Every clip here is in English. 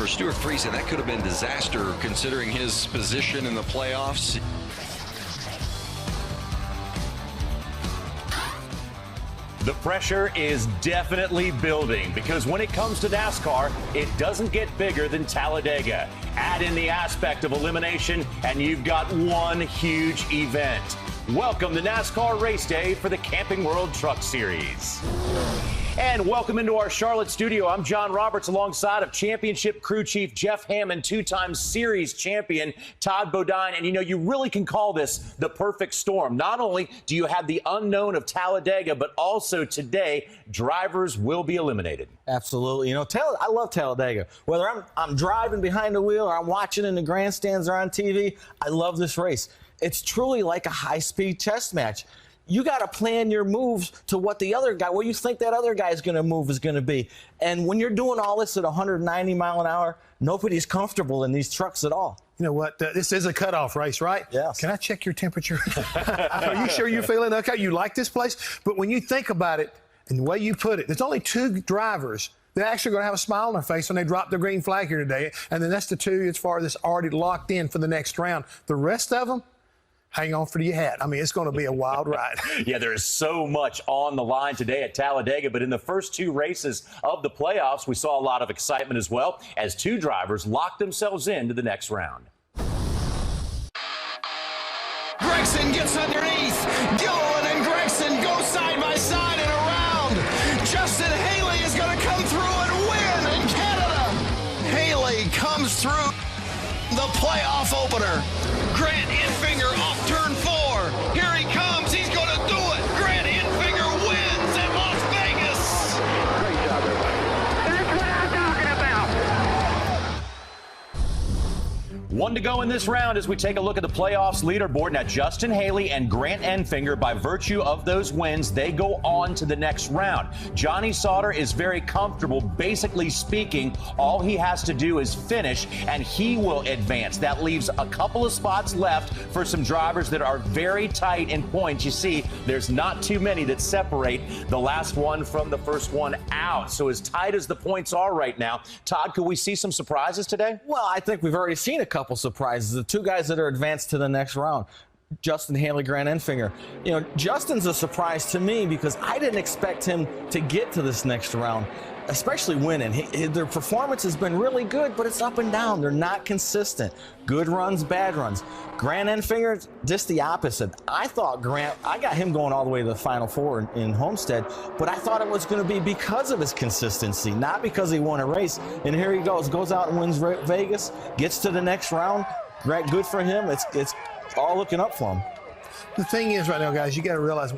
for Stuart Friesen, that could have been disaster considering his position in the playoffs. The pressure is definitely building because when it comes to NASCAR, it doesn't get bigger than Talladega. Add in the aspect of elimination, and you've got one huge event. Welcome to NASCAR Race Day for the Camping World Truck Series. And welcome into our Charlotte studio. I'm John Roberts alongside of championship crew chief Jeff Hammond, two-time series champion Todd Bodine. And, you know, you really can call this the perfect storm. Not only do you have the unknown of Talladega, but also today, drivers will be eliminated. Absolutely. You know, I love Talladega. Whether I'm driving behind the wheel or I'm watching in the grandstands or on TV, I love this race. It's truly like a high-speed chess match. You got to plan your moves to what the other guy, what you think that other guy is going to move is going to be. And when you're doing all this at 190 mile an hour, nobody's comfortable in these trucks at all. You know what? This is a cutoff race, right? Yes. Can I check your temperature? Are you sure you're feeling okay? You like this place? But when you think about it and the way you put it, there's only two drivers that actually going to have a smile on their face when they drop their green flag here today. And then that's the two as far as this already locked in for the next round. The rest of them, hang on for your hat. I mean, it's going to be a wild ride. Yeah, there is so much on the line today at Talladega, but in the first two races of the playoffs, we saw a lot of excitement as well as two drivers locked themselves into the next round. Gragson gets underneath. Gilliland and Gragson go side by side in a round. Justin Haley is going to come through and win in Canada. Haley comes through the playoff opener. Grant Enfinger off turn 4. Here he comes. He's going to do it. Grant Enfinger wins at Las Vegas. Great job, everybody. That's what I'm talking about. One to go in this round as we take a look at the playoffs leaderboard. Now, Justin Haley and Grant Enfinger, by virtue of those wins, they go on to the next round. Johnny Sauter is very comfortable. Basically speaking, all he has to do is finish, and he will advance. That leaves a couple of spots left for some drivers that are very tight in points. You see, there's not too many that separate the last one from the first one out. So as tight as the points are right now, Todd, could we see some surprises today? Well, I think we've already seen a couple surprises. The two guys that are advanced to the next round, Justin Haley, Grant Enfinger. You know, Justin's a surprise to me because I didn't expect him to get to this next round, especially winning. Their performance has been really good, but it's up and down. They're not consistent. Good runs, bad runs. Grant Enfinger, just the opposite. I thought Grant, I got him going all the way to the Final Four in Homestead, but I thought it was going to be because of his consistency, not because he won a race. And here he goes out and wins Vegas, gets to the next round. Grant, good for him. It's all looking up for him. The thing is right now, guys, you got to realize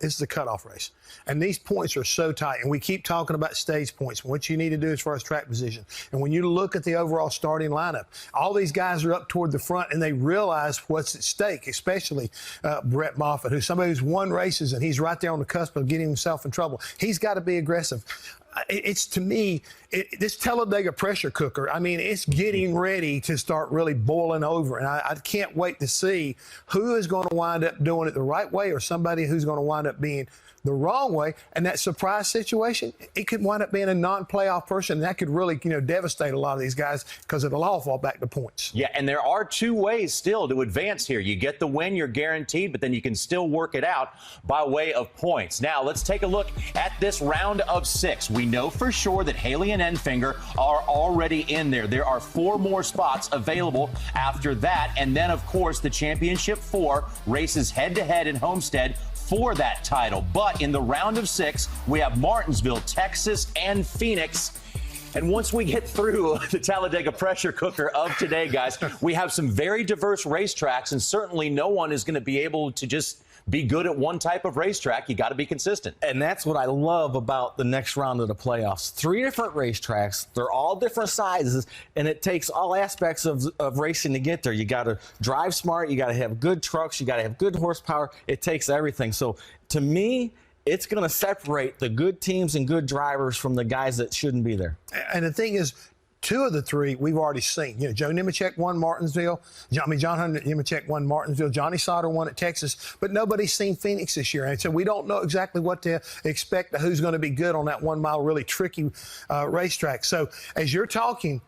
this is a cutoff race. And these points are so tight. And we keep talking about stage points, what you need to do as far as track position. And when you look at the overall starting lineup, all these guys are up toward the front and they realize what's at stake, especially Brett Moffitt, who's somebody who's won races and he's right there on the cusp of getting himself in trouble. He's got to be aggressive. It's, to me, this Talladega pressure cooker, I mean, it's getting ready to start really boiling over. And I can't wait to see who is going to wind up doing it the right way or somebody who's going to wind up being the wrong way. And that surprise situation, it could wind up being a non-playoff person. And that could really, devastate a lot of these guys because it'll all fall back to points. Yeah, and there are two ways still to advance here. You get the win, you're guaranteed, but then you can still work it out by way of points. Now, let's take a look at this round of 6. We know for sure that Haley and Enfinger are already in there. There are 4 more spots available after that. And then, of course, the Championship 4 races head-to-head in Homestead for that title. But in the round of 6, we have Martinsville, Texas, and Phoenix. And once we get through the Talladega pressure cooker of today, guys, we have some very diverse racetracks, and certainly no one is going to be able to just be good at one type of racetrack. You got to be consistent. And that's what I love about the next round of the playoffs. 3 different racetracks. They're all different sizes, and it takes all aspects of racing to get there. You got to drive smart. You got to have good trucks. You got to have good horsepower. It takes everything. So to me, it's going to separate the good teams and good drivers from the guys that shouldn't be there. And the thing is, 2 of the 3 we've already seen. Joe Nemechek won Martinsville. John Hunter Nemechek won Martinsville. Johnny Sauter won at Texas. But nobody's seen Phoenix this year. And so we don't know exactly what to expect, who's going to be good on that 1 mile really tricky racetrack. So as you're talking,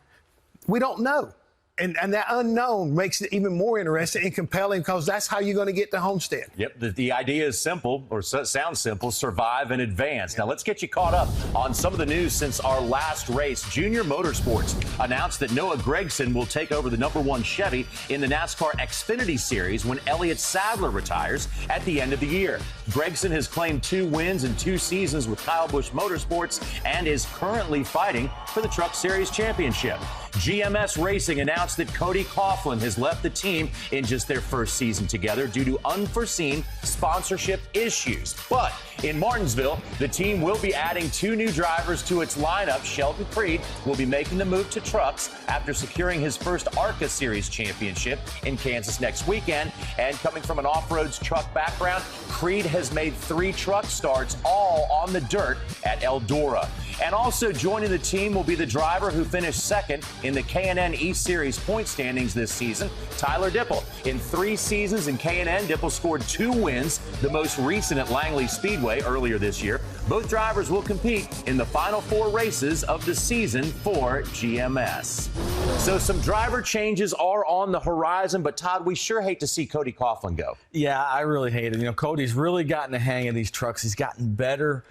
We don't know. And that unknown makes it even more interesting and compelling because that's how you're going to get to Homestead. Yep, the idea is simple, or sounds simple, survive and advance. Now let's get you caught up on some of the news since our last race. Junior Motorsports announced that Noah Gragson will take over the #1 Chevy in the NASCAR Xfinity Series when Elliott Sadler retires at the end of the year. Gragson has claimed 2 wins in 2 seasons with Kyle Busch Motorsports and is currently fighting for the Truck Series Championship. GMS Racing announced that Cody Coughlin has left the team in just their first season together due to unforeseen sponsorship issues. But in Martinsville, the team will be adding 2 new drivers to its lineup. Sheldon Creed will be making the move to trucks after securing his first ARCA Series championship in Kansas next weekend. And coming from an off-road truck background, Creed has made 3 truck starts, all on the dirt at Eldora. And also joining the team will be the driver who finished second in the K&N E-Series point standings this season, Tyler Dipple. In 3 seasons in K&N, Dipple scored 2 wins, the most recent at Langley Speedway earlier this year. Both drivers will compete in the final 4 races of the season for GMS. So some driver changes are on the horizon, but Todd, we sure hate to see Cody Coughlin go. Yeah, I really hate it. You know, Cody's really gotten the hang of these trucks. He's gotten better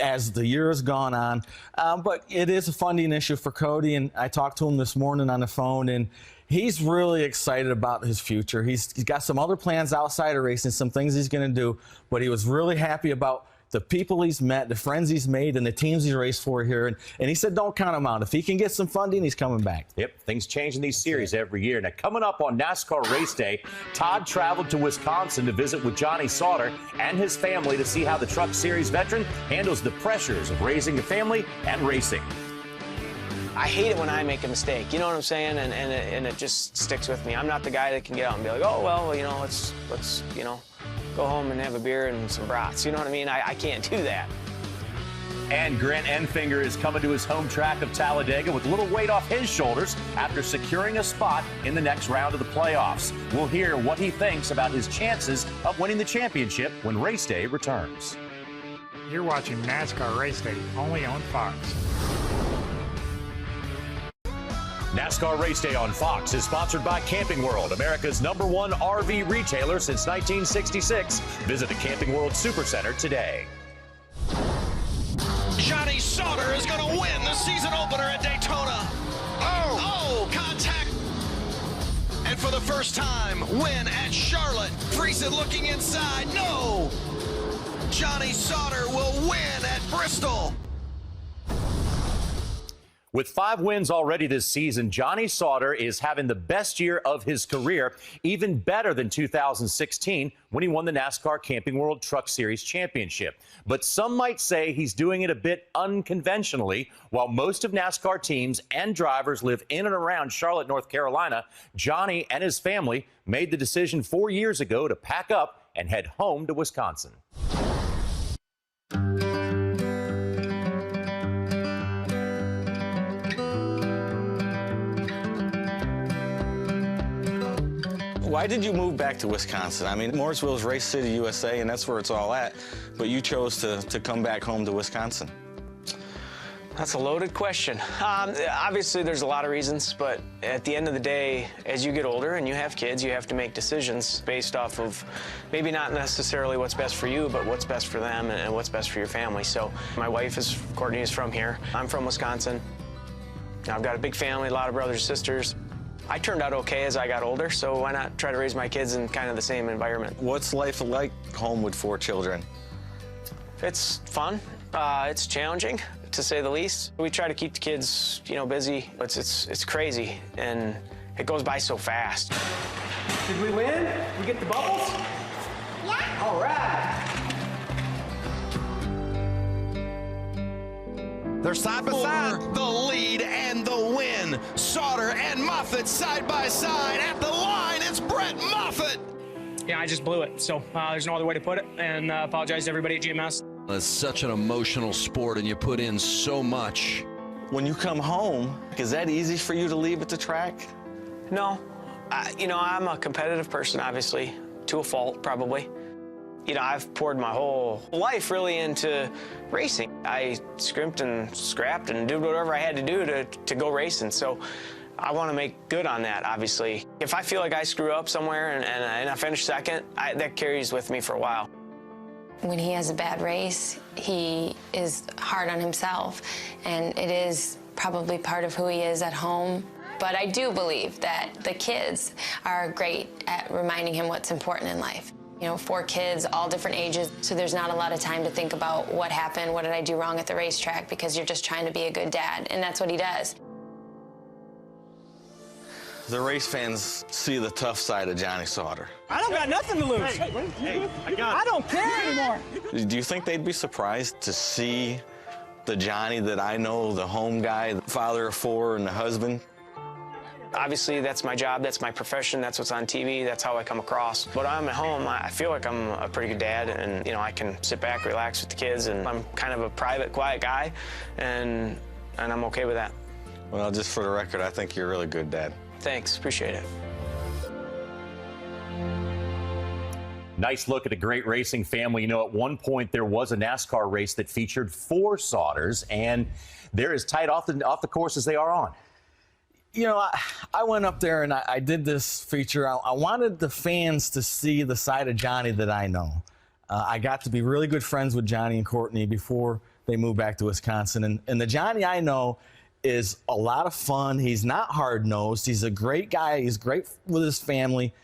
as the year has gone on. But it is a funding issue for Cody, and I talked to him this morning on the phone, and he's really excited about his future. He's got some other plans outside of racing, some things he's going to do, but he was really happy about the people he's met, the friends he's made, and the teams he's raced for here. And he said don't count him out. If he can get some funding, he's coming back. Yep, things change in these series every year. Now, coming up on NASCAR Race Day, Todd traveled to Wisconsin to visit with Johnny Sauter and his family to see how the Truck Series veteran handles the pressures of raising a family and racing. I hate it when I make a mistake, you know what I'm saying? And it just sticks with me. I'm not the guy that can get out and be like, oh, well, you know, let's you know, go home and have a beer and some brats. You know what I mean? I can't do that. And Grant Enfinger is coming to his home track of Talladega with a little weight off his shoulders after securing a spot in the next round of the playoffs. We'll hear what he thinks about his chances of winning the championship when race day returns. You're watching NASCAR Race Day, only on Fox. NASCAR Race Day on Fox is sponsored by Camping World, America's #1 RV retailer since 1966. Visit a Camping World Supercenter today. Johnny Sauter is going to win the season opener at Daytona. Oh, contact. And for the first time, win at Charlotte. Friesen looking inside. No. Johnny Sauter will win at Bristol. With 5 wins already this season, Johnny Sauter is having the best year of his career, even better than 2016 when he won the NASCAR Camping World Truck Series Championship. But some might say he's doing it a bit unconventionally. While most of NASCAR teams and drivers live in and around Charlotte, North Carolina, Johnny and his family made the decision 4 years ago to pack up and head home to Wisconsin. Why did you move back to Wisconsin? I mean, Mooresville's Race City, USA, and that's where it's all at. But you chose to come back home to Wisconsin. That's a loaded question. Obviously, there's a lot of reasons, but at the end of the day, as you get older and you have kids, you have to make decisions based off of maybe not necessarily what's best for you, but what's best for them and what's best for your family. So my wife Courtney is from here. I'm from Wisconsin. I've got a big family, a lot of brothers and sisters. I turned out okay as I got older, so why not try to raise my kids in kind of the same environment? What's life like home with 4 children? It's fun. It's challenging, to say the least. We try to keep the kids, you know, busy. It's crazy, and it goes by so fast. Did we win? We get the bubbles? Yeah. All right. They're side by side. The lead and the win. Sauter and Moffitt side by side. At the line, it's Brett Moffitt. Yeah, I just blew it. So there's no other way to put it. And apologize to everybody at GMS. It's such an emotional sport, and you put in so much. When you come home, is that easy for you to leave at the track? No. You know, I'm a competitive person, obviously, to a fault, probably. You know, I've poured my whole life really into racing. I scrimped and scrapped and did whatever I had to do to go racing. So I want to make good on that, obviously. If I feel like I screw up somewhere and I finish second, that carries with me for a while. When he has a bad race, he is hard on himself, and it is probably part of who he is at home. But I do believe that the kids are great at reminding him what's important in life. You know, 4 kids, all different ages, so there's not a lot of time to think about what happened, what did I do wrong at the racetrack, because you're just trying to be a good dad, and that's what he does. The race fans see the tough side of Johnny Sauter. I don't got nothing to lose. Hey, I don't care anymore. Do you think they'd be surprised to see the Johnny that I know, the home guy, the father of 4 and the husband? Obviously, that's my job, that's my profession, that's what's on TV, that's how I come across. But I'm at home, I feel like I'm a pretty good dad, and I can sit back, relax with the kids, and I'm kind of a private, quiet guy, and I'm okay with that. Well, just for the record, I think you're a really good dad. Thanks, appreciate it. Nice look at a great racing family. At one point there was a NASCAR race that featured 4 Sauters, and they're as tight off the course as they are on. I went up there and I did this feature. I wanted the fans to see the side of Johnny that I know. I got to be really good friends with Johnny and Courtney before they moved back to Wisconsin. And the Johnny I know is a lot of fun. He's not hard-nosed. He's a great guy. He's great with his family.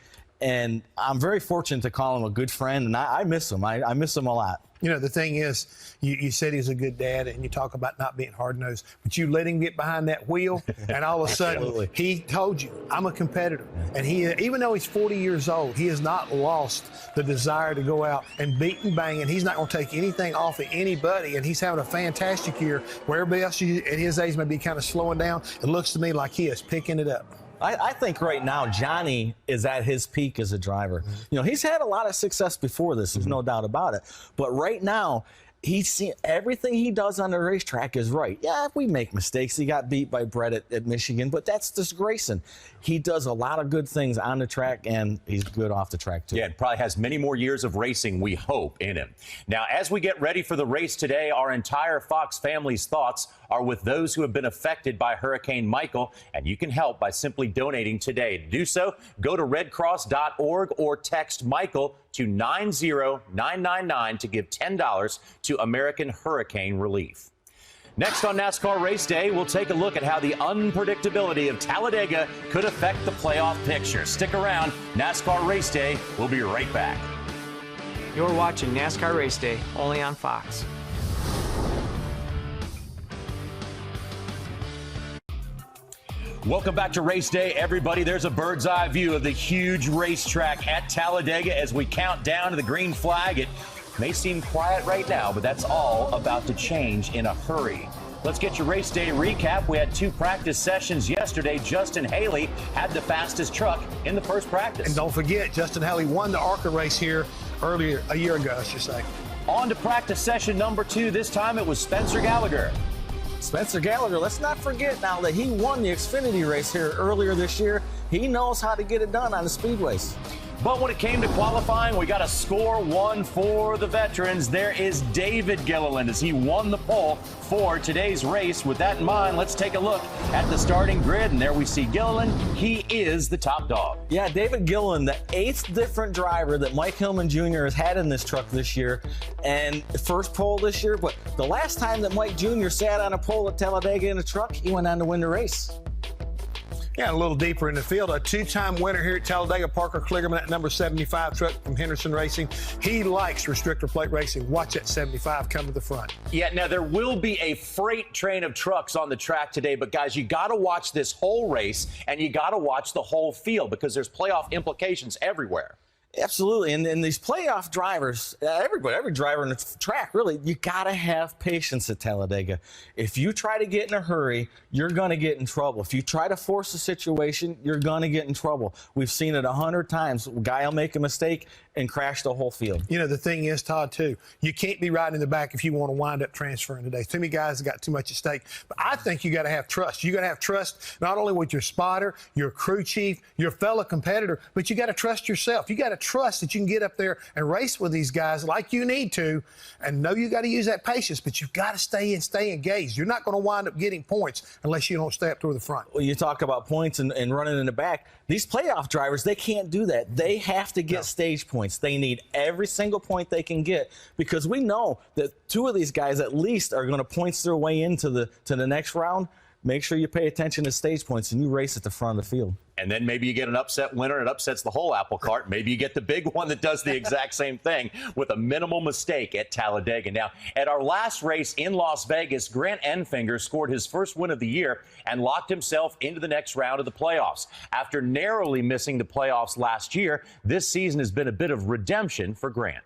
And I'm very fortunate to call him a good friend, and I miss him. I miss him a lot. The thing is, you said he's a good dad, and you talk about not being hard-nosed, but you let him get behind that wheel, and all of a sudden, he told you, I'm a competitor. And he, even though he's 40 years old, he has not lost the desire to go out and beat and bang, and he's not going to take anything off of anybody, and he's having a fantastic year where everybody else at his age may be kind of slowing down. It looks to me like he is picking it up. I think right now Johnny is at his peak as a driver. He's had a lot of success before this, there's no doubt about it. But right now, he's seen everything he does on the racetrack is right. Yeah, we make mistakes. He got beat by Brett at Michigan, but that's just Grayson. He does a lot of good things on the track, and he's good off the track, too. Yeah, and probably has many more years of racing, we hope, in him. Now, as we get ready for the race today, our entire Fox family's thoughts are with those who have been affected by Hurricane Michael, and you can help by simply donating today. To do so, go to redcross.org or text Michael to 90999 to give $10 to American Hurricane Relief. Next on NASCAR Race Day, we'll take a look at how the unpredictability of Talladega could affect the playoff picture. Stick around. NASCAR Race Day. We'll be right back. You're watching NASCAR Race Day, only on Fox. Welcome back to Race Day, everybody. There's a bird's eye view of the huge racetrack at Talladega as we count down to the green flag. It may seem quiet right now, but that's all about to change in a hurry. Let's get your Race Day recap. We had 2 practice sessions yesterday. Justin Haley had the fastest truck in the first practice. And don't forget, Justin Haley won the ARCA race here earlier, a year ago, I should say. On to practice session number 2. This time it was Spencer Gallagher. Spencer Gallagher, let's not forget now that he won the Xfinity race here earlier this year. He knows how to get it done on the speedways. But when it came to qualifying, we got a score 1 for the veterans. There is David Gilliland as he won the pole for today's race. With that in mind, let's take a look at the starting grid. And there we see Gilliland. He is the top dog. Yeah, David Gilliland, the 8th different driver that Mike Hillman Jr. has had in this truck this year. And first pole this year. But the last time that Mike Jr. sat on a pole at Talladega in a truck, he went on to win the race. Yeah, a little deeper in the field, a 2-time winner here at Talladega, Parker Kligerman, that number 75 truck from Henderson Racing. He likes restrictor plate racing. Watch that 75 come to the front. Yeah, now there will be a freight train of trucks on the track today, but guys, you got to watch this whole race and you got to watch the whole field because there's playoff implications everywhere. Absolutely, and these playoff drivers, every driver in the track, really, you got to have patience at Talladega. If you try to get in a hurry, you're going to get in trouble. If you try to force a situation, you're going to get in trouble. We've seen it 100 times. A guy will make a mistake and crash the whole field. The thing is, Todd, too, you can't be riding in the back if you want to wind up transferring today. Too many guys have got too much at stake. But I think you got to have trust. You got to have trust not only with your spotter, your crew chief, your fellow competitor, but you got to trust yourself. You got to trust that you can get up there and race with these guys like you need to, and know you got to use that patience, but you've got to stay engaged. You're not going to wind up getting points unless you don't stay up toward the front. Well, you talk about points and running in the back. These playoff drivers, they can't do that. They have to get stage points. They need every single point they can get, because we know that 2 of these guys at least are going to points their way into the next round. Make sure you pay attention to stage points and you race at the front of the field. And then maybe you get an upset winner and it upsets the whole apple cart. Maybe you get the big one that does the exact same thing with a minimal mistake at Talladega. Now, at our last race in Las Vegas, Grant Enfinger scored his first win of the year and locked himself into the next round of the playoffs. After narrowly missing the playoffs last year, this season has been a bit of redemption for Grant.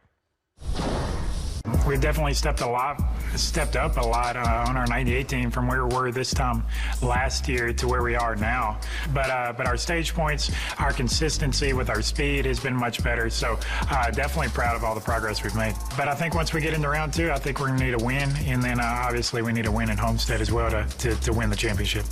We've definitely stepped up a lot on our 98 team from where we were this time last year to where we are now. But our stage points, our consistency with our speed has been much better. So definitely proud of all the progress we've made. But I think once we get into round 2, I think we're going to need a win. And then obviously we need a win at Homestead as well to win the championship.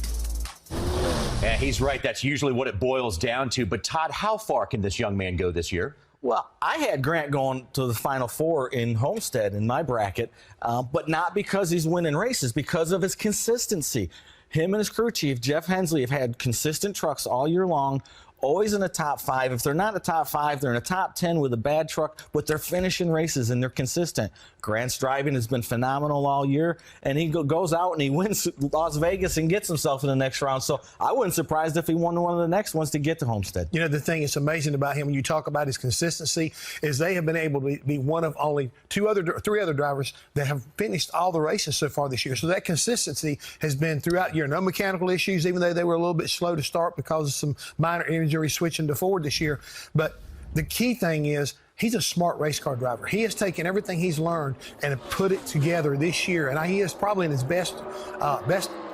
Yeah, he's right. That's usually what it boils down to. But Todd, how far can this young man go this year? Well, I had Grant going to the Final Four in Homestead in my bracket, but not because he's winning races, because of his consistency. Him and his crew chief, Jeff Hensley, have had consistent trucks all year long, always in the top 5. If they're not in the top 5, they're in the top 10 with a bad truck, but they're finishing races and they're consistent. Grant's driving has been phenomenal all year, and he goes out and he wins Las Vegas and gets himself in the next round. So I wasn't surprised if he won one of the next ones to get to Homestead. You know, the thing that's amazing about him when you talk about his consistency is they have been able to be one of only 3 other drivers that have finished all the races so far this year. So that consistency has been throughout the year. No mechanical issues, even though they were a little bit slow to start because of some minor injuries switching to Ford this year. But the key thing is he's a smart race car driver. He has taken everything he's learned and put it together this year. And he is probably in his best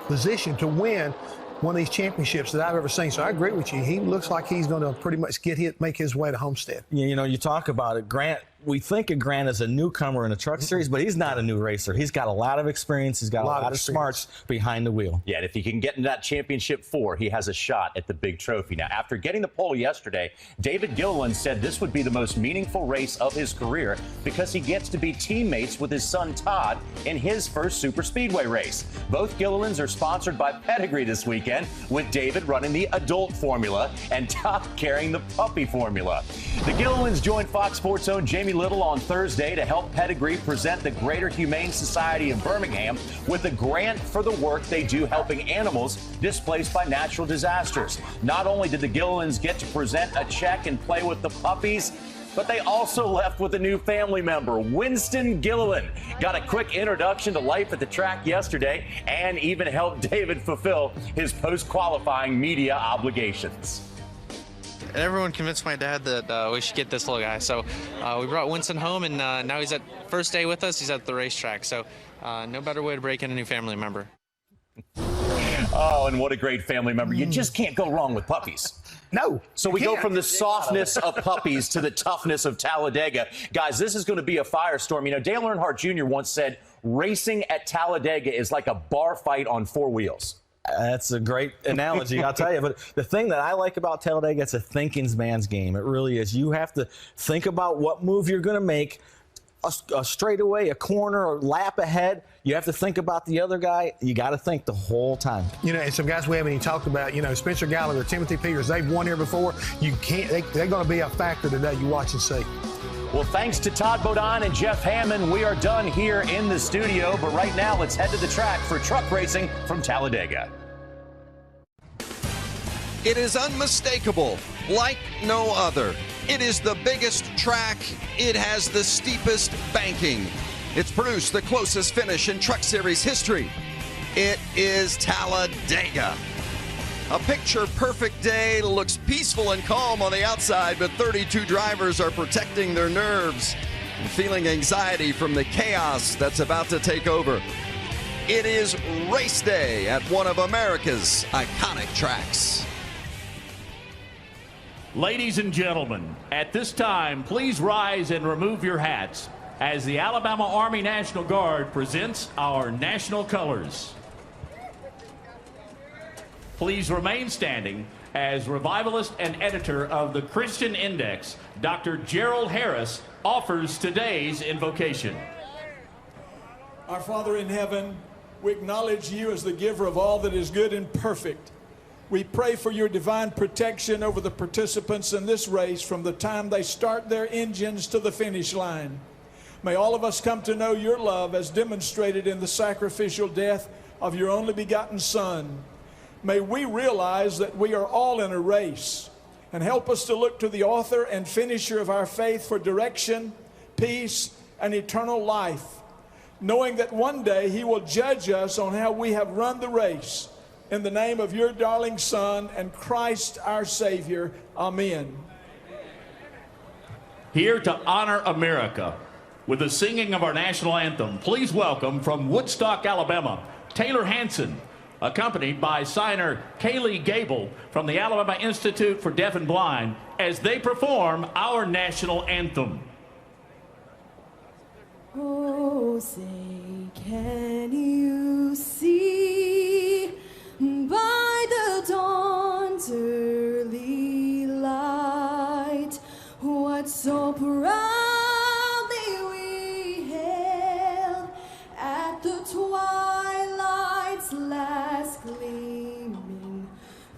position to win one of these championships that I've ever seen. So I agree with you. He looks like he's going to pretty much make his way to Homestead. You know, you talk about it. Grant, we think of Grant as a newcomer in the truck series, but he's not a new racer. He's got a lot of experience. He's got a lot of smarts behind the wheel. Yeah, and if he can get into that championship 4, he has a shot at the big trophy. Now, after getting the pole yesterday, David Gilliland said this would be the most meaningful race of his career because he gets to be teammates with his son Todd in his first super speedway race. Both Gillilands are sponsored by Pedigree this weekend, with David running the adult formula and Todd carrying the puppy formula. The Gillilands joined Fox Sports' own Jamie Little on Thursday to help Pedigree present the Greater Humane Society of Birmingham with a grant for the work they do helping animals displaced by natural disasters. Not only did the Gillilands get to present a check and play with the puppies, but they also left with a new family member. Winston Gilliland got a quick introduction to life at the track yesterday and even helped David fulfill his post-qualifying media obligations. And everyone convinced my dad that we should get this little guy. So we brought Winston home, and now he's at first day with us. He's at the racetrack. So no better way to break in a new family member. Oh, and what a great family member. You just can't go wrong with puppies. No. So we go from the softness of puppies to the toughness of Talladega. Guys, this is going to be a firestorm. You know, Dale Earnhardt Jr. once said, racing at Talladega is like a bar fight on 4 wheels. That's a great analogy, I'll tell you. But the thing that I like about Talladega, it's a thinking man's game. It really is. You have to think about what move you're going to make, a straightaway, a corner, or lap ahead. You have to think about the other guy. You got to think the whole time. You know, and some guys we haven't even talked about, you know, Spencer Gallagher, Timothy Peters, they've won here before. You can't, they're going to be a factor today. You watch and see. Well, thanks to Todd Bodine and Jeff Hammond, we are done here in the studio. But right now, let's head to the track for truck racing from Talladega. It is unmistakable, like no other. It is the biggest track. It has the steepest banking. It's produced the closest finish in Truck Series history. It is Talladega. A picture-perfect day, looks peaceful and calm on the outside, but 32 drivers are protecting their nerves and feeling anxiety from the chaos that's about to take over. It is race day at one of America's iconic tracks. Ladies and gentlemen, at this time, please rise and remove your hats as the Alabama Army National Guard presents our national colors. Please remain standing as revivalist and editor of the Christian Index, Dr. Gerald Harris offers today's invocation. Our Father in heaven, we acknowledge you as the giver of all that is good and perfect. We pray for your divine protection over the participants in this race from the time they start their engines to the finish line. May all of us come to know your love as demonstrated in the sacrificial death of your only begotten Son. May we realize that we are all in a race, and help us to look to the author and finisher of our faith for direction, peace, and eternal life, knowing that one day he will judge us on how we have run the race. In the name of your darling Son and Christ our Savior, amen. Here to honor America with the singing of our national anthem, please welcome from Woodstock, Alabama, Taylor Hanson, accompanied by signer Kaylee Gable from the Alabama Institute for Deaf and Blind, as they perform our national anthem. Oh, say, can you see by the dawn's early light what so proudly we hailed at the twilight's last gleaming,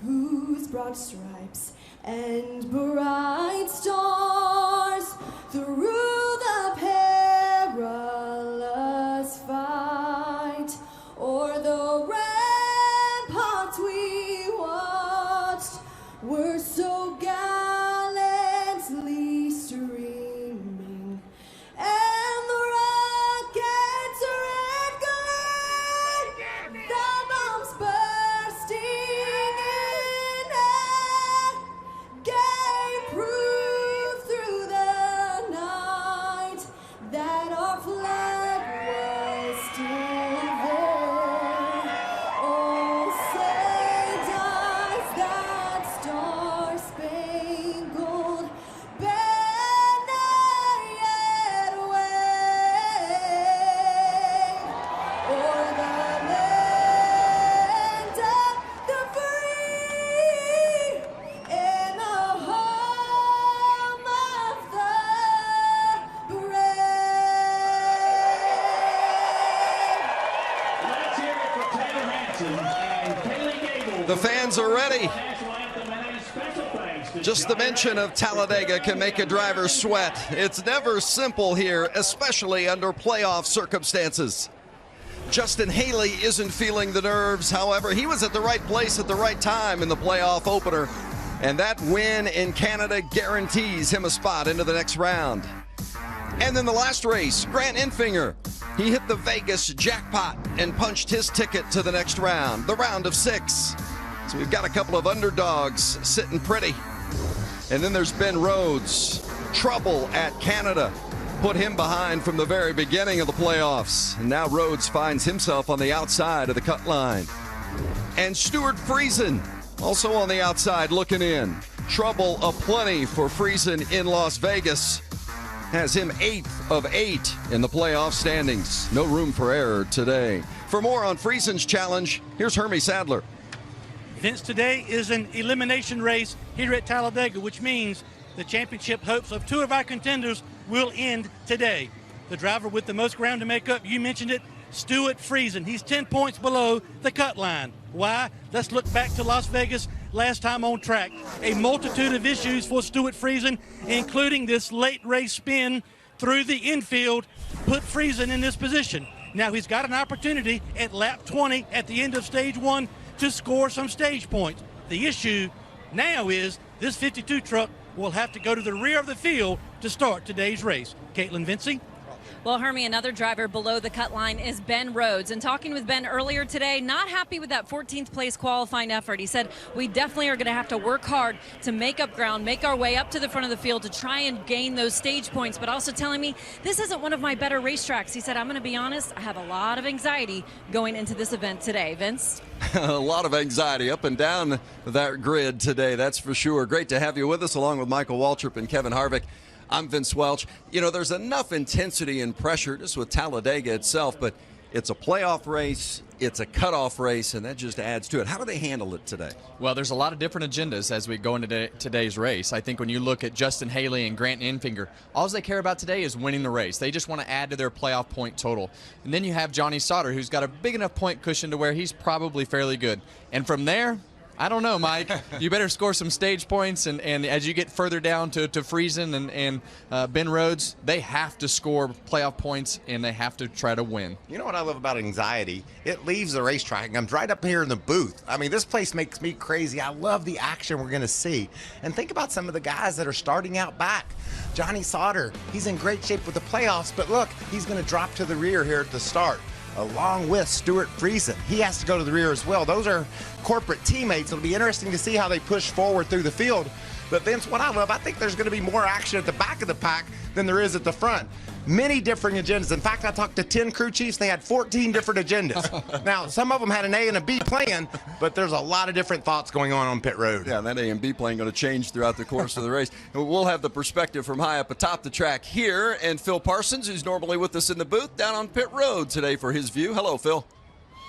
whose broad stripes and bright stars through the perilous fight o'er the ramparts we watched were so gallantly streaming, and the rockets' red glare, the bombs bursting in air, gave proof through the night that our flag was still there. Oh, say does that star-spangled banner yet wave o'er the land of the free in the home of the Let's hear it for Taylor Hanson and Kaylee Gable. The fans are ready. National anthem, and a special thanks to Just the Johnny mention of Talladega can make a driver sweat. It's never simple here, especially under playoff circumstances. Justin Haley isn't feeling the nerves. However, he was at the right place at the right time in the playoff opener, and that win in Canada guarantees him a spot into the next round. And then the last race, Grant Enfinger. He hit the Vegas jackpot and punched his ticket to the next round, the round of 6. So we've got a couple of underdogs sitting pretty. And then there's Ben Rhodes. Trouble at Canada put him behind from the very beginning of the playoffs. And now Rhodes finds himself on the outside of the cut line. And Stuart Friesen also on the outside looking in. Trouble aplenty for Friesen in Las Vegas. Has him 8th of 8 in the playoff standings. No room for error today. For more on Friesen's challenge, here's Hermie Sadler. Vince, today is an elimination race here at Talladega, which means the championship hopes of 2 of our contenders will end today. The driver with the most ground to make up, you mentioned it, Stuart Friesen. He's 10 points below the cut line. Why? Let's look back to Las Vegas last time on track. A multitude of issues for Stuart Friesen, including this late race spin through the infield, put Friesen in this position. Now he's got an opportunity at lap 20 at the end of stage 1 to score some stage points. The issue now is this 52 truck will have to go to the rear of the field to start today's race. Caitlin Vincey. Well, Hermie, another driver below the cut line is Ben Rhodes. And talking with Ben earlier today, not happy with that 14th place qualifying effort. He said, we definitely are going to have to work hard to make up ground, make our way up to the front of the field to try and gain those stage points, but also telling me this isn't one of my better racetracks. He said, I'm going to be honest, I have a lot of anxiety going into this event today. Vince? A lot of anxiety up and down that grid today, that's for sure. Great to have you with us, along with Michael Waltrip and Kevin Harvick. I'm Vince Welch. You know, there's enough intensity and pressure just with Talladega itself, but It's a playoff race, it's a cutoff race, and that just adds to it. How do they handle it today? Well, there's a lot of different agendas as we go into today's race. I think when you look at Justin Haley and Grant Enfinger, all they care about today is winning the race. They just want to add to their playoff point total. And then you have Johnny Sauter, who's got a big enough point cushion to where he's probably fairly good. And from there, I don't know, Mike. You better score some stage points, and as you get further down to Friesen and Ben Rhodes, they have to score playoff points, and they have to try to win. You know what I love about anxiety? It leaves the racetrack. I'm right up here in the booth. I mean, this place makes me crazy. I love the action we're going to see. And think about some of the guys that are starting out back. Johnny Sauter, he's in great shape with the playoffs, but look, he's going to drop to the rear here at the start, along with Stuart Friesen. He has to go to the rear as well. Those are corporate teammates. It'll be interesting to see how they push forward through the field. But Vince, what I love, I think there's going to be more action at the back of the pack than there is at the front. Many different agendas. In fact, I talked to 10 crew chiefs. They had 14 different agendas. Now, some of them had an A and a B plan, but there's a lot of different thoughts going on pit road. Yeah, that A and B plan going to change throughout the course of the race. And we'll have the perspective from high up atop the track here, and Phil Parsons, who's normally with us in the booth, down on pit road today for his view. Hello, Phil.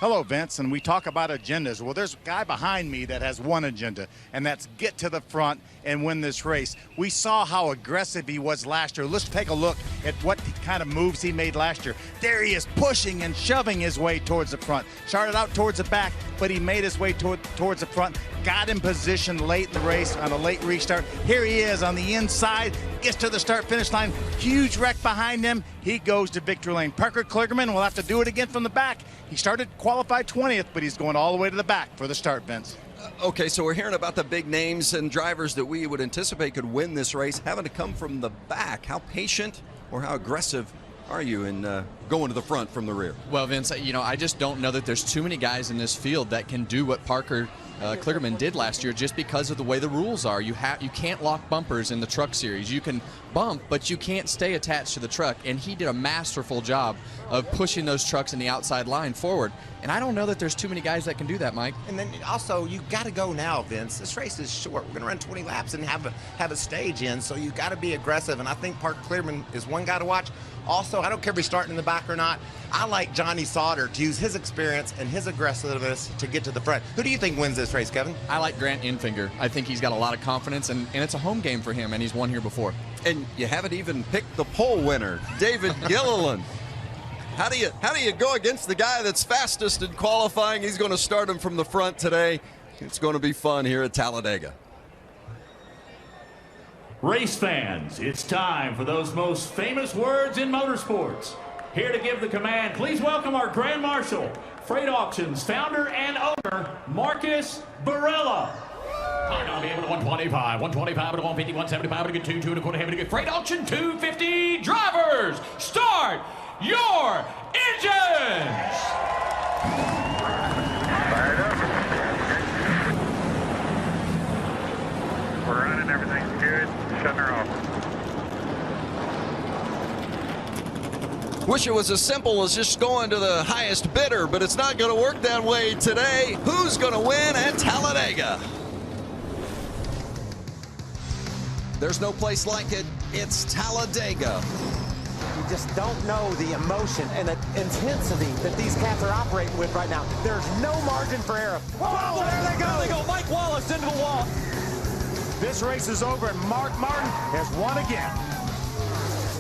Hello, Vince, and we talk about agendas. Well, there's a guy behind me that has one agenda, and that's get to the front and win this race. We saw how aggressive he was last year. Let's take a look at what kind of moves he made last year. There he is, pushing and shoving his way towards the front. Started out towards the back, but he made his way towards the front, got in position late in the race on a late restart. Here he is on the inside, gets to the start-finish line. Huge wreck behind him. He goes to victory lane. Parker Kligerman will have to do it again from the back. He started qualified 20th, but he's going all the way to the back for the start, Vince. Okay, so we're hearing about the big names and drivers that we would anticipate could win this race having to come from the back. How patient or how aggressive are you in going to the front from the rear? Well, Vince, I just don't know that there's too many guys in this field that can do what Parker Kligerman did last year, just because of the way the rules are. You can't lock bumpers in the truck series. You can bump, but you can't stay attached to the truck, and he did a masterful job of pushing those trucks in the outside line forward. And I don't know that there's too many guys that can do that, Mike. And then also, you got to go now, Vince. This race is short. We're going to run 20 laps and have a stage in, so you got to be aggressive. And I think Parker Kligerman is one guy to watch. Also, I don't care if he's starting in the back or not. I like Johnny Sauter to use his experience and his aggressiveness to get to the front. Who do you think wins this race, Kevin? I like Grant Enfinger. I think he's got a lot of confidence, and it's a home game for him, and he's won here before. And you haven't even picked the pole winner, David Gilliland. How do you go against the guy that's fastest in qualifying? He's going to start him from the front today. It's going to be fun here at Talladega. Race fans, it's time for those most famous words in motorsports. Here to give the command, please welcome our Grand Marshal, Fr8Auctions founder and owner, Marcus Barella. I'm going to be able to 125, 125 to 150, 175 to get 2, 2 and a quarter, heavy to get Fr8Auction 250 drivers. Start your engines! We're running, everything's good. Shutting her off. Wish it was as simple as just going to the highest bidder, but it's not going to work that way today. Who's going to win at Talladega? There's no place like it. It's Talladega. You just don't know the emotion and the intensity that these cats are operating with right now. There's no margin for error. Whoa, there they go. There they go. Mike Wallace into the wall. This race is over, and Mark Martin has won again.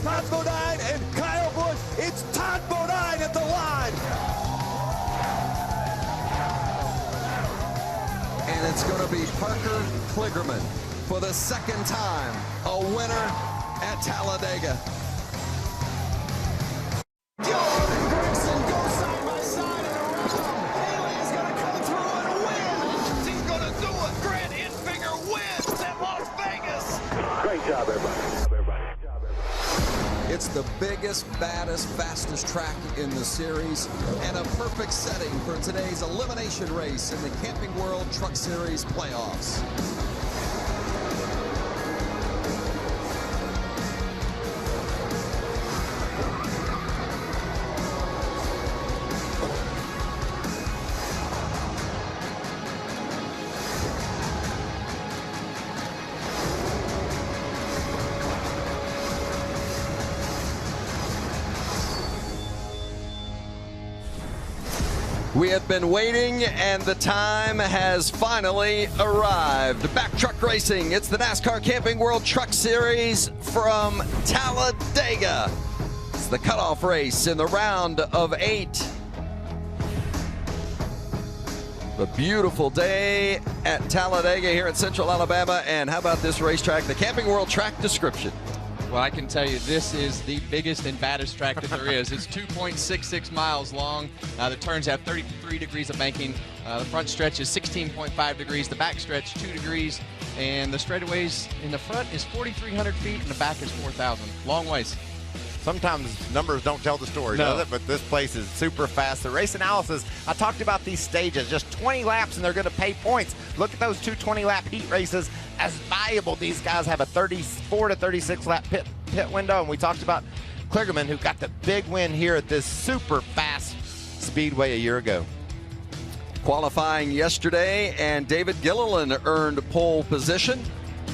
Todd Bodine and Kyle Busch. It's Todd Bodine at the line. And it's going to be Parker Kligerman for the second time, a winner at Talladega. Great job, everybody. It's the biggest, baddest, fastest track in the series, and a perfect setting for today's elimination race in the Camping World Truck Series playoffs. We have been waiting, and the time has finally arrived. Back Truck Racing, it's the NASCAR Camping World Truck Series from Talladega. It's the cutoff race in the round of 8. A beautiful day at Talladega here in Central Alabama, and how about this racetrack, the Camping World track description? Well, I can tell you this is the biggest and baddest track that there is. It's 2.66 miles long. The turns have 33 degrees of banking. The front stretch is 16.5 degrees. The back stretch 2 degrees. And the straightaways in the front is 4,300 feet and the back is 4,000. Long ways. Sometimes numbers don't tell the story, does it? But this place is super fast. The race analysis, I talked about these stages, just 20 laps and they're going to pay points. Look at those 2 20-lap heat races as valuable. These guys have a 34 to 36 lap pit window. And we talked about Kligerman, who got the big win here at this super fast speedway a year ago. Qualifying yesterday, and David Gilliland earned pole position.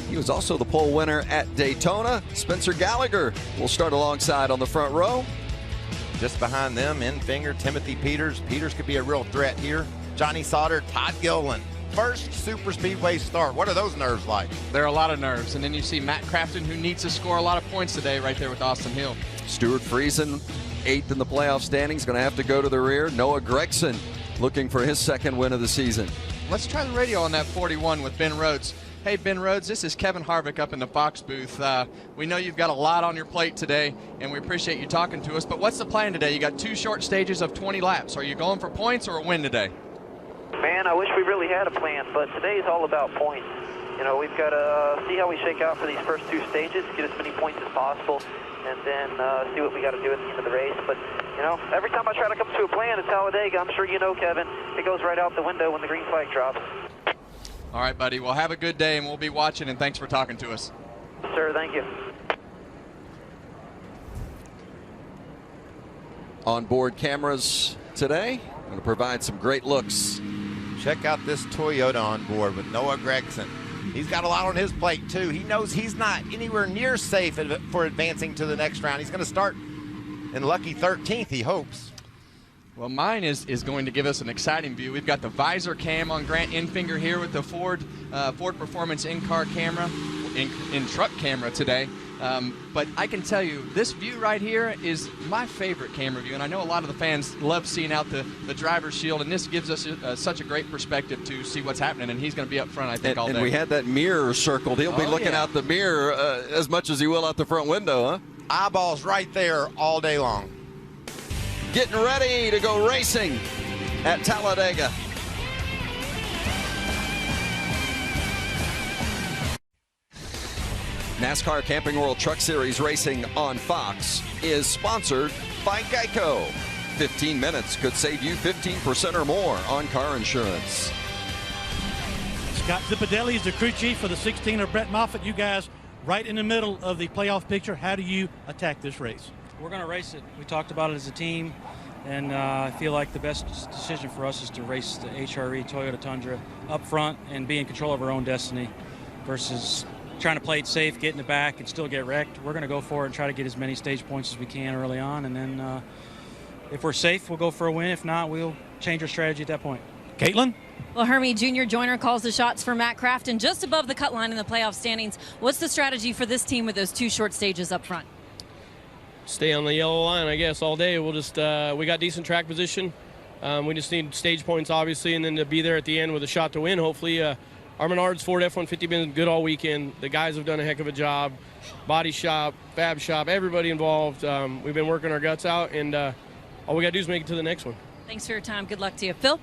He was also the pole winner at Daytona. Spencer Gallagher will start alongside on the front row. Just behind them, Enfinger, Timothy Peters. Peters could be a real threat here. Johnny Sauter, Todd Gilliland. First super speedway start. What are those nerves like? There are a lot of nerves. And then you see Matt Crafton, who needs to score a lot of points today right there with Austin Hill. Stuart Friesen, 8th in the playoff standings, going to have to go to the rear. Noah Gragson looking for his 2nd win of the season. Let's try the radio on that 41 with Ben Rhodes. Hey, Ben Rhodes, this is Kevin Harvick up in the Fox booth. We know you've got a lot on your plate today, and we appreciate you talking to us, but what's the plan today? You got 2 short stages of 20 laps. Are you going for points or a win today? Man, I wish we really had a plan, but today is all about points. You know, we've got to see how we shake out for these first 2 stages, get as many points as possible, and then see what we got to do at the end of the race. But, you know, every time I try to come to a plan at Talladega, I'm sure you know, Kevin, it goes right out the window when the green flag drops. All right, buddy. Well, have a good day, and we'll be watching, and thanks for talking to us. Sir, thank you. On-board cameras today. Going to provide some great looks. Check out this Toyota on board with Noah Gragson. He's got a lot on his plate, too. He knows he's not anywhere near safe for advancing to the next round. He's going to start in lucky 13th, he hopes. Well, mine is going to give us an exciting view. We've got the visor cam on Grant Enfinger here with the Ford Performance in-car camera, in-truck camera today. But I can tell you, this view right here is my favorite camera view, and I know a lot of the fans love seeing out the driver's shield, and this gives us such a great perspective to see what's happening, and he's going to be up front, I think, all day. And we had that mirror circled. He'll be looking out the mirror as much as he will out the front window, huh? Eyeballs right there all day long. Getting ready to go racing at Talladega. NASCAR Camping World Truck Series Racing on Fox is sponsored by Geico. 15 minutes could save you 15% or more on car insurance. Scott Zipadelli is the crew chief for the 16 of Brett Moffitt. You guys right in the middle of the playoff picture. How do you attack this race? We're going to race it. We talked about it as a team, and I feel like the best decision for us is to race the HRE Toyota Tundra up front and be in control of our own destiny versus trying to play it safe, get in the back, and still get wrecked. We're going to go for it and try to get as many stage points as we can early on, and then if we're safe, we'll go for a win. If not, we'll change our strategy at that point. Caitlin? Well, Hermie, Junior Joyner calls the shots for Matt Crafton just above the cut line in the playoff standings. What's the strategy for this team with those 2 short stages up front? Stay on the yellow line, I guess, all day. We'll just we got decent track position. We just need stage points, obviously, and then to be there at the end with a shot to win. Hopefully, our Menards Ford F-150 been good all weekend. The guys have done a heck of a job. Body shop, fab shop, everybody involved. We've been working our guts out, and all we got to do is make it to the next one. Thanks for your time. Good luck to you. Phil?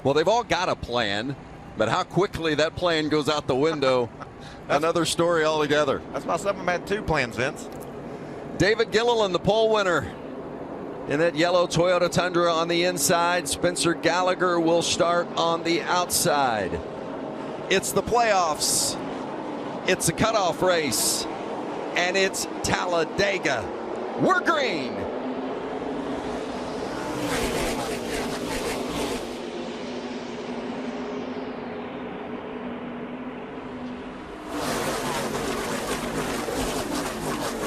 Well, they've all got a plan, but how quickly that plan goes out the window, another story altogether. That's why some of them had 2 plans, Vince. David Gilliland, the pole winner in that yellow Toyota Tundra on the inside. Spencer Gallagher will start on the outside. It's the playoffs. It's a cutoff race. And it's Talladega. We're green.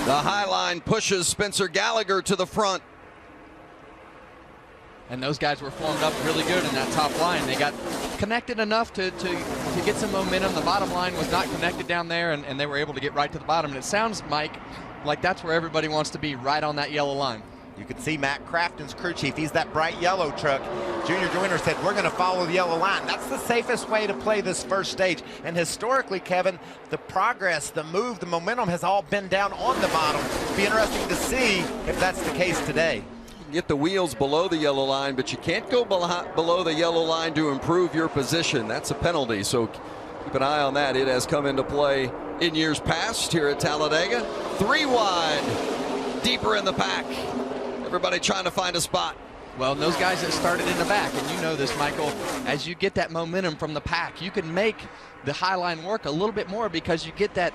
The high line pushes Spencer Gallagher to the front. And those guys were formed up really good in that top line. They got connected enough to get some momentum. The bottom line was not connected down there, and they were able to get right to the bottom. And it sounds, Mike, like that's where everybody wants to be, right on that yellow line. You can see Matt Crafton's crew chief. He's that bright yellow truck. Junior Joyner said, we're going to follow the yellow line. That's the safest way to play this first stage. And historically, Kevin, the progress, the move, the momentum has all been down on the bottom. It'll be interesting to see if that's the case today. Get the wheels below the yellow line, but you can't go below the yellow line to improve your position. That's a penalty, so keep an eye on that. It has come into play in years past here at Talladega. 3 wide, deeper in the pack. Everybody trying to find a spot. Well, and those guys that started in the back, and you know this, Michael, as you get that momentum from the pack, you can make the high line work a little bit more because you get the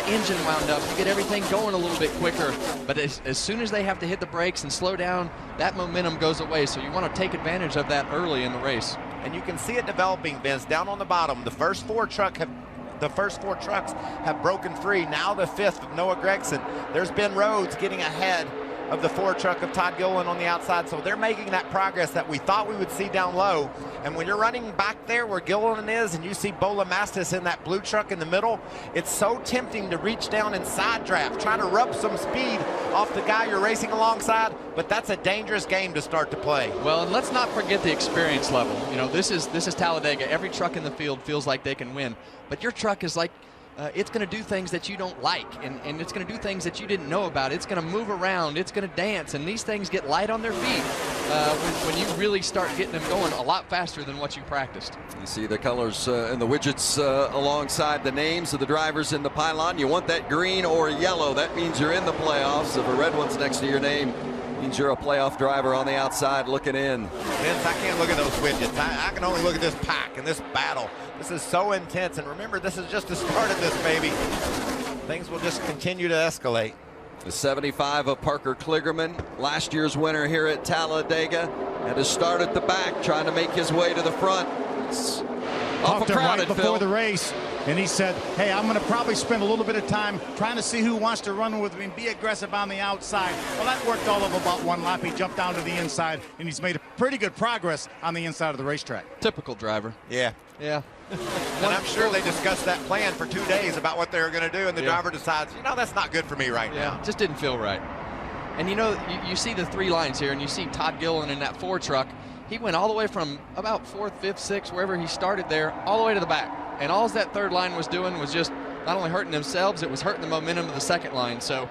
engine wound up, you get everything going a little bit quicker. But as soon as they have to hit the brakes and slow down, that momentum goes away. So you want to take advantage of that early in the race. And you can see it developing, Vince, down on the bottom. The first four trucks have broken free. Now the fifth of Noah Gregson. There's Ben Rhodes getting ahead of the 4 truck of Todd Gilliland on the outside. So they're making that progress that we thought we would see down low. And when you're running back there where Gilliland is and you see Bola Mastis in that blue truck in the middle, it's so tempting to reach down and side draft, trying to rub some speed off the guy you're racing alongside, but that's a dangerous game to start to play. Well, and let's not forget the experience level. You know, this is Talladega. Every truck in the field feels like they can win, but your truck is like, it's going to do things that you don't like, and it's going to do things that you didn't know about. It's going to move around, it's going to dance, and these things get light on their feet when you really start getting them going a lot faster than what you practiced. You see the colors and the widgets alongside the names of the drivers in the pylon. You want that green or yellow. That means you're in the playoffs. If a red one's next to your name, means you're a playoff driver on the outside looking in. Vince, I can't look at those widgets. I can only look at this pack and this battle. This is so intense. And remember, this is just the start of this, baby. Things will just continue to escalate. The 75 of Parker Kligerman, last year's winner here at Talladega, had to start at the back, trying to make his way to the front. It's Talked to him right before Phil. the race, and he said, hey, I'm going to probably spend a little bit of time trying to see who wants to run with me and be aggressive on the outside. Well, that worked all of about 1 lap. He jumped down to the inside, and he's made pretty good progress on the inside of the racetrack. Typical driver. Yeah. Yeah. And I'm sure they discussed that plan for 2 days about what they were going to do, and the driver decides, you know, that's not good for me right now. Just didn't feel right. And you know, you see the 3 lines here, and you see Todd Gilliland in that 4 truck. He went all the way from about 4th, 5th, 6th, wherever he started there, all the way to the back. And all that 3rd line was doing was just not only hurting themselves, it was hurting the momentum of the 2nd line. So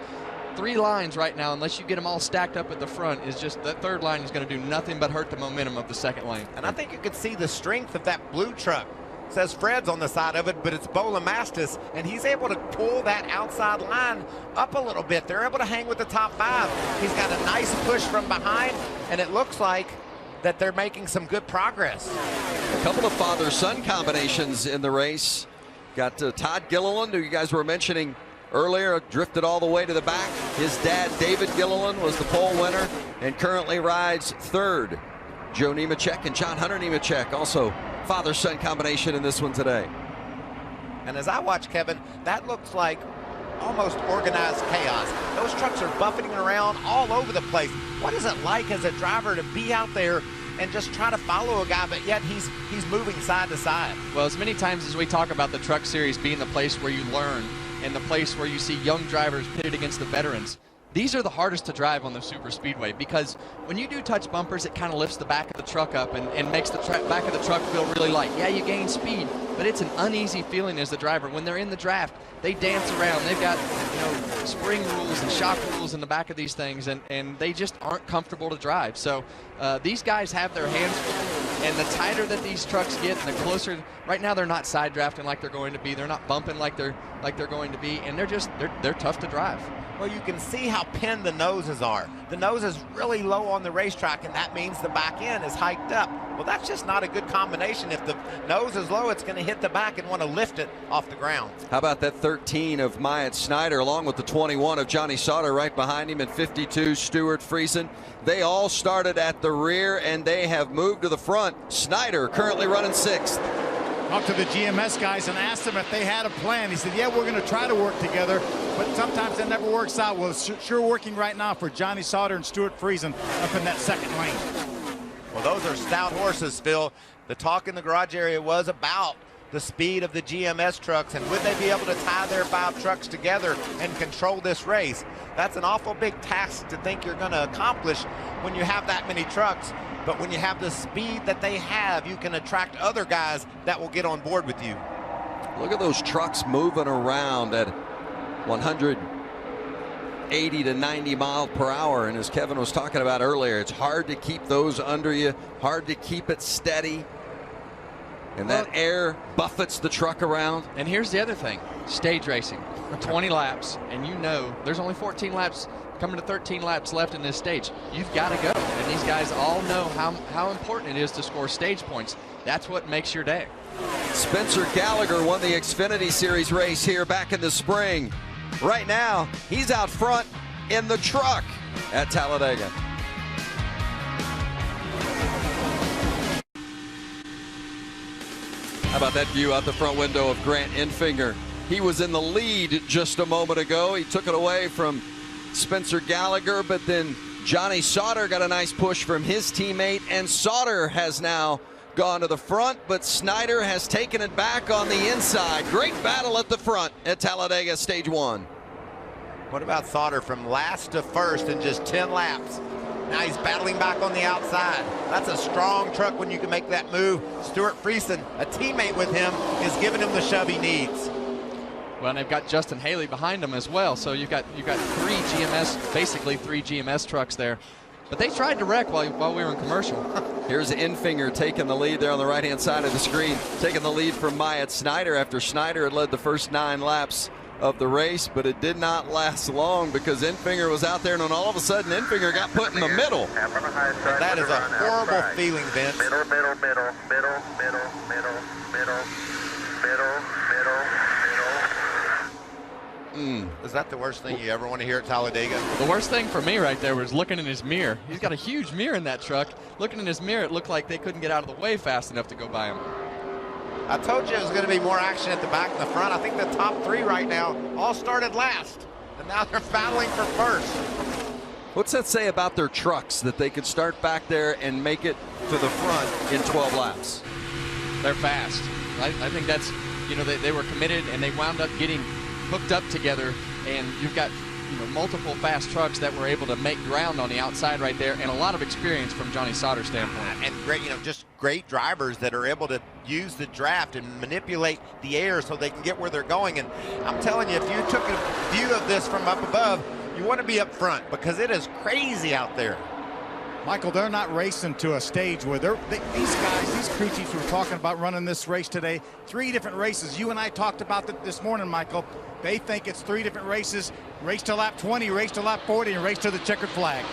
3 lines right now, unless you get them all stacked up at the front, is just that 3rd line is going to do nothing but hurt the momentum of the 2nd line. And I think you could see the strength of that blue truck. It says Fred's on the side of it, but it's Bola Mastis, and he's able to pull that outside line up a little bit. They're able to hang with the top 5. He's got a nice push from behind, and it looks like that they're making some good progress. A couple of father-son combinations in the race. Got Todd Gilliland, who you guys were mentioning earlier, drifted all the way to the back. His dad, David Gilliland, was the pole winner and currently rides 3rd. Joe Nemechek and John Hunter Nemechek, also father-son combination in this one today. And as I watch, Kevin, that looks like almost organized chaos. Those trucks are buffeting around all over the place. What is it like as a driver to be out there and just try to follow a guy, but yet he's moving side to side? Well, as many times as we talk about the Truck Series being the place where you learn and the place where you see young drivers pitted against the veterans, these are the hardest to drive on the super speedway, because when you do touch bumpers, it kind of lifts the back of the truck up and makes the back of the truck feel really light. Yeah, you gain speed, but it's an uneasy feeling as the driver. When they're in the draft, they dance around. They've got, you know, spring rules and shock rules in the back of these things, and they just aren't comfortable to drive. So these guys have their hands full, and the tighter that these trucks get, and the closer. Right now, they're not side drafting like they're going to be. They're not bumping like they're going to be, and they're tough to drive. Well, you can see how pinned the noses are. The nose is really low on the racetrack, and that means the back end is hiked up. Well, that's just not a good combination. If the nose is low, it's going to hit the back and want to lift it off the ground. How about that 13 of Myatt Snyder, along with the 21 of Johnny Sauter right behind him, and 52 Stuart Friesen. They all started at the rear, and they have moved to the front. Snyder currently running 6th. Talked to the GMS guys and asked them if they had a plan. He said, yeah, we're going to try to work together, but sometimes it never works out. Well, it's sure working right now for Johnny Sauter and Stuart Friesen up in that 2nd lane. Well, those are stout horses, Phil. The talk in the garage area was about the speed of the GMS trucks, and would they be able to tie their 5 trucks together and control this race? That's an awful big task to think you're going to accomplish when you have that many trucks. But when you have the speed that they have, you can attract other guys that will get on board with you. Look at those trucks moving around at 180 to 90 miles per hour. And as Kevin was talking about earlier, it's hard to keep those under you, hard to keep it steady. And that air buffets the truck around. And here's the other thing, stage racing, 20 laps, and you know there's only 14 laps, coming to 13 laps left in this stage. You've got to go. And these guys all know how important it is to score stage points. That's what makes your day. Spencer Gallagher won the Xfinity Series race here back in the spring. Right now, he's out front in the truck at Talladega. How about that view out the front window of Grant Enfinger? He was in the lead just a moment ago. He took it away from Spencer Gallagher, but then Johnny Sauter got a nice push from his teammate, and Sauter has now gone to the front, but Snyder has taken it back on the inside. Great battle at the front at Talladega Stage 1. What about Sauter from last to first in just 10 laps? Now he's battling back on the outside. That's a strong truck when you can make that move. Stuart Friesen, a teammate with him, is giving him the shove he needs. Well, and they've got Justin Haley behind them as well. So you've got 3 GMS, basically 3 GMS trucks there. But they tried to wreck while we were in commercial. Here's Enfinger taking the lead there on the right-hand side of the screen, taking the lead from Myatt Snyder after Snyder had led the first 9 laps of the race, but it did not last long because Enfinger was out there, and then all of a sudden Enfinger got put in the middle. That is a horrible feeling, Vince. Middle. Is that the worst thing you ever want to hear at Talladega? The worst thing for me right there was looking in his mirror. He's got a huge mirror in that truck. Looking in his mirror, it looked like they couldn't get out of the way fast enough to go by him. I told you it was going to be more action at the back and the front. I think the top 3 right now all started last, and now they're battling for first. What's that say about their trucks, that they could start back there and make it to the front in 12 laps? They're fast. I think that's, they were committed, and they wound up getting hooked up together, and you've got multiple fast trucks that were able to make ground on the outside right there, and a lot of experience from Johnny Sauter's standpoint. And great, just great drivers that are able to use the draft and manipulate the air so they can get where they're going. And I'm telling you, if you took a view of this from up above, you want to be up front because it is crazy out there. Michael, they're not racing to a stage where these guys, these crew chiefs were talking about running this race today. 3 different races. You and I talked about that this morning, Michael. They think it's 3 different races. Race to lap 20, race to lap 40, and race to the checkered flag.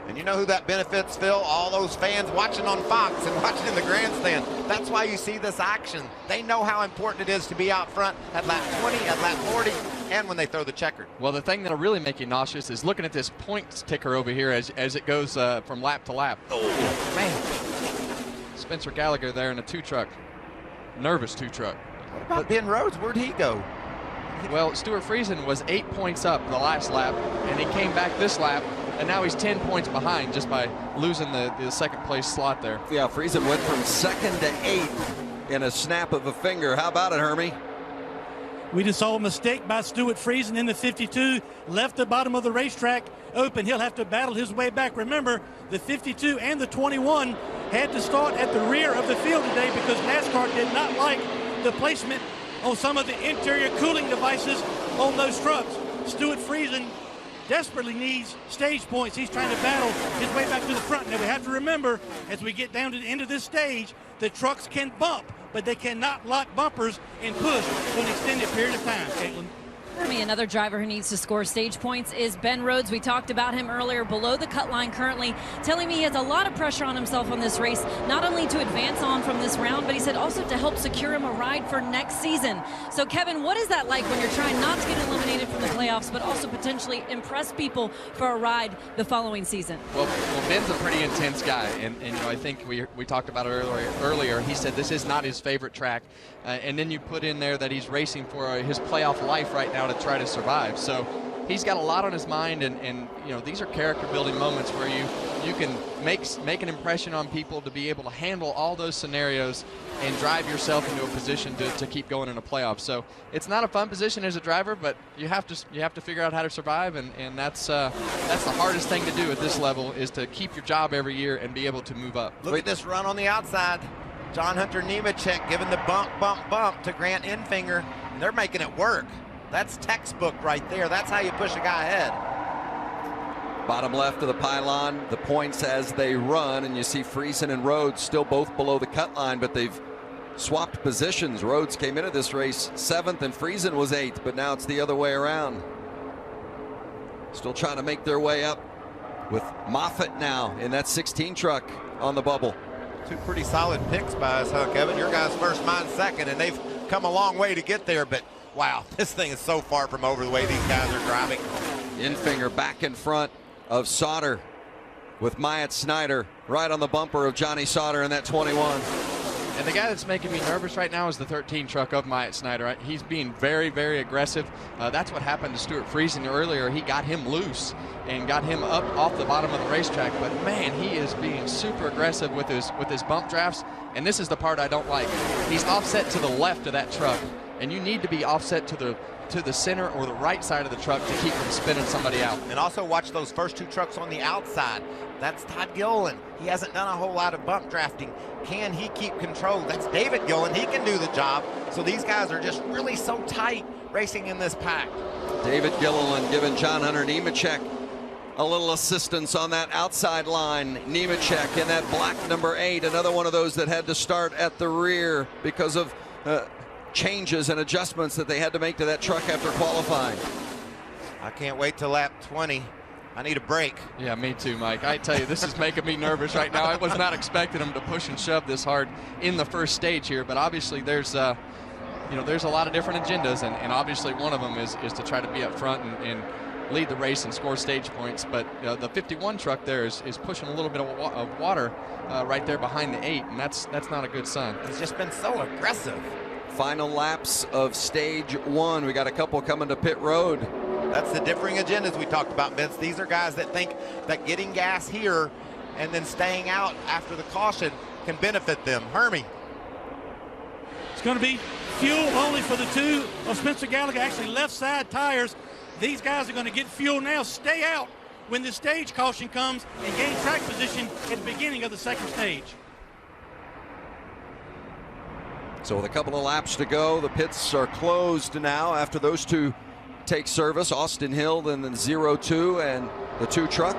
And you know who that benefits, Phil? All those fans watching on Fox and watching in the grandstand. That's why you see this action. They know how important it is to be out front at lap 20, at lap 40, and when they throw the checkered. Well, the thing that'll really make you nauseous is looking at this points ticker over here as it goes from lap to lap. Oh, man. Spencer Gallagher there in a 2-truck. Nervous 2-truck. What about Ben Rhodes? Where'd he go? Well, Stuart Friesen was 8 points up the last lap, and he came back this lap, and now he's 10 points behind just by losing the second place slot there. Yeah, Friesen went from 2nd to 8th in a snap of a finger. How about it, Hermie? We just saw a mistake by Stuart Friesen in the 52, left the bottom of the racetrack open. He'll have to battle his way back. Remember, the 52 and the 21 had to start at the rear of the field today because NASCAR did not like the placement on some of the interior cooling devices on those trucks. Stuart Friesen desperately needs stage points. He's trying to battle his way back to the front. Now we have to remember, as we get down to the end of this stage, the trucks can bump, but they cannot lock bumpers and push for an extended period of time, Caitlin. For me, another driver who needs to score stage points is Ben Rhodes. We talked about him earlier, below the cut line currently, telling me he has a lot of pressure on himself on this race, not only to advance on from this round, but he said also to help secure him a ride for next season. So, Kevin, what is that like when you're trying not to get eliminated from the playoffs, but also potentially impress people for a ride the following season? Well, Ben's a pretty intense guy, and I think we talked about it earlier. He said this is not his favorite track, and then you put in there that he's racing for his playoff life right now to try to survive. So he's got a lot on his mind, and you know, these are character building moments where you can make an impression on people to be able to handle all those scenarios and drive yourself into a position to keep going in a playoff. So it's not a fun position as a driver, but you have to figure out how to survive, and that's the hardest thing to do at this level, is to keep your job every year and be able to move up. Look at this run on the outside. John Hunter Nemechek giving the bump to Grant Enfinger, and they're making it work. That's textbook right there. That's how you push a guy ahead. Bottom left of the pylon, the points as they run, and you see Friesen and Rhodes still both below the cut line, but they've swapped positions. Rhodes came into this race 7th and Friesen was 8th, but now it's the other way around. Still trying to make their way up with Moffitt now in that 16 truck on the bubble. Two pretty solid picks by us, huh, Kevin? Your guys first, mine second, and they've come a long way to get there, but wow, this thing is so far from over the way these guys are driving. Enfinger back in front of Sauter with Myatt Snyder right on the bumper of Johnny Sauter in that 21. And the guy that's making me nervous right now is the 13 truck of Myatt Snyder. He's being very, very aggressive. That's what happened to Stuart Friesen earlier. He got him loose and got him up off the bottom of the racetrack. But man, he is being super aggressive with his bump drafts. And this is the part I don't like. He's offset to the left of that truck, and you need to be offset to the center or the right side of the truck to keep from spinning somebody out. And also watch those first two trucks on the outside. That's Todd Gilliland. He hasn't done a whole lot of bump drafting. Can he keep control? That's David Gilliland. He can do the job. So these guys are just really so tight racing in this pack. David Gilliland giving John Hunter Nemechek a little assistance on that outside line. Nemechek in that black number 8, another one of those that had to start at the rear because of changes and adjustments that they had to make to that truck after qualifying. I can't wait till lap 20. I need a break. Yeah, me too, Mike. I tell you, this is making me nervous right now. I was not expecting them to push and shove this hard in the first stage here, but obviously there's there's a lot of different agendas, and obviously one of them is to try to be up front and lead the race and score stage points. But the 51 truck there is pushing a little bit of water right there behind the 8, and that's not a good sign. It's just been so aggressive. Final laps of stage 1. We got a couple coming to pit road. That's the differing agendas we talked about, Vince. These are guys that think that getting gas here and then staying out after the caution can benefit them. Hermie. It's going to be fuel only for the two of Spencer Gallagher, actually left side tires. These guys are going to get fuel now, stay out when the stage caution comes, and gain track position at the beginning of the second stage. So with a couple of laps to go, the pits are closed now after those two take service. Austin Hill and then 0-2 and the 2 truck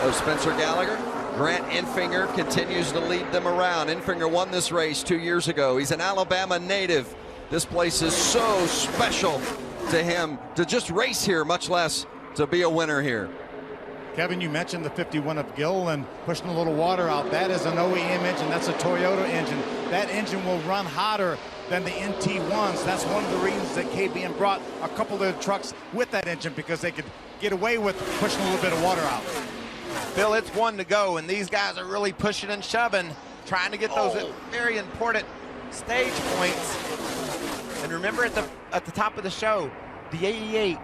of Spencer Gallagher. Grant Enfinger continues to lead them around. Enfinger won this race 2 years ago. He's an Alabama native. This place is so special to him to just race here, much less to be a winner here. Kevin, you mentioned the 51 of Gilliland pushing a little water out. That is an OEM engine. That's a Toyota engine. That engine will run hotter than the NT1s. That's one of the reasons that KBM brought a couple of their trucks with that engine, because they could get away with pushing a little bit of water out. Phil, it's 1 to go, and these guys are really pushing and shoving, trying to get those very important stage points. And remember at the top of the show, the 88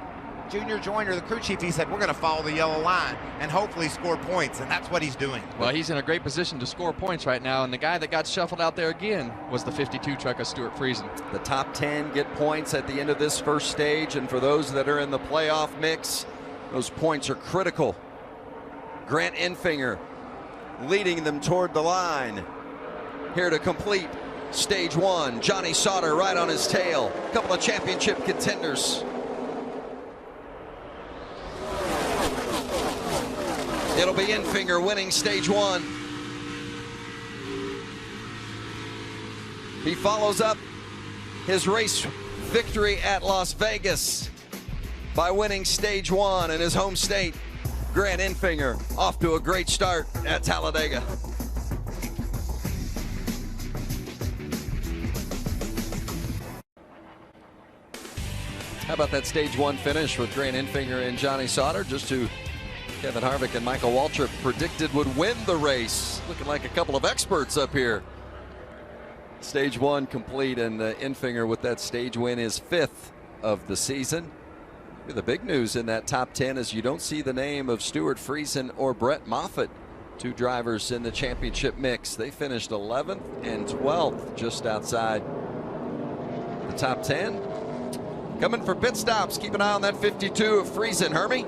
Junior Joyner, the crew chief, he said, we're going to follow the yellow line and hopefully score points, and that's what he's doing. Well, he's in a great position to score points right now, and the guy that got shuffled out there again was the 52 truck of Stuart Friesen. The top 10 get points at the end of this first stage, and for those that are in the playoff mix, those points are critical. Grant Enfinger leading them toward the line. Here to complete stage 1, Johnny Sauter right on his tail. A couple of championship contenders. It'll be Enfinger winning stage 1. He follows up his race victory at Las Vegas by winning stage 1 in his home state. Grant Enfinger off to a great start at Talladega. How about that stage 1 finish with Grant Enfinger and Johnny Sauter, just who Kevin Harvick and Michael Waltrip predicted would win the race. Looking like a couple of experts up here. Stage 1 complete, and Enfinger with that stage win, his 5th of the season. The big news in that top 10 is you don't see the name of Stuart Friesen or Brett Moffitt, two drivers in the championship mix. They finished 11th and 12th, just outside the top 10. Coming for pit stops. Keep an eye on that 52 of Friesen. Hermie?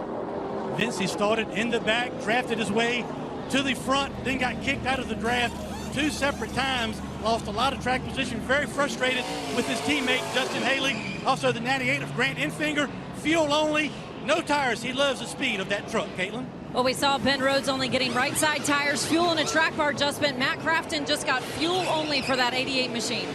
Vince, he started in the back, drafted his way to the front, then got kicked out of the draft 2 separate times, lost a lot of track position, very frustrated with his teammate Justin Haley. Also the 98 of Grant Enfinger, fuel only, no tires. He loves the speed of that truck, Caitlin. Well, we saw Ben Rhodes only getting right side tires, fuel and a track bar adjustment. Matt Crafton just got fuel only for that 88 machine.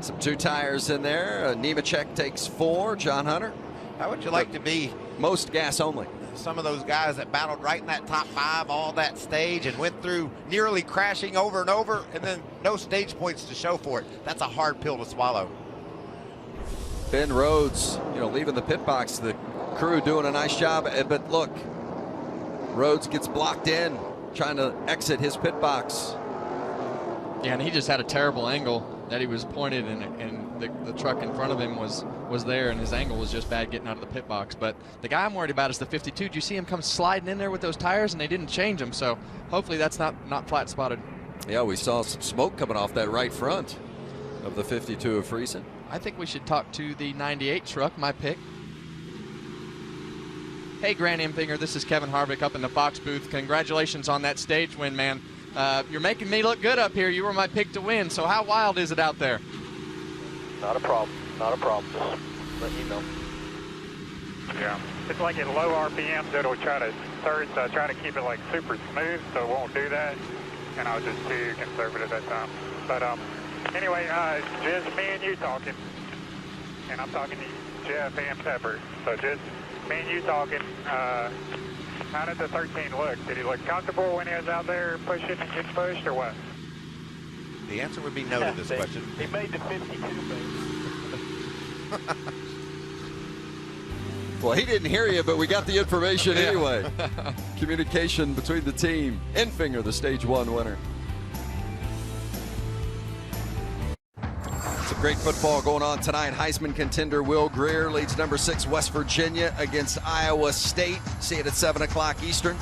Some 2 tires in there. Nemechek takes 4. John Hunter? How would you like to be most gas only? Some of those guys that battled right in that top 5 all that stage and went through nearly crashing over and over, and then no stage points to show for it. That's a hard pill to swallow. Ben Rhodes, leaving the pit box. The crew doing a nice job. But look, Rhodes gets blocked in, trying to exit his pit box. Yeah, and he just had a terrible angle that he was pointed, and the truck in front of him was there, and his angle was just bad getting out of the pit box. But the guy I'm worried about is the 52. Did you see him come sliding in there with those tires, and they didn't change them? So hopefully that's not flat spotted. Yeah, we saw some smoke coming off that right front of the 52 of Friesen. I think we should talk to the 98 truck, my pick. Hey, Grant Enfinger, this is Kevin Harvick up in the Fox booth. Congratulations on that stage win, man. You're making me look good up here. You were my pick to win, so how wild is it out there? Not a problem. Not a problem. Just let you know. Yeah, it's like at low RPMs, it'll try to keep it like super smooth, so it won't do that. And I was just too conservative at that time. But anyway, just me and you talking, and I'm talking to Jeff and Pepper. So just me and you talking. How did the 13 look? Did he look comfortable when he was out there pushing and getting pushed, or what? The answer would be no to this question. He made the 52, Well, he didn't hear you, but we got the information anyway. Communication between the team. Enfinger, the stage 1 winner. Some great football going on tonight. Heisman contender Will Greer leads number 6 West Virginia against Iowa State. See it at 7 o'clock Eastern.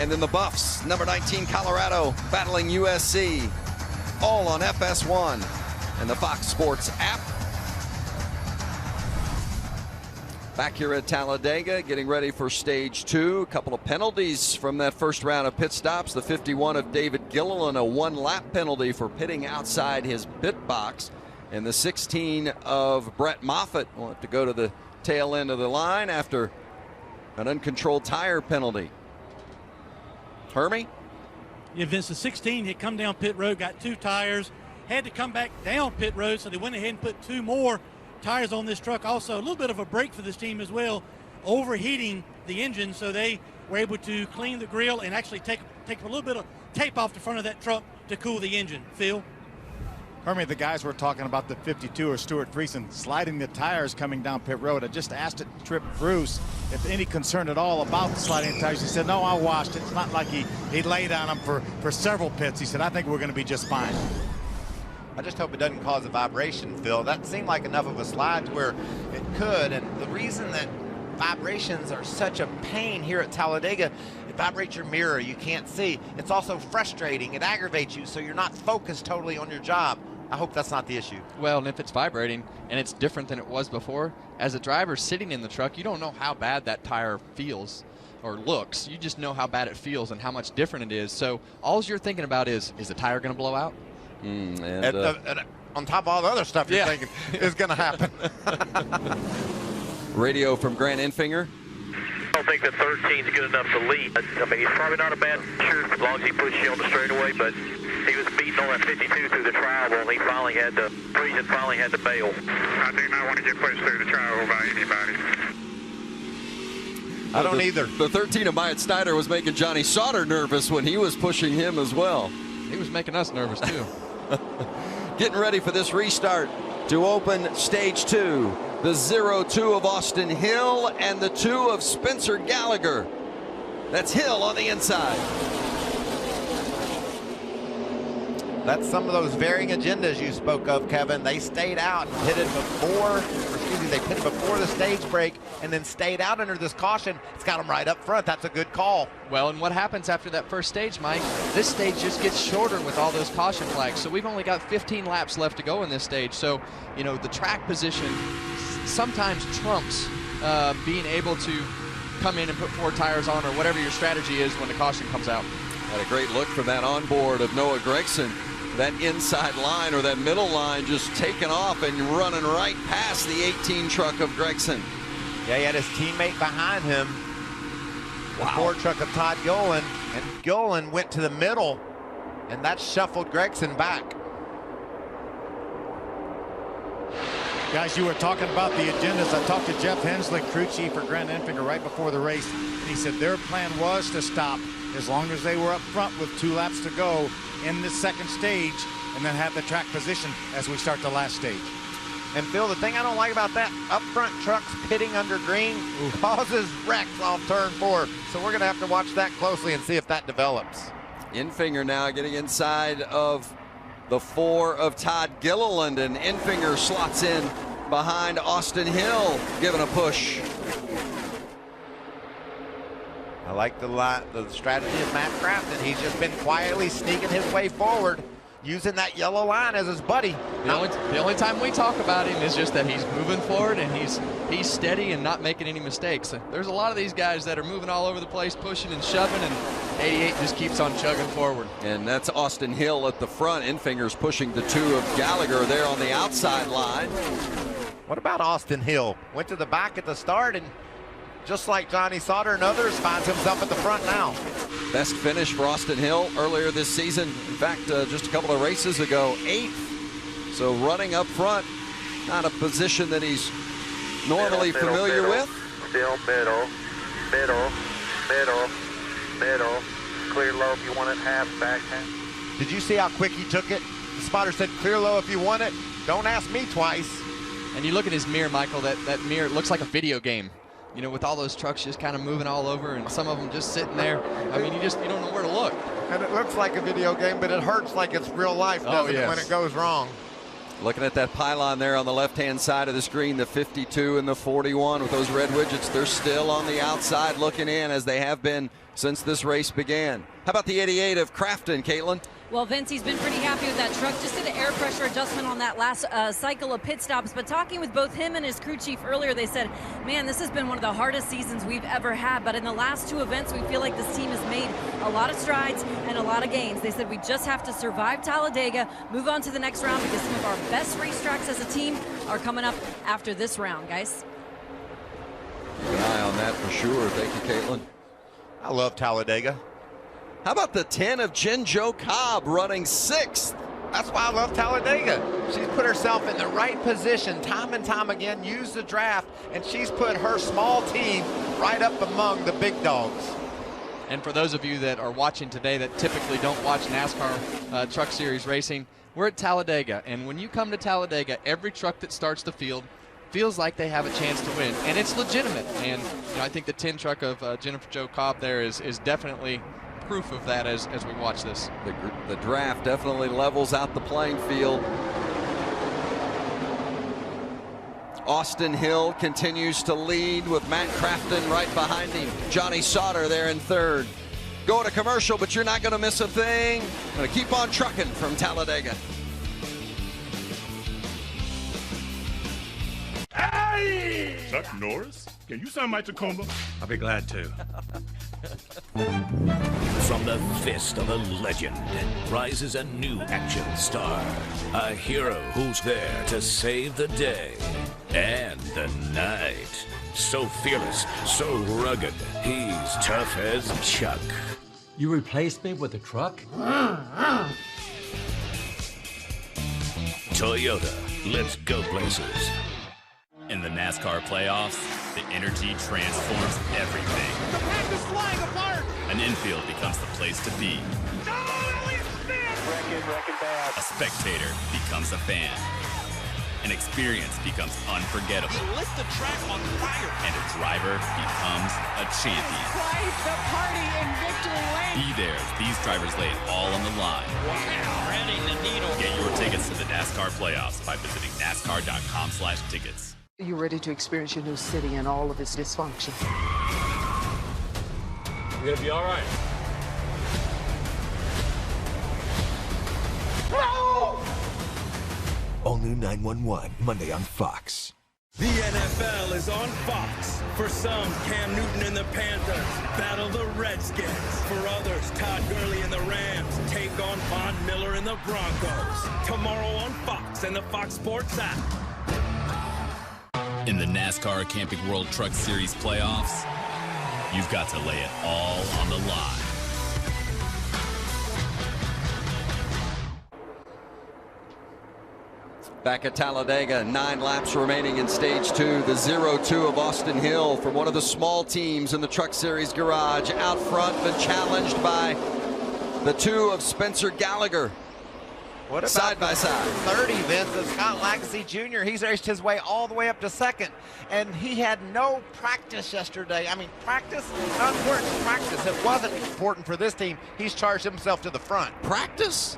And then the Buffs, number 19 Colorado battling USC. All on FS1 and the Fox Sports app. Back here at Talladega, getting ready for stage 2. A couple of penalties from that first round of pit stops. The 51 of David Gilliland, a 1-lap penalty for pitting outside his pit box. And the 16 of Brett Moffitt will have to go to the tail end of the line after an uncontrolled tire penalty. Hermie? Yeah, Vince, the 16 had come down pit road, got 2 tires, had to come back down pit road, so they went ahead and put 2 more tires on this truck. Also, a little bit of a break for this team as well, overheating the engine, so they were able to clean the grill and actually take a little bit of tape off the front of that truck to cool the engine. Phil? Hermie, the guys were talking about the 52 or Stuart Friesen sliding the tires coming down pit road. I just asked Trip Bruce if any concern at all about the sliding tires. He said, no, I watched it. It's not like he laid on them for several pits. He said, I think we're going to be just fine. I just hope it doesn't cause a vibration, Phil. That seemed like enough of a slide to where it could. And the reason that vibrations are such a pain here at Talladega, it vibrates your mirror. You can't see. It's also frustrating. It aggravates you, so you're not focused totally on your job. I hope that's not the issue. Well, and if it's vibrating and it's different than it was before, as a driver sitting in the truck, you don't know how bad that tire feels or looks. You just know how bad it feels and how much different it is. So all you're thinking about is the tire going to blow out? And on top of all the other stuff you're thinking is going to happen. Radio from Grant Enfinger. I don't think that 13 is good enough to lead. I mean, he's probably not a bad pusher as long as he pushes you on the straightaway, but he was beating on that 52 through the tri-oval, and Friesen finally had to bail. I do not want to get pushed through the tri-oval by anybody. I don't either. The 13 of Myatt Snyder was making Johnny Sauter nervous when he was pushing him as well. He was making us nervous too. Getting ready for this restart to open stage 2. The 0-2 of Austin Hill and the 2 of Spencer Gallagher. That's Hill on the inside. That's some of those varying agendas you spoke of, Kevin. They stayed out and pitted before, they pitted before the stage break and then stayed out under this caution. It's got them right up front. That's a good call. Well, and what happens after that first stage, Mike? This stage just gets shorter with all those caution flags. So we've only got 15 laps left to go in this stage. So, you know, the track position sometimes trumps being able to come in and put 4 tires on or whatever your strategy is when the caution comes out. Had a great look from that onboard of Noah Gragson. That inside line or that middle line just taking off and running right past the 18 truck of Gragson. Yeah, he had his teammate behind him. The Ford truck of Todd Gilliland, and Gilliland went to the middle, and that shuffled Gragson back. Guys, you were talking about the agendas. I talked to Jeff Hensley, crew chief for Grant Enfinger, right before the race, and he said their plan was to stop as long as they were up front with 2 laps to go in the second stage, and then have the track position as we start the last stage. And Phil, the thing I don't like about that, up front trucks pitting under green causes wrecks off turn 4. So we're going to have to watch that closely and see if that develops. Enfinger now getting inside of the 4 of Todd Gilliland, and Enfinger slots in behind Austin Hill, giving a push. I like the strategy of Matt Crafton. He's just been quietly sneaking his way forward, using that yellow line as his buddy. The only time we talk about him is just that he's moving forward and he's steady and not making any mistakes. There's a lot of these guys that are moving all over the place, pushing and shoving, and 88 just keeps on chugging forward. And that's Austin Hill at the front. Enfinger's pushing the 2 of Gallagher there on the outside line. What about Austin Hill? Went to the back at the start, and just like Johnny Sauter and others, finds himself at the front now. Best finish for Austin Hill earlier this season. In fact, just a couple of races ago, 8th. So running up front, not a position that he's normally familiar with. Still middle. Clear low if you want it, half, back half. Did you see how quick he took it? The spotter said, clear low if you want it. Don't ask me twice. And you look at his mirror, Michael, that mirror looks like a video game. You know, with all those trucks just kind of moving all over and some of them just sitting there. I mean, you don't know where to look. And it looks like a video game, but it hurts like it's real life, doesn't it, when it goes wrong? Looking at that pylon there on the left-hand side of the screen, the 52 and the 41 with those red widgets, they're still on the outside looking in as they have been since this race began. How about the 88 of Crafton, Caitlin? Well, Vince, he's been pretty happy with that truck. Just did an air pressure adjustment on that last cycle of pit stops. But talking with both him and his crew chief earlier, they said, man, this has been one of the hardest seasons we've ever had. But in the last 2 events, we feel like this team has made a lot of strides and a lot of gains. They said we just have to survive Talladega, move on to the next round, because some of our best racetracks as a team are coming up after this round, guys. Keep an eye on that for sure. Thank you, Caitlin. I love Talladega. How about the 10 of Jen Jo Cobb running 6th? That's why I love Talladega. She's put herself in the right position time and time again, used the draft, and she's put her small team right up among the big dogs. And for those of you that are watching today that typically don't watch NASCAR Truck Series racing, we're at Talladega. And when you come to Talladega, every truck that starts the field feels like they have a chance to win. And it's legitimate. And you know, I think the 10 truck of Jennifer Jo Cobb there is definitely proof of that as we watch this. The draft definitely levels out the playing field. Austin Hill continues to lead with Matt Crafton right behind him. Johnny Sauter there in 3rd. Going to commercial, but you're not going to miss a thing. I'm going to keep on trucking from Talladega. Hey! Chuck Norris, can you sign my Tacoma? I'll be glad to. From the fist of a legend rises a new action star, a hero who's there to save the day and the night. So fearless, so rugged, he's tough as Chuck. You replaced me with a truck? Toyota, let's go places. In the NASCAR playoffs, the energy transforms everything. The pack is flying apart! An infield becomes the place to be. Wrecking bad. A spectator becomes a fan. An experience becomes unforgettable. He lit the track on fire. And a driver becomes a champion. Quite the party in victory lane. Be there as these drivers lay it all on the line. Wow, threading the needle. Get your tickets to the NASCAR playoffs by visiting NASCAR.com/tickets. Are you ready to experience your new city and all of its dysfunction? You're gonna be all right. No! All new 911, Monday on Fox. The NFL is on Fox. For some, Cam Newton and the Panthers battle the Redskins. For others, Todd Gurley and the Rams take on Von Miller and the Broncos. Tomorrow on Fox and the Fox Sports app. In the NASCAR Camping World Truck Series playoffs, you've got to lay it all on the line. Back at Talladega, 9 laps remaining in stage 2. The 0-2 of Austin Hill from one of the small teams in the Truck Series garage. Out front, but challenged by the 2 of Spencer Gallagher. What about side by side? 30, Vince, of Scott Lagasse Jr. He's raced his way all the way up to second, and he had no practice yesterday. I mean, practice, not important practice. It wasn't important for this team. He's charged himself to the front. Practice?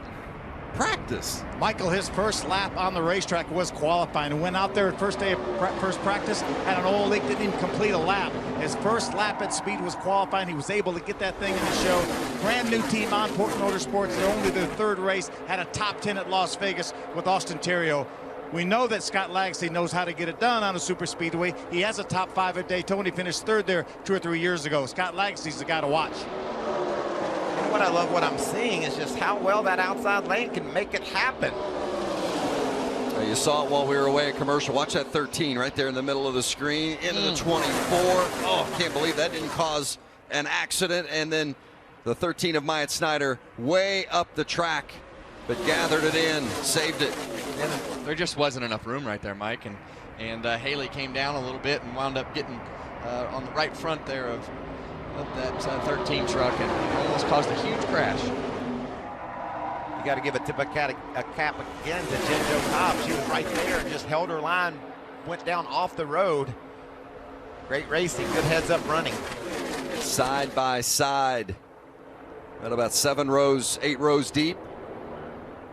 Practice. Michael, his first lap on the racetrack was qualifying and went out there first day of first practice, had an oil leak, didn't even complete a lap. His first lap at speed was qualifying. He was able to get that thing in the show. Brand new team on Portland Motorsports. They're only their 3rd race, had a top 10 at Las Vegas with Austin Terrio. We know that Scott Lagasse knows how to get it done on a super speedway. He has a top 5 at Daytona. He finished 3rd there 2 or 3 years ago. Scott Lagasse's the guy to watch. What I love what I'm seeing is just how well that outside lane can make it happen. You saw it while we were away at commercial. Watch that 13 right there in the middle of the screen. Into the 24. Oh, can't believe that didn't cause an accident. And then the 13 of Myatt Snyder way up the track, but gathered it in, saved it. And there just wasn't enough room right there, Mike. And Haley came down a little bit and wound up getting on the right front there of that 13 truck and almost caused a huge crash. You got to give a tip of cap again to Jen Jo Cobb. She was right there and just held her line, went down off the road. Great racing, good heads up running. Side by side. At about 7 rows, 8 rows deep.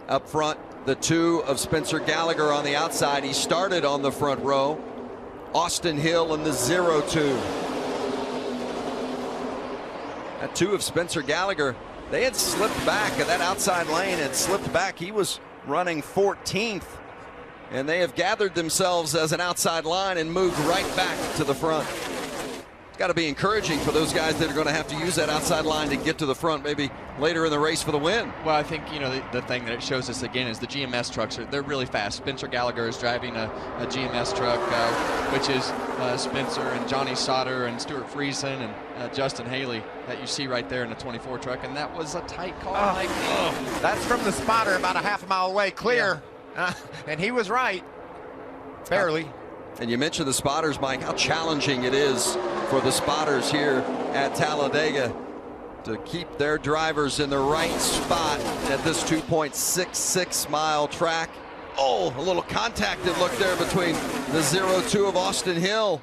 Up front, the 2 of Spencer Gallagher on the outside. He started on the front row. Austin Hill in the 0-2. That 2 of Spencer Gallagher, they had slipped back, and that outside lane had slipped back. He was running 14th, and they have gathered themselves as an outside line and moved right back to the front. It's got to be encouraging for those guys that are going to have to use that outside line to get to the front maybe later in the race for the win. Well, I think, you know, the thing that it shows us again is the GMS trucks, they're really fast. Spencer Gallagher is driving a GMS truck, which is Spencer and Johnny Sauter and Stuart Friesen and Justin Haley that you see right there in the 24 truck, and that was a tight call. That's from the spotter about a half a mile away, clear. Yeah. And he was right, barely. And you mentioned the spotters, Mike, how challenging it is for the spotters here at Talladega to keep their drivers in the right spot at this 2.66 mile track. Oh, a little contacted look there between the 0-2 of Austin Hill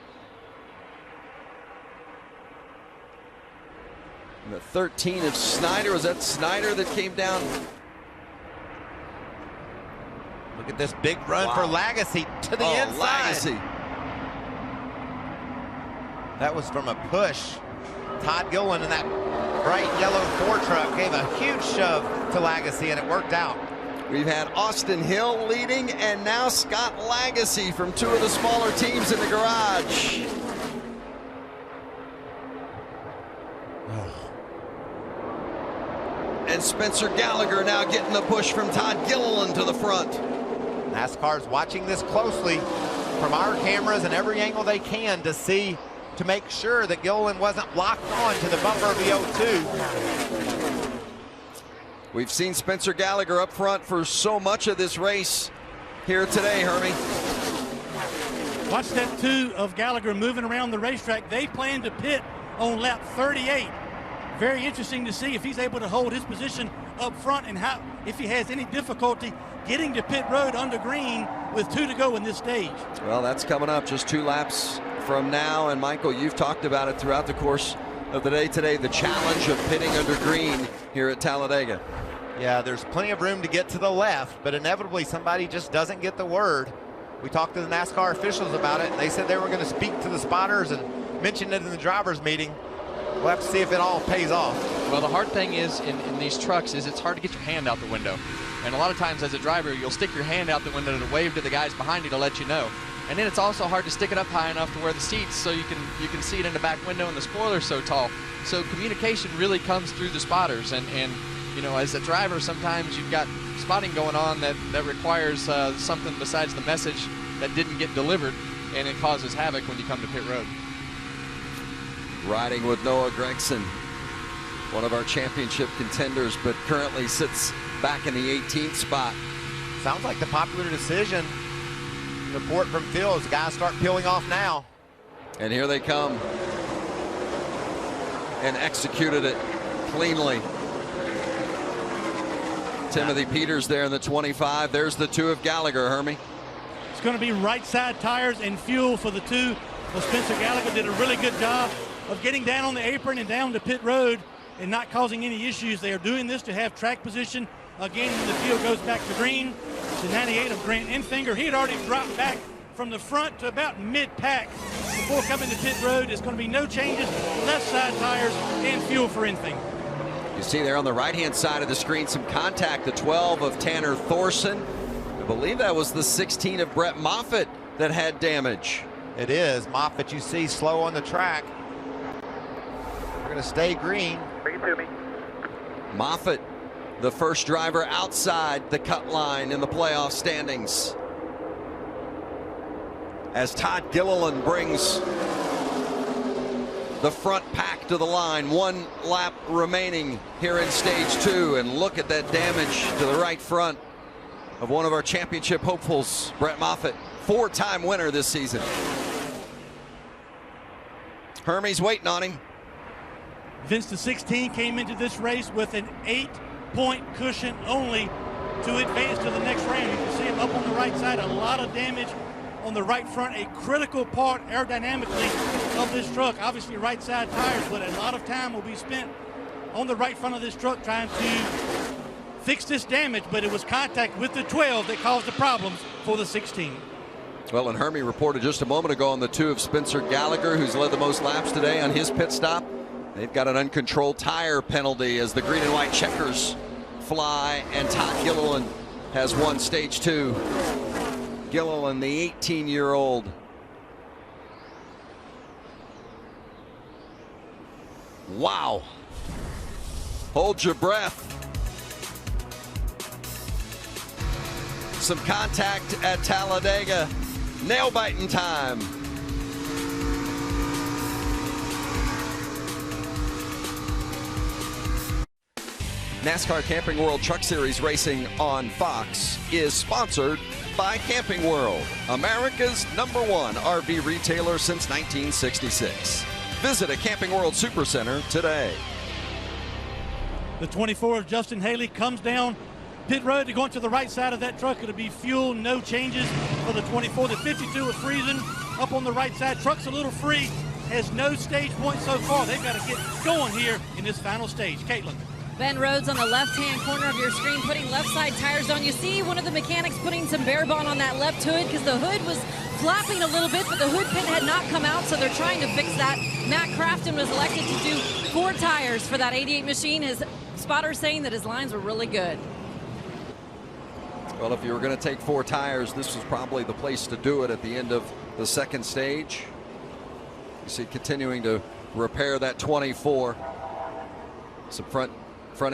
and the 13 of Snyder. Was that Snyder that came down? Look at this big run for Lagasse to the inside. Lagasse. That was from a push. Todd Gilliland in that bright yellow 4 truck gave a huge shove to Lagasse, and it worked out. We've had Austin Hill leading, and now Scott Lagasse from 2 of the smaller teams in the garage. And Spencer Gallagher now getting the push from Todd Gilliland to the front. NASCAR's watching this closely from our cameras and every angle they can to make sure that Gilliland wasn't locked on to the bumper of the 0-2. We've seen Spencer Gallagher up front for so much of this race here today, Hermie. Watch that 2 of Gallagher moving around the racetrack. They plan to pit on lap 38. Very interesting to see if he's able to hold his position up front and if he has any difficulty getting to pit road under green with 2 to go in this stage. Well, that's coming up just 2 laps from now. And Michael, you've talked about it throughout the course of the day today, the challenge of pitting under green here at Talladega. Yeah, there's plenty of room to get to the left, but inevitably somebody just doesn't get the word. We talked to the NASCAR officials about it, and they said they were going to speak to the spotters and mention it in the drivers' meeting. We'll have to see if it all pays off. Well, the hard thing is in these trucks is it's hard to get your hand out the window. And a lot of times as a driver, you'll stick your hand out the window to wave to the guys behind you to let you know. And then it's also hard to stick it up high enough to where the seats so you can see it in the back window, and the spoiler's so tall. So communication really comes through the spotters. And you know, as a driver, sometimes you've got spotting going on that requires something besides the message that didn't get delivered, and it causes havoc when you come to pit road. Riding with Noah Gragson, one of our championship contenders, but currently sits back in the 18th spot. Sounds like the popular decision. Report from Phil is the guys start peeling off now. And here they come. And executed it cleanly. Timothy Peters there in the 25. There's the 2 of Gallagher, Hermie. It's going to be right side tires and fuel for the 2. Well, Spencer Gallagher did a really good job of getting down on the apron and down to pit road and not causing any issues. They are doing this to have track position. Again, when the field goes back to green, to 98 of Grant Enfinger. He had already dropped back from the front to about mid-pack before coming to pit road. It's going to be no changes, left side tires and fuel for Enfinger. You see there on the right-hand side of the screen some contact, the 12 of Tanner Thorson. I believe that was the 16 of Brett Moffitt that had damage. It is. Moffitt, you see, slow on the track. We're going to stay green. Bring it to me. Moffitt, the first driver outside the cut line in the playoff standings. As Todd Gilliland brings the front pack to the line, 1 lap remaining here in stage 2. And look at that damage to the right front of one of our championship hopefuls, Brett Moffitt, 4-time winner this season. Hermie's waiting on him. Vince, the 16 came into this race with an 8-point cushion only to advance to the next round. You can see him up on the right side, a lot of damage on the right front, a critical part aerodynamically of this truck. Obviously right side tires, but a lot of time will be spent on the right front of this truck trying to fix this damage, but it was contact with the 12 that caused the problems for the 16. Well, and Hermie reported just a moment ago on the 2 of Spencer Gallagher, who's led the most laps today on his pit stop. They've got an uncontrolled tire penalty as the green and white checkers fly, and Todd Gilliland has won stage 2. Gilliland, the 18-year-old. Wow. Hold your breath. Some contact at Talladega. Nail-biting time. NASCAR Camping World Truck Series racing on Fox is sponsored by Camping World, America's #1 RV retailer since 1966. Visit a Camping World Supercenter today. The 24 of Justin Haley comes down pit road to go into the right side of that truck. It'll be fuel, no changes for the 24. The 52 of Friesen up on the right side. Truck's a little free, has no stage points so far. They've got to get going here in this final stage. Caitlin. Ben Rhodes on the left-hand corner of your screen putting left side tires on. You see one of the mechanics putting some bare bond on that left hood because the hood was flapping a little bit, but the hood pin had not come out, so they're trying to fix that. Matt Crafton was elected to do 4 tires for that 88 machine. His spotter saying that his lines were really good. Well, if you were going to take 4 tires, this was probably the place to do it at the end of the second stage. You see continuing to repair that 24. Some front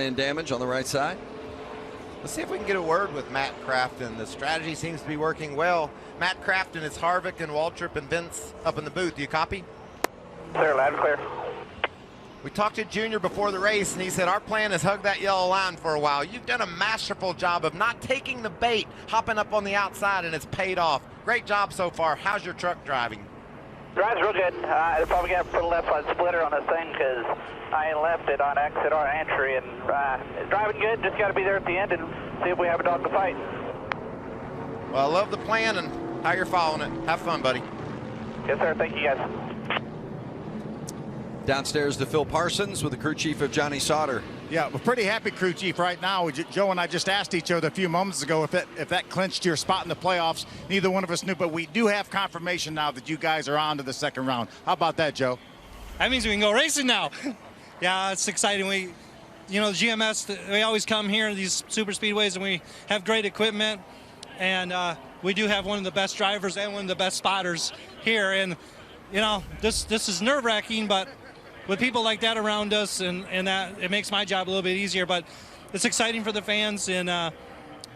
end damage on the right side. Let's see if we can get a word with Matt Crafton. The strategy seems to be working well. Matt Crafton, it's Harvick and Waltrip and Vince up in the booth. Do you copy? Clear, loud and clear. We talked to Junior before the race, and he said, our plan is hug that yellow line for a while. You've done a masterful job of not taking the bait, hopping up on the outside, and it's paid off. Great job so far. How's your truck driving? Drives real good. I'll probably got to put a left side splitter on this thing because I left it on exit or entry, and it's driving good. Just got to be there at the end and see if we have a dog to fight. Well, I love the plan and how you're following it. Have fun, buddy. Yes, sir. Thank you, guys. Downstairs to Phil Parsons with the crew chief of Johnny Sauter. Yeah, we're pretty happy, crew chief, right now. Joe and I just asked each other a few moments ago if that clinched your spot in the playoffs. Neither one of us knew, but we do have confirmation now that you guys are on to the second round. How about that, Joe? That means we can go racing now. Yeah, it's exciting. GMS, we always come here to these super speedways, and we have great equipment, and we do have one of the best drivers and one of the best spotters here. And this is nerve-wracking, but with people like that around us, and that, it makes my job a little bit easier. But it's exciting for the fans, and now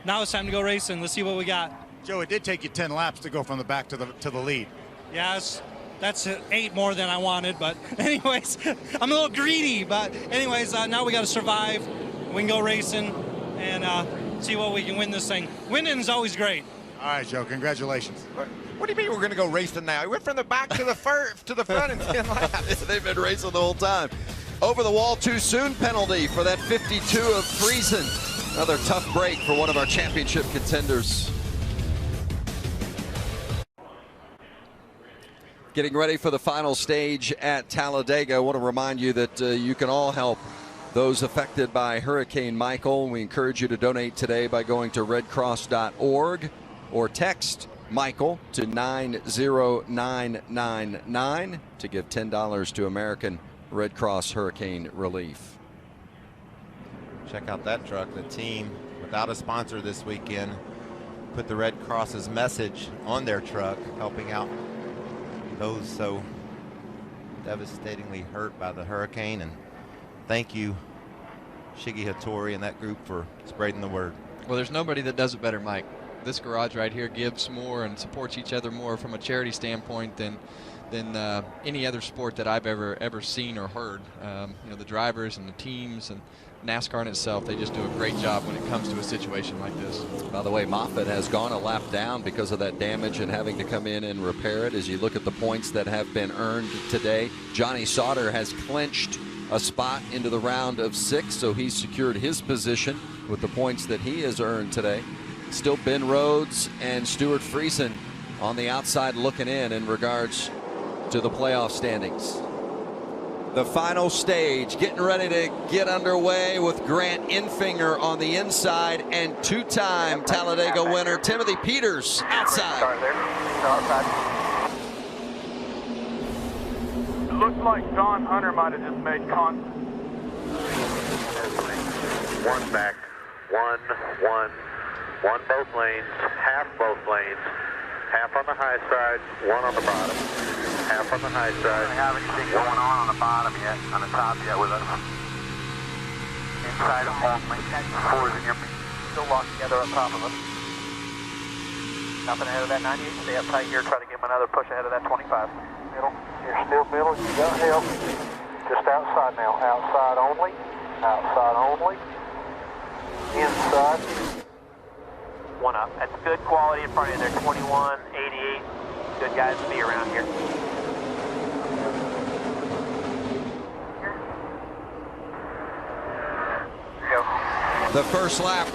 it's time to go racing. Let's see what we got. Joe, it did take you 10 laps to go from the back to the lead. Yes. That's 8 more than I wanted, but anyways, I'm a little greedy. But anyways, now we got to survive. We can go racing and see what we can win this thing. Winning is always great. All right, Joe, congratulations. What do you mean we're going to go racing now? We went from the back to the front in 10 laps. They've been racing the whole time. Over the wall too soon penalty for that 52 of Friesen. Another tough break for one of our championship contenders. Getting ready for the final stage at Talladega. I want to remind you that you can all help those affected by Hurricane Michael. We encourage you to donate today by going to redcross.org or text Michael to 90999 to give $10 to American Red Cross Hurricane Relief. Check out that truck. The team, without a sponsor this weekend, put the Red Cross's message on their truck, helping out those so devastatingly hurt by the hurricane. And thank you, Shiggy Hattori and that group, for spreading the word. Well, there's nobody that does it better, Mike. This garage right here gives more and supports each other more from a charity standpoint than any other sport that I've ever seen or heard. The drivers and the teams and NASCAR in itself, they just do a great job when it comes to a situation like this. By the way, Moffitt has gone a lap down because of that damage and having to come in and repair it. As you look at the points that have been earned today, Johnny Sauter has clinched a spot into the round of 6, so he's secured his position with the points that he has earned today. Still Ben Rhodes and Stuart Friesen on the outside looking in regards to the playoff standings. The final stage getting ready to get underway with Grant Infinger on the inside and two-time Talladega winner Timothy Peters outside. It looks like Don Hunter might have just made contact. One back, one both lanes, half both lanes, half on the high side, one on the bottom. Half on the high side. We don't have anything going on the bottom yet, on the top yet with us. Inside of only. Fours in your feet. Still locked together on top of us. Nothing ahead of that 98. Stay up tight here. Try to give him another push ahead of that 25. Middle. You're still middle. You got help. Just outside now. Outside only. Outside only. Inside. One up. That's good quality in front of you there. 21, 88. Good guys to be around here. The first lap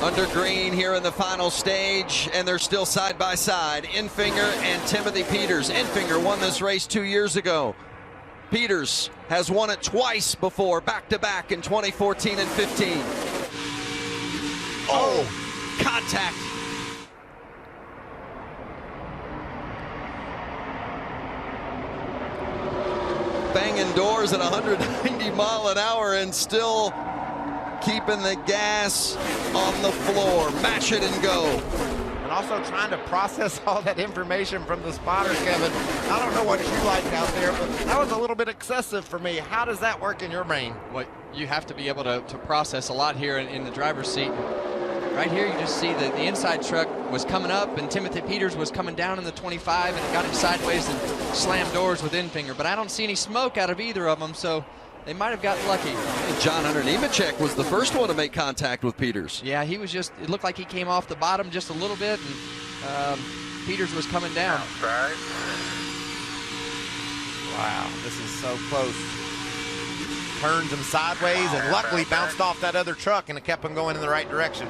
under green here in the final stage, and they're still side by side. Infinger and Timothy Peters. Infinger won this race 2 years ago. Peters has won it twice before, back-to-back in 2014 and 15. Oh, contact. Banging doors at 190 mile an hour and still keeping the gas on the floor. Mash it and go. And also trying to process all that information from the spotter, Kevin. I don't know what you like out there, but that was a little bit excessive for me. How does that work in your brain? Well, you have to be able to process a lot here in the driver's seat. Right here, you just see that the inside truck was coming up, and Timothy Peters was coming down in the 25, and it got him sideways and slammed doors with Infinger. But I don't see any smoke out of either of them, so they might have gotten lucky. John Hunter Nemechek was the first one to make contact with Peters. Yeah, he was just, it looked like he came off the bottom just a little bit, and Peters was coming down. Right. Wow, this is so close. Turns him sideways and luckily bounced off that other truck and it kept him going in the right direction.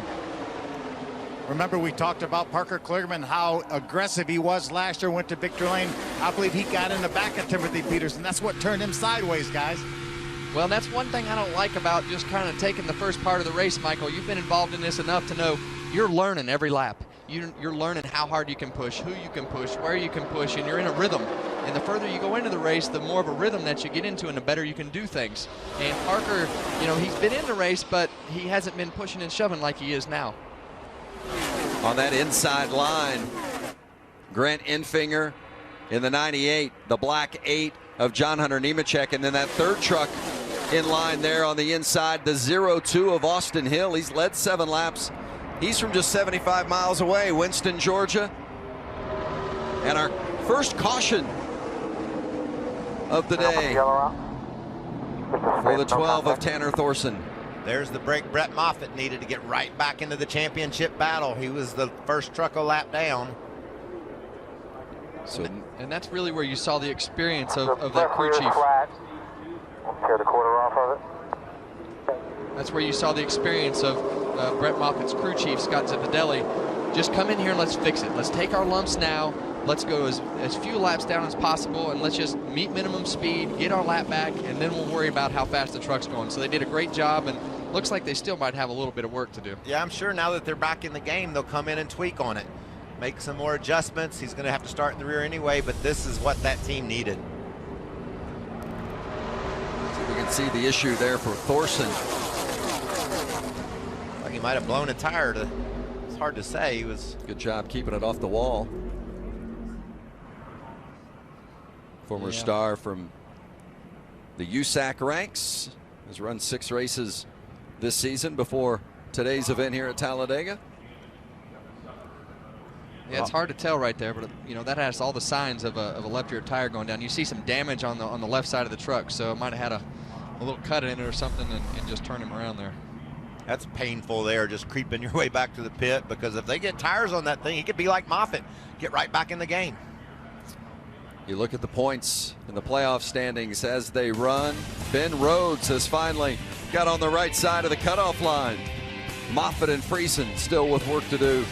Remember, we talked about Parker Kligerman, how aggressive he was last year, went to victory lane. I believe he got in the back of Timothy Peterson. That's what turned him sideways, guys. Well, that's one thing I don't like about just kind of taking the first part of the race, Michael. You've been involved in this enough to know you're learning every lap. You're learning how hard you can push, who you can push, where you can push, and you're in a rhythm. And the further you go into the race, the more of a rhythm that you get into and the better you can do things. And Parker, you know, he's been in the race, but he hasn't been pushing and shoving like he is now. On that inside line, Grant Enfinger in the 98, the black 8 of John Hunter Nemechek, and then that third truck in line there on the inside, the 02 of Austin Hill. He's led 7 laps. He's from just 75 miles away, Winston, Georgia. And our first caution of the day for the 12 of Tanner Thorson. There's the break Brett Moffitt needed to get right back into the championship battle. He was the first truck a lap down. So, and that's really where you saw the experience of that crew chief. Tear the quarter off of it. That's where you saw the experience of Brett Moffitt's crew chief, Scott Zipadelli. Just come in here and let's fix it. Let's take our lumps now. Let's go as few laps down as possible, and let's just meet minimum speed, get our lap back, and then we'll worry about how fast the truck's going. So they did a great job, and looks like they still might have a little bit of work to do. Yeah, I'm sure now that they're back in the game, they'll come in and tweak on it. Make some more adjustments. He's going to have to start in the rear anyway, but this is what that team needed. So we can see the issue there for Thorson. Like he might have blown a tire. It's hard to say. He was good job keeping it off the wall. Former star from the USAC ranks, has run 6 races this season before today's event here at Talladega. Yeah, it's hard to tell right there, but you know that has all the signs of a left rear tire going down. You see some damage on the left side of the truck, so it might have had a little cut in it or something and just turned him around there. That's painful there, just creeping your way back to the pit, because if they get tires on that thing, he could be like Moffitt, get right back in the game. You look at the points in the playoff standings as they run. Ben Rhodes has finally got on the right side of the cutoff line. Moffitt and Friesen still with work to do.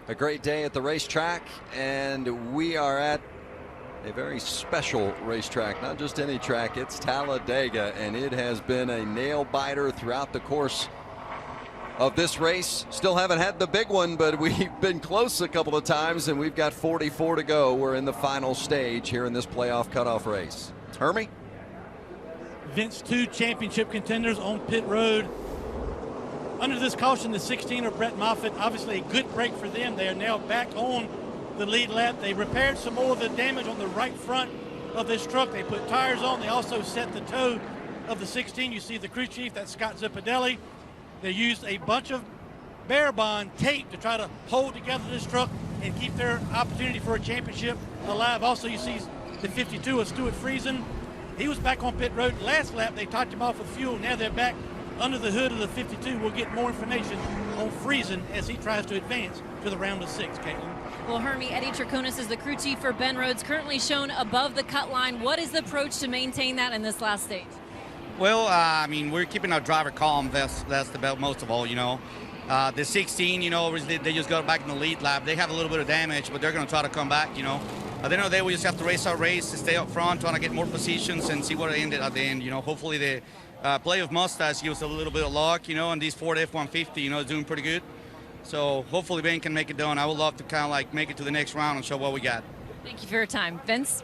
A great day at the racetrack, and we are at a very special racetrack. Not just any track, it's Talladega, and it has been a nail biter throughout the course of this race. Still haven't had the big one, but we've been close a couple of times, and we've got 44 to go. We're in the final stage here in this playoff cutoff race. Hermie? Vince, 2 championship contenders on pit road. Under this caution, the 16 of Brett Moffitt, obviously a good break for them. They are now back on the lead lap. They repaired some more of the damage on the right front of this truck. They put tires on. They also set the toe of the 16. You see the crew chief, that's Scott Zipadelli. They used a bunch of bear bond tape to try to hold together this truck and keep their opportunity for a championship alive. Also, you see the 52 of Stuart Friesen. He was back on pit road last lap. They topped him off with fuel. Now they're back under the hood of the 52. We'll get more information on Friesen as he tries to advance to the round of 6, Caitlin. Well, Hermie, Eddie Traconis is the crew chief for Ben Rhodes, currently shown above the cut line. What is the approach to maintain that in this last stage? Well, I mean, we're keeping our driver calm. That's the most of all, you know. The 16, you know, they just got back in the lead lap. They have a little bit of damage, but they're going to try to come back, you know. At the end of the day, we just have to race our race, to stay up front, trying to get more positions and see what it ended at the end. You know, hopefully the play of Mustache gives us a little bit of luck, you know, and these Ford F-150, you know, is doing pretty good. So hopefully Ben can make it done. I would love to kind of like make it to the next round and show what we got. Thank you for your time. Vince?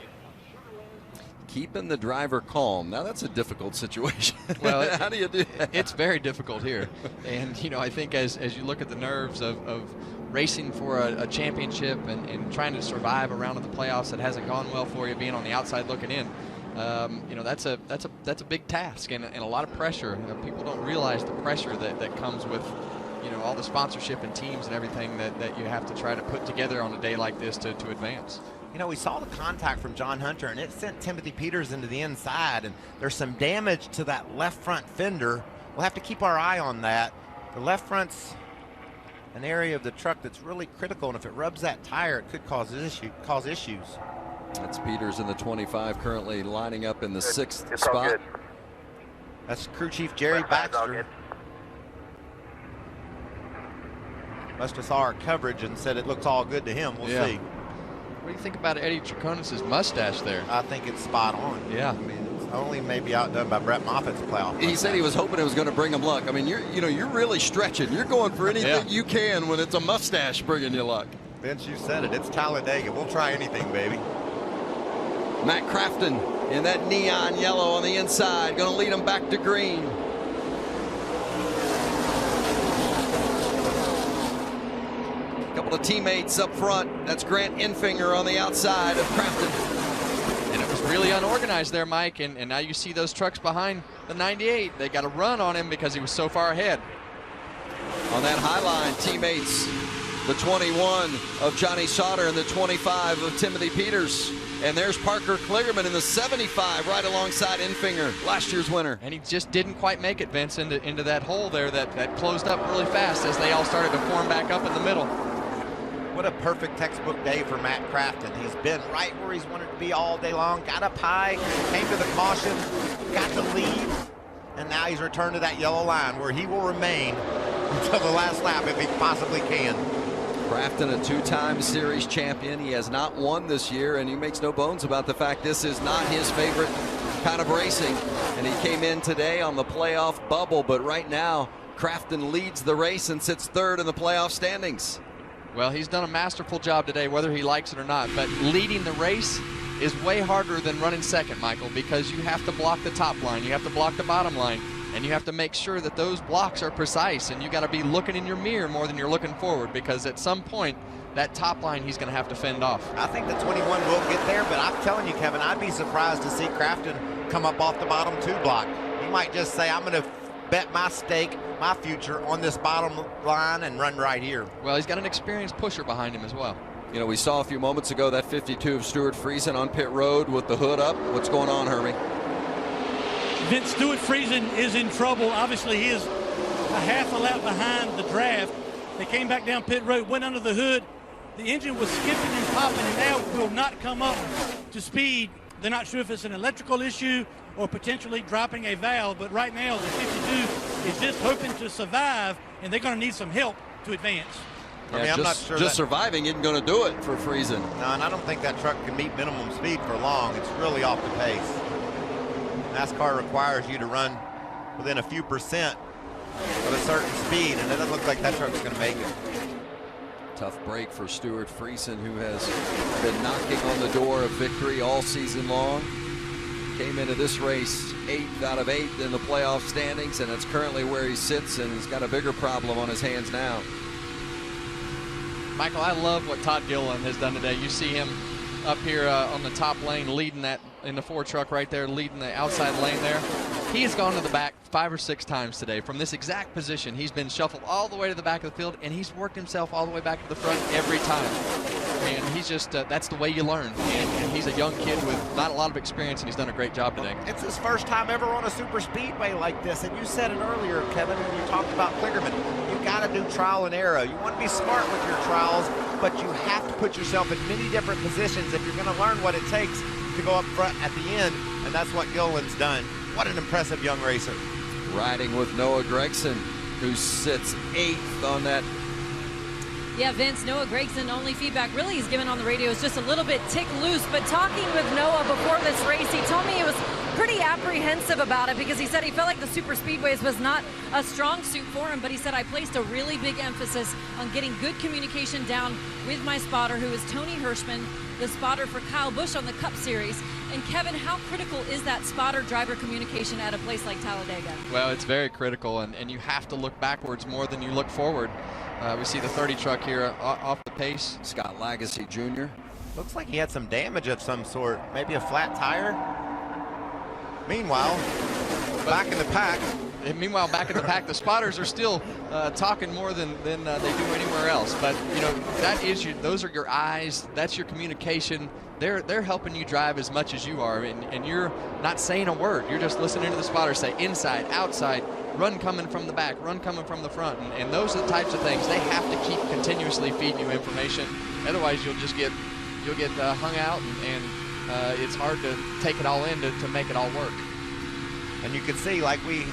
Keeping the driver calm. Now that's a difficult situation. Well, how do you do that? It's very difficult here. And, you know, I think as you look at the nerves of racing for a championship and trying to survive a round of the playoffs that hasn't gone well for you, being on the outside looking in, you know, that's a big task and a lot of pressure. You know, people don't realize the pressure that comes with, you know, all the sponsorship and teams and everything that you have to try to put together on a day like this to advance. You know, we saw the contact from John Hunter, and it sent Timothy Peters into the inside, and there's some damage to that left front fender. We'll have to keep our eye on that. The left front's an area of the truck that's really critical, and if it rubs that tire, it could cause issues. That's Peters in the 25, currently lining up in the 6th spot. That's crew chief Jerry Baxter. Must have saw our coverage and said it looks all good to him. We'll see. What do you think about Eddie Traconis' mustache there? I think it's spot on. Yeah. I mean, it's only maybe outdone by Brett Moffitt's playoff. He said he was hoping it was going to bring him luck. I mean, you're really stretching. You're going for anything you can when it's a mustache bringing you luck. Vince, you said it. It's Talladega. We'll try anything, baby. Matt Crafton in that neon yellow on the inside, going to lead him back to green. A couple of teammates up front. That's Grant Enfinger on the outside of Crafton. And it was really unorganized there, Mike, and now you see those trucks behind the 98. They got a run on him because he was so far ahead. On that high line, teammates, the 21 of Johnny Sauter and the 25 of Timothy Peters. And there's Parker Kligerman in the 75 right alongside Enfinger, last year's winner. And he just didn't quite make it, Vince, into that hole there that closed up really fast as they all started to form back up in the middle. What a perfect textbook day for Matt Crafton. He's been right where he's wanted to be all day long, got up high, came to the caution, got the lead, and now he's returned to that yellow line where he will remain until the last lap if he possibly can. Crafton, a two-time series champion. He has not won this year, and he makes no bones about the fact this is not his favorite kind of racing. And he came in today on the playoff bubble, but right now, Crafton leads the race and sits third in the playoff standings. Well, he's done a masterful job today, whether he likes it or not, but leading the race is way harder than running second, Michael, because you have to block the top line, you have to block the bottom line, and you have to make sure that those blocks are precise, and you got to be looking in your mirror more than you're looking forward, because at some point, that top line he's going to have to fend off. I think the 21 will get there, but I'm telling you, Kevin, I'd be surprised to see Crafton come up off the bottom two block. He might just say, I'm going to bet my stake, my future on this bottom line and run right here. Well, he's got an experienced pusher behind him as well. You know, we saw a few moments ago that 52 of Stuart Friesen on pit road with the hood up. What's going on, Herbie? Vince, Stuart Friesen is in trouble. Obviously, he is a half a lap behind the draft. They came back down pit road, went under the hood. The engine was skipping and popping and now will not come up to speed. They're not sure if it's an electrical issue or potentially dropping a valve, but right now the 52 is just hoping to survive, and they're going to need some help to advance. Yeah, I mean, I'm not sure just surviving isn't going to do it for Friesen. No, and I don't think that truck can meet minimum speed for long. It's really off the pace. NASCAR requires you to run within a few percent of a certain speed, and it doesn't look like that truck's going to make it. Tough break for Stuart Friesen, who has been knocking on the door of victory all season long. Came into this race 8th out of 8 in the playoff standings, and it's currently where he sits, and he's got a bigger problem on his hands now. Michael, I love what Todd Gilliland has done today. You see him up here on the top lane, leading that in the 4 truck right there, leading the outside lane there. He has gone to the back 5 or 6 times today from this exact position. He's been shuffled all the way to the back of the field, and he's worked himself all the way back to the front every time. And he's just, that's the way you learn. And he's a young kid with not a lot of experience, and he's done a great job today. It's his first time ever on a super speedway like this. And you said it earlier, Kevin, when you talked about Kligerman. You got to do trial and error. You want to be smart with your trials, but you have to put yourself in many different positions if you're going to learn what it takes to go up front at the end. And that's what Gilliland's done. What an impressive young racer. Riding with Noah Gregson, who sits 8th on that. Yeah, Vince, Noah Gregson, only feedback really he's given on the radio is just a little bit tick loose, but talking with Noah before this race, he told me he was pretty apprehensive about it because he said he felt like the super speedways was not a strong suit for him, but he said I placed a really big emphasis on getting good communication down with my spotter, who is Tony Hirschman, the spotter for Kyle Busch on the Cup Series. And Kevin, how critical is that spotter-driver communication at a place like Talladega? Well, it's very critical, and you have to look backwards more than you look forward. We see the 30 truck here off the pace. Scott Lagasse Jr. Looks like he had some damage of some sort. Maybe a flat tire. Meanwhile, back in the pack. Meanwhile, back in the pack, the spotters are still talking more than they do anywhere else. But you know, that is those are your eyes. That's your communication. They're helping you drive as much as you are, and you're not saying a word. You're just listening to the spotter say inside, outside, run coming from the back, run coming from the front, and those are the types of things they have to keep continuously feeding you information. Otherwise, you'll get hung out, and it's hard to take it all in to make it all work. And you can see, like we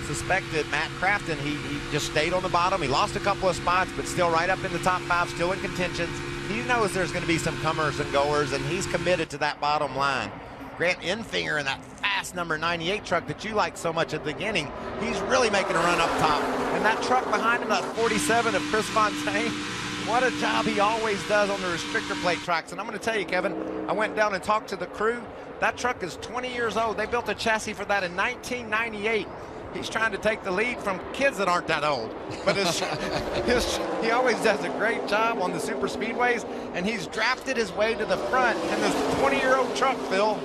suspected, Matt Crafton, he just stayed on the bottom. He lost a couple of spots, but still right up in the top 5, still in contentions. He knows there's going to be some comers and goers, and he's committed to that bottom line. Grant Enfinger in that fast number 98 truck that you liked so much at the beginning, he's really making a run up top. And that truck behind him, that 47 of Chris Fontaine, what a job he always does on the restrictor plate tracks. And I'm going to tell you, Kevin, I went down and talked to the crew. That truck is 20 years old. They built a chassis for that in 1998. He's trying to take the lead from kids that aren't that old. But he always does a great job on the super speedways, and he's drafted his way to the front in this 20-year-old truck, Phil.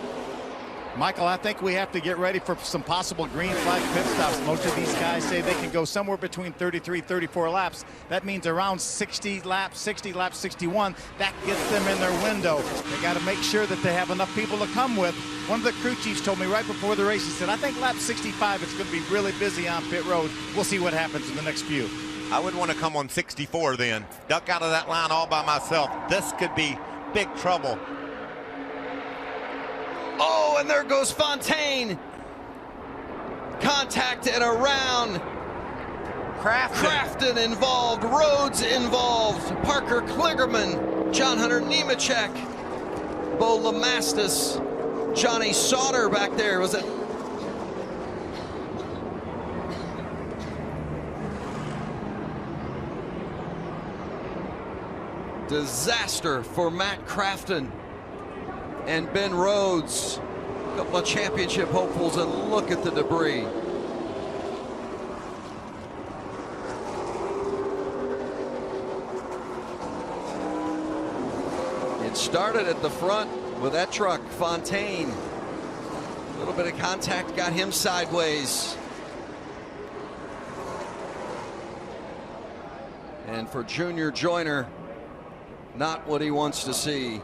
Michael, I think we have to get ready for some possible green flag pit stops. Most of these guys say they can go somewhere between 33, 34 laps. That means around 60 laps, 61. That gets them in their window. They got to make sure that they have enough people to come with. One of the crew chiefs told me right before the race, he said, I think lap 65 it's going to be really busy on pit road. We'll see what happens in the next few. I would want to come on 64 then. Duck out of that line all by myself. This could be big trouble. Oh, and there goes Fontaine. Contact and around. Crafton involved, Rhodes involved, Parker Kligerman, John Hunter Nemechek, Bo Lamastus, Johnny Sauter back there. Was it? Disaster for Matt Crafton and Ben Rhodes. A couple of championship hopefuls, and look at the debris. It started at the front with that truck, Fontaine. A little bit of contact got him sideways. And for Junior Joyner, not what he wants to see.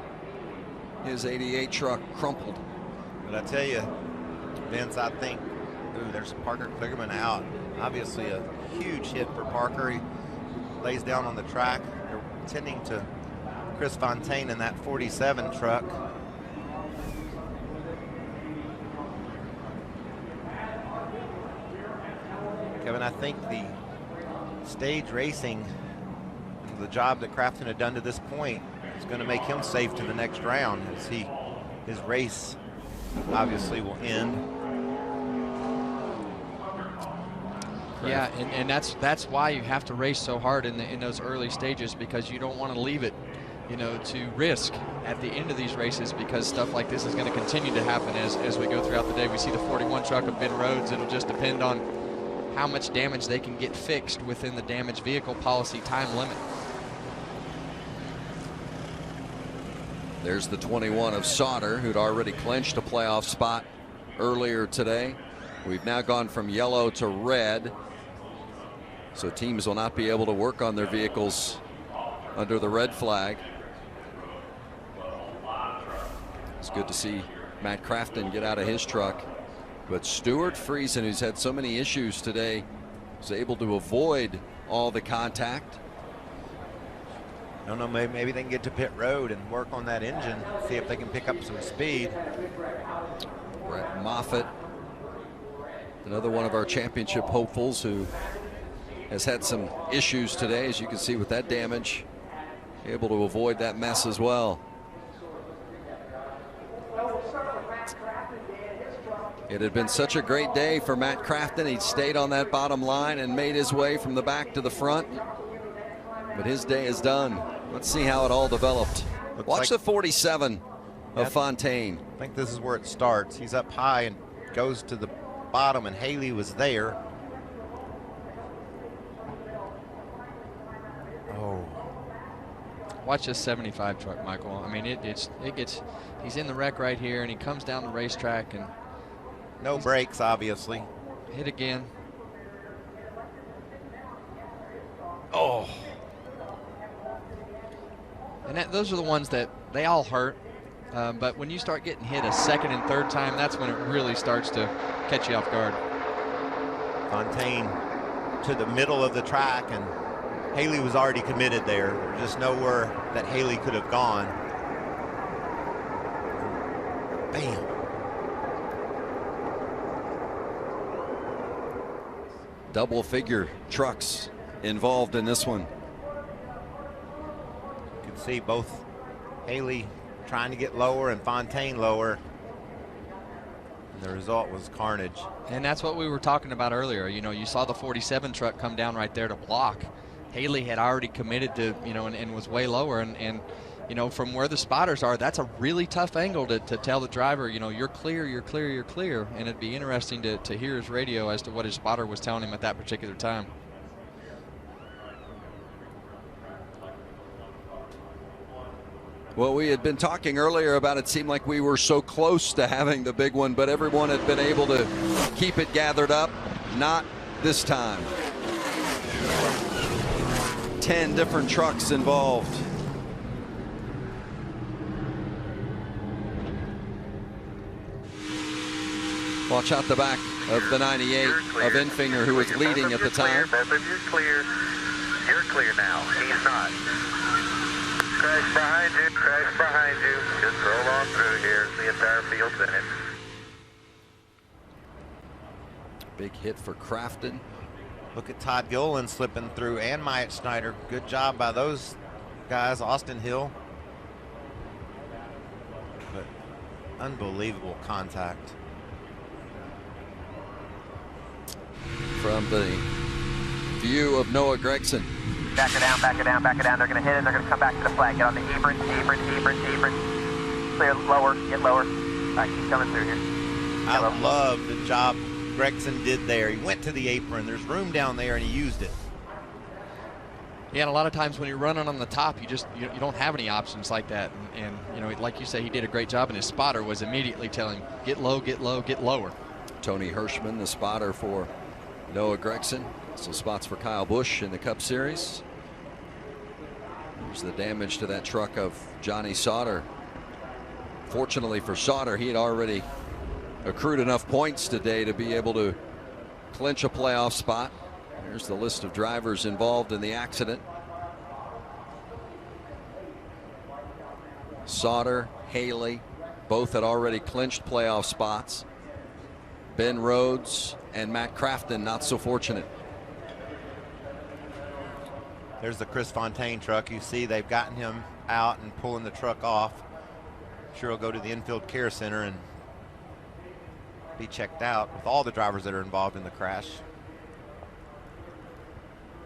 His 88 truck crumpled. But I tell you, Vince, I think, there's Parker Kligerman out. Obviously a huge hit for Parker. He lays down on the track. They're tending to Chris Fontaine in that 47 truck. Kevin, I think the stage racing, the job that Crafton had done to this point, is going to make him safe to the next round as his race obviously will end. Yeah, and that's why you have to race so hard in those early stages, because you don't want to leave it, you know, to risk at the end of these races, because stuff like this is going to continue to happen as we go throughout the day. We see the 41 truck of Ben Rhodes. It'll just depend on how much damage they can get fixed within the damaged vehicle policy time limit. There's the 21 of Sauter, who'd already clinched a playoff spot earlier today. We've now gone from yellow to red, so teams will not be able to work on their vehicles under the red flag. It's good to see Matt Crafton get out of his truck, but Stuart Friesen, who's had so many issues today, was able to avoid all the contact. I don't know, maybe they can get to pit road and work on that engine, see if they can pick up some speed. Brett Moffitt, another one of our championship hopefuls, who has had some issues today, as you can see with that damage, able to avoid that mess as well. It had been such a great day for Matt Crafton. He'd stayed on that bottom line and made his way from the back to the front, but his day is done. Let's see how it all developed. Watch the 47 of Fontaine. I think this is where it starts. He's up high and goes to the bottom, and Haley was there. Oh. Watch this 75 truck, Michael. I mean, he's in the wreck right here, and he comes down the racetrack, and no brakes, obviously. Hit again. Oh. And those are the ones that they all hurt. But when you start getting hit a second and third time, that's when it really starts to catch you off guard. Fontaine to the middle of the track, and Haley was already committed there. There's just nowhere that Haley could have gone. Bam. double-figure trucks involved in this one. You can see both Haley trying to get lower and Fontaine lower. And the result was carnage. And that's what we were talking about earlier. You know, you saw the 47 truck come down right there to block. Haley had already committed to, you know, and was way lower. And, you know, from where the spotters are, that's a really tough angle to tell the driver, you know, you're clear, you're clear, you're clear. And it'd be interesting to hear his radio as to what his spotter was telling him at that particular time. Well, we had been talking earlier about it seemed like we were so close to having the big one, but everyone had been able to keep it gathered up. Not this time. 10 different trucks involved. Watch out the back of the 98 of Enfinger, who was leading at the time. You're clear. You're clear now. He's not. Crash behind you, crash behind you. Just roll on through here. The entire field's in it. Big hit for Crafton. Look at Todd Gilliland slipping through, and Myatt Schneider. Good job by those guys. Austin Hill. But unbelievable contact. From the view of Noah Gregson. Back it down, back it down, back it down. They're going to hit it. They're going to come back to the flag. Get on the apron, apron, apron, apron. Clear, lower, get lower. All right, keep coming through here. I love the job Gregson did there. He went to the apron. There's room down there, and he used it. Yeah, and a lot of times when you're running on the top, you don't have any options like that. And you know, like you say, he did a great job, and his spotter was immediately telling him, get low, get low, get lower. Tony Hirschman, the spotter for Noah Gregson. Some spots for Kyle Busch in the Cup Series. There's the damage to that truck of Johnny Sauter. Fortunately for Sauter, he had already accrued enough points today to be able to clinch a playoff spot. There's the list of drivers involved in the accident. Sauter, Haley, both had already clinched playoff spots. Ben Rhodes and Matt Crafton not so fortunate. There's the Chris Fontaine truck. You see they've gotten him out and pulling the truck off. Sure he'll go to the infield care center and be checked out with all the drivers that are involved in the crash.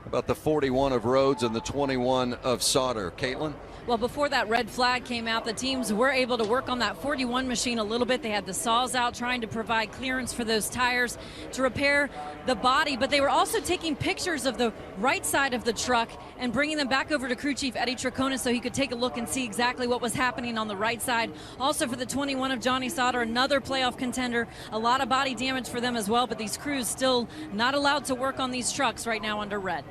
About the 41 of Rhodes and the 21 of Sauter. Caitlin? Well, before that red flag came out, the teams were able to work on that 41 machine a little bit. They had the saws out trying to provide clearance for those tires to repair the body, but they were also taking pictures of the right side of the truck and bringing them back over to crew chief Eddie Traconis so he could take a look and see exactly what was happening on the right side. Also for the 21 of Johnny Sauter, another playoff contender, a lot of body damage for them as well, but these crews still not allowed to work on these trucks right now under red.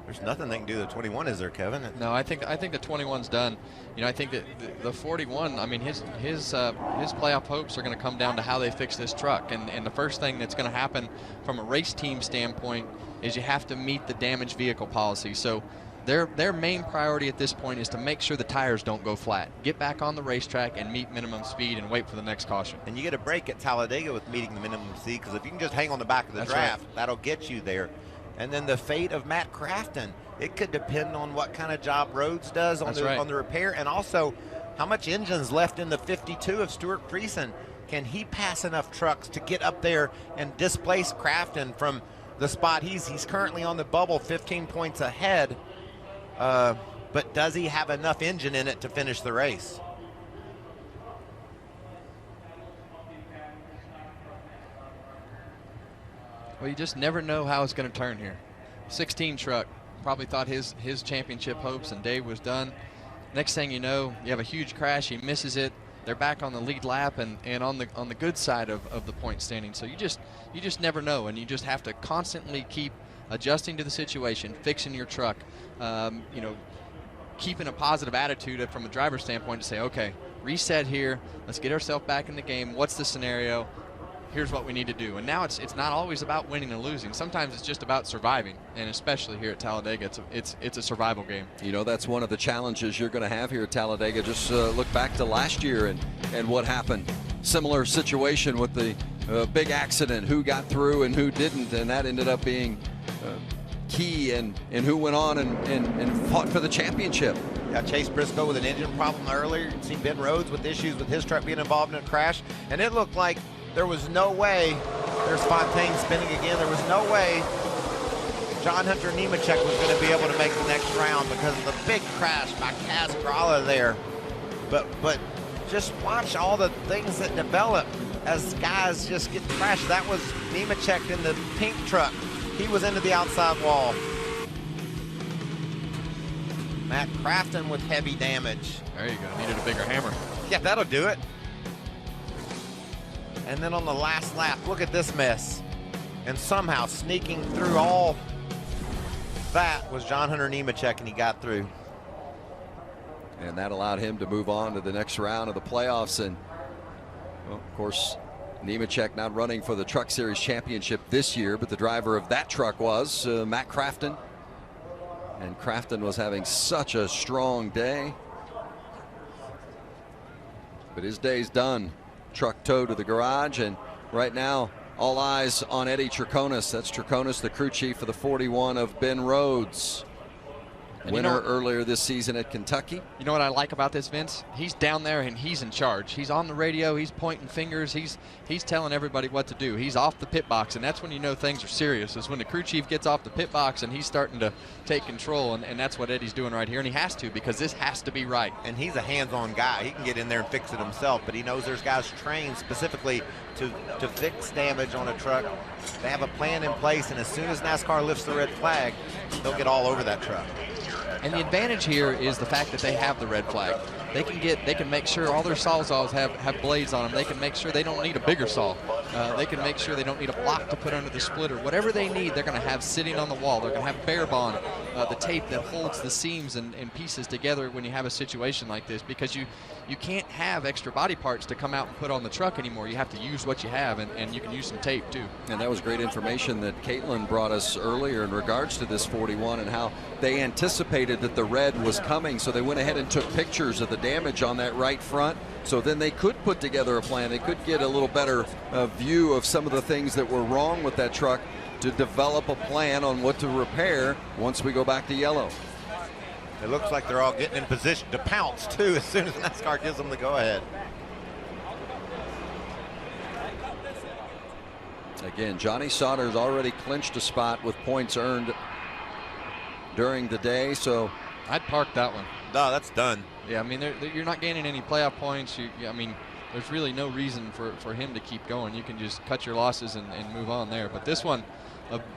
There's nothing they can do to the 21, is there, Kevin? No, I think the 21's done. You know, I think that the 41, I mean, his playoff hopes are going to come down to how they fix this truck. And the first thing that's going to happen from a race team standpoint is you have to meet the damaged vehicle policy. So their main priority at this point is to make sure the tires don't go flat. Get back on the racetrack and meet minimum speed and wait for the next caution. And you get a break at Talladega with meeting the minimum speed, because if you can just hang on the back of the draft, that'll get you there. And then the fate of Matt Crafton, it could depend on what kind of job Rhodes does on the repair, and also how much engine's left in the 52 of Stuart Friesen. Can he pass enough trucks to get up there and displace Crafton from the spot he's currently on the bubble, 15 points ahead? But does he have enough engine in it to finish the race? Well, you just never know how it's going to turn here. 16 truck probably thought his championship hopes and day was done. Next thing you know, you have a huge crash. He misses it. They're back on the lead lap and on the good side of the point standing. So you just never know, and you just have to constantly keep adjusting to the situation, fixing your truck. You know, keeping a positive attitude from a driver's standpoint to say, okay, reset here. Let's get ourselves back in the game. What's the scenario? Here's what we need to do. And now it's not always about winning and losing. Sometimes it's just about surviving, and especially here at Talladega, it's a survival game. You know, that's one of the challenges you're going to have here at Talladega. Just look back to last year and what happened. similar situation with the big accident, who got through and who didn't, and that ended up being key in who went on and fought for the championship. Yeah, Chase Briscoe with an engine problem earlier. You see Ben Rhodes with issues with his truck being involved in a crash, and it looked like there was no way. There's Fontaine spinning again. There was no way John Hunter Nemechek was going to be able to make the next round because of the big crash by Kaz Gralla there. But just watch all the things that develop as guys just get crashed. That was Nemechek in the pink truck. He was into the outside wall. Matt Crafton with heavy damage. There you go. Needed a bigger hammer. Yeah, that'll do it. And then on the last lap, look at this mess. And somehow sneaking through all that was John Hunter Nemechek, and he got through. And that allowed him to move on to the next round of the playoffs. And, well, of course, Nemechek not running for the Truck Series Championship this year, but the driver of that truck was Matt Crafton. And Crafton was having such a strong day. But his day's done. Truck towed to the garage, and right now, all eyes on Eddie Traconis. That's Traconis, the crew chief for the 41 of Ben Rhodes. And Winner earlier this season at Kentucky. You know what I like about this, Vince? He's down there and he's in charge. He's on the radio, he's pointing fingers, he's telling everybody what to do. He's off the pit box, and that's when you know things are serious, is when the crew chief gets off the pit box and he's starting to take control, and that's what Eddie's doing right here, and he has to, because this has to be right. And he's a hands-on guy. He can get in there and fix it himself, but he knows there's guys trained specifically to fix damage on a truck. They have a plan in place, and as soon as NASCAR lifts the red flag, they'll get all over that truck. And the advantage here is the fact that they have the red flag. They can make sure all their sawzalls have blades on them. They can make sure they don't need a bigger saw. They can make sure they don't need a block to put under the splitter. Whatever they need, they're going to have sitting on the wall. They're going to have Bear Bond, the tape that holds the seams and pieces together when you have a situation like this, because you can't have extra body parts to come out and put on the truck anymore. You have to use what you have, and you can use some tape too. And that was great information that Caitlin brought us earlier in regards to this 41 and how they anticipated that the red was coming, so they went ahead and took pictures of the damage on that right front, so then they could put together a plan. They could get a little better view of some of the things that were wrong with that truck to develop a plan on what to repair once we go back to yellow. It looks like they're all getting in position to pounce too as soon as NASCAR gives them the go-ahead. Again, Johnny Sauter's already clinched a spot with points earned during the day, so I'd park that one. No, that's done. Yeah, I mean, you're not gaining any playoff points. I mean, there's really no reason for him to keep going. You can just cut your losses and move on there. But this one,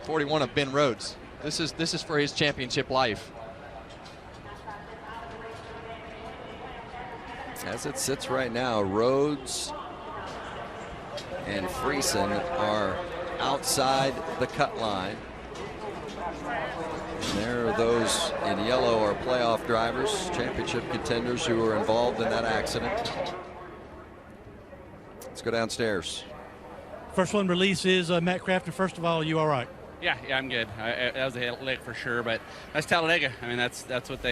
41 of Ben Rhodes, this is for his championship life. As it sits right now, Rhodes and Friesen are outside the cut line. And there are those in yellow are playoff drivers, championship contenders who were involved in that accident. Let's go downstairs. First one release is Matt Crafton. First of all, are you all right? Yeah, I'm good. That was a lick for sure, but that's Talladega. I mean, that's what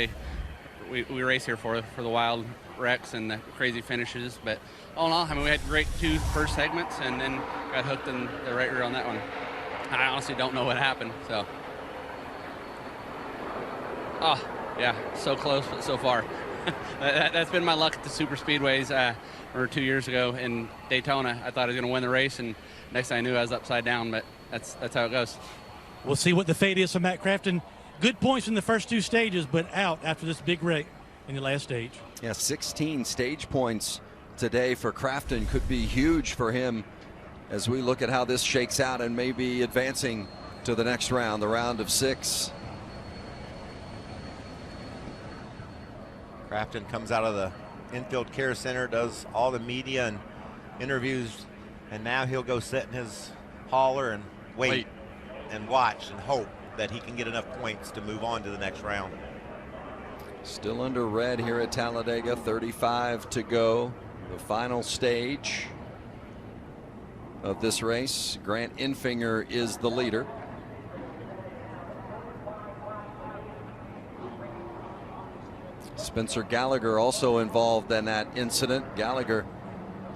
we race here for the wild wrecks and the crazy finishes. But all in all, I mean, we had great two first segments and then got hooked in the right rear on that one. I honestly don't know what happened. So, oh yeah, so close but so far. That's been my luck at the super speedways. Or 2 years ago in Daytona, I thought I was going to win the race, and next thing I knew, I was upside down. But that's how it goes. We'll see what the fate is for Matt Crafton. Good points in the first two stages, but out after this big wreck in the last stage. Yeah, 16 stage points today for Crafton could be huge for him as we look at how this shakes out and maybe advancing to the next round, the round of 6. Crafton comes out of the infield care center, does all the media and interviews, and now he'll go sit in his hauler and wait and watch and hope that he can get enough points to move on to the next round. Still under red here at Talladega, 35 to go, the final stage of this race. Grant Enfinger is the leader. Spencer Gallagher also involved in that incident. Gallagher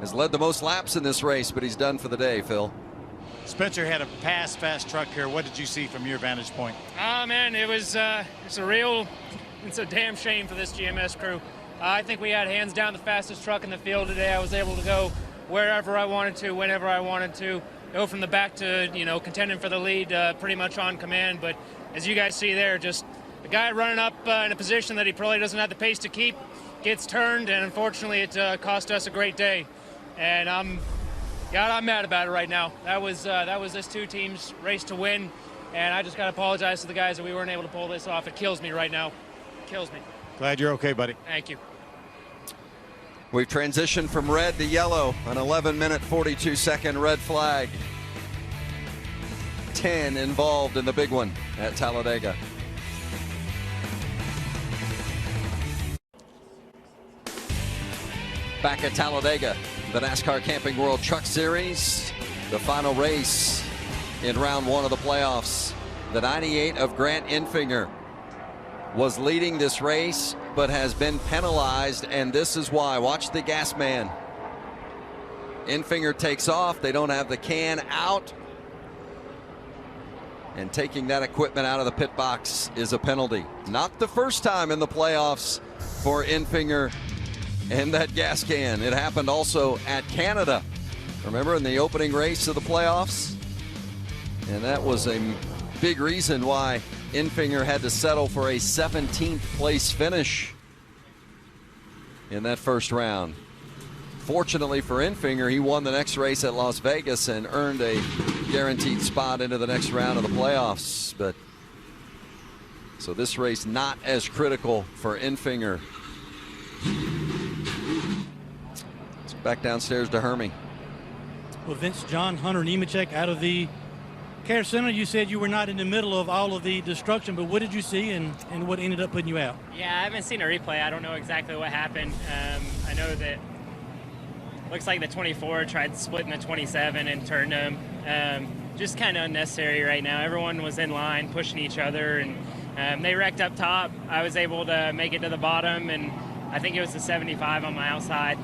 has led the most laps in this race, but he's done for the day, Phil. Spencer had a fast truck here. What did you see from your vantage point? Oh man, it's a damn shame for this GMS crew. I think we had hands down the fastest truck in the field today. I was able to go wherever I wanted to, whenever I wanted to, go from the back to, contending for the lead pretty much on command. But as you guys see there, just a guy running up in a position that he probably doesn't have the pace to keep, gets turned, and unfortunately it cost us a great day. And I'm mad about it right now. That was this two teams' race to win, and I just got to apologize to the guys that we weren't able to pull this off. It kills me right now. It kills me. Glad you're okay, buddy. Thank you. We've transitioned from red to yellow, an 11-minute, 42-second red flag. 10 involved in the big one at Talladega. Back at Talladega, the NASCAR Camping World Truck Series, the final race in round one of the playoffs. The 98 of Grant Enfinger was leading this race, but has been penalized, and this is why. Watch the gas man. Enfinger takes off. They don't have the can out. And taking that equipment out of the pit box is a penalty. Not the first time in the playoffs for Enfinger and that gas can. It happened also at Canada. Remember, in the opening race of the playoffs? And that was a big reason why Enfinger had to settle for a 17th place finish in that first round. Fortunately for Enfinger, he won the next race at Las Vegas and earned a guaranteed spot into the next round of the playoffs. But so this race not as critical for Enfinger. Let's back downstairs to Hermie. Well, Vince, John, Hunter Nemechek out of the Care Center. You said you were not in the middle of all of the destruction, but what did you see and what ended up putting you out? Yeah, I haven't seen a replay. I don't know exactly what happened. I know that looks like the 24 tried splitting the 27 and turned them. Just kind of unnecessary right now. Everyone was in line pushing each other, and they wrecked up top. I was able to make it to the bottom, and I think it was the 75 on my outside.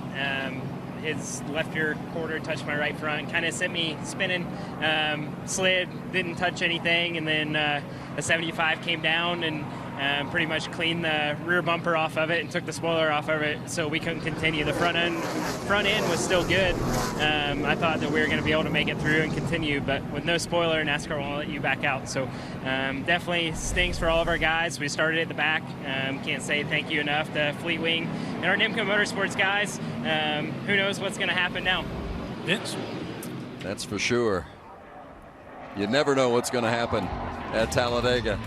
His left rear quarter touched my right front, kind of sent me spinning, slid, didn't touch anything, and then the 75 came down and pretty much cleaned the rear bumper off of it and took the spoiler off of it, so we couldn't continue. The front end was still good. I thought that we were going to be able to make it through and continue, but with no spoiler, NASCAR won't let you back out. So definitely stings for all of our guys. We started at the back. Can't say thank you enough to Fleet Wing and our Nimco Motorsports guys. Who knows what's going to happen now? Vince? That's for sure. You never know what's going to happen at Talladega.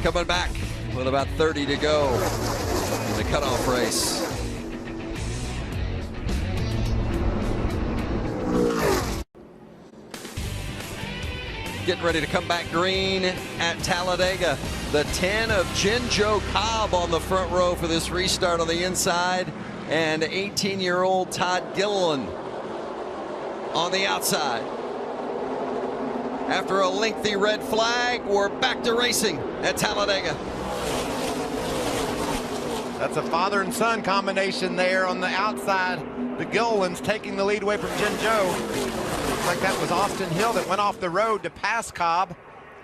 Coming back with about 30 to go in the cutoff race. Getting ready to come back green at Talladega. The 10 of Jinjo Cobb on the front row for this restart on the inside, and 18-year-old Todd Gilliland on the outside. After a lengthy red flag, we're back to racing at Talladega. That's a father and son combination there on the outside. The Gillilands taking the lead away from Jinjo. Looks like that was Austin Hill that went off the road to pass Cobb.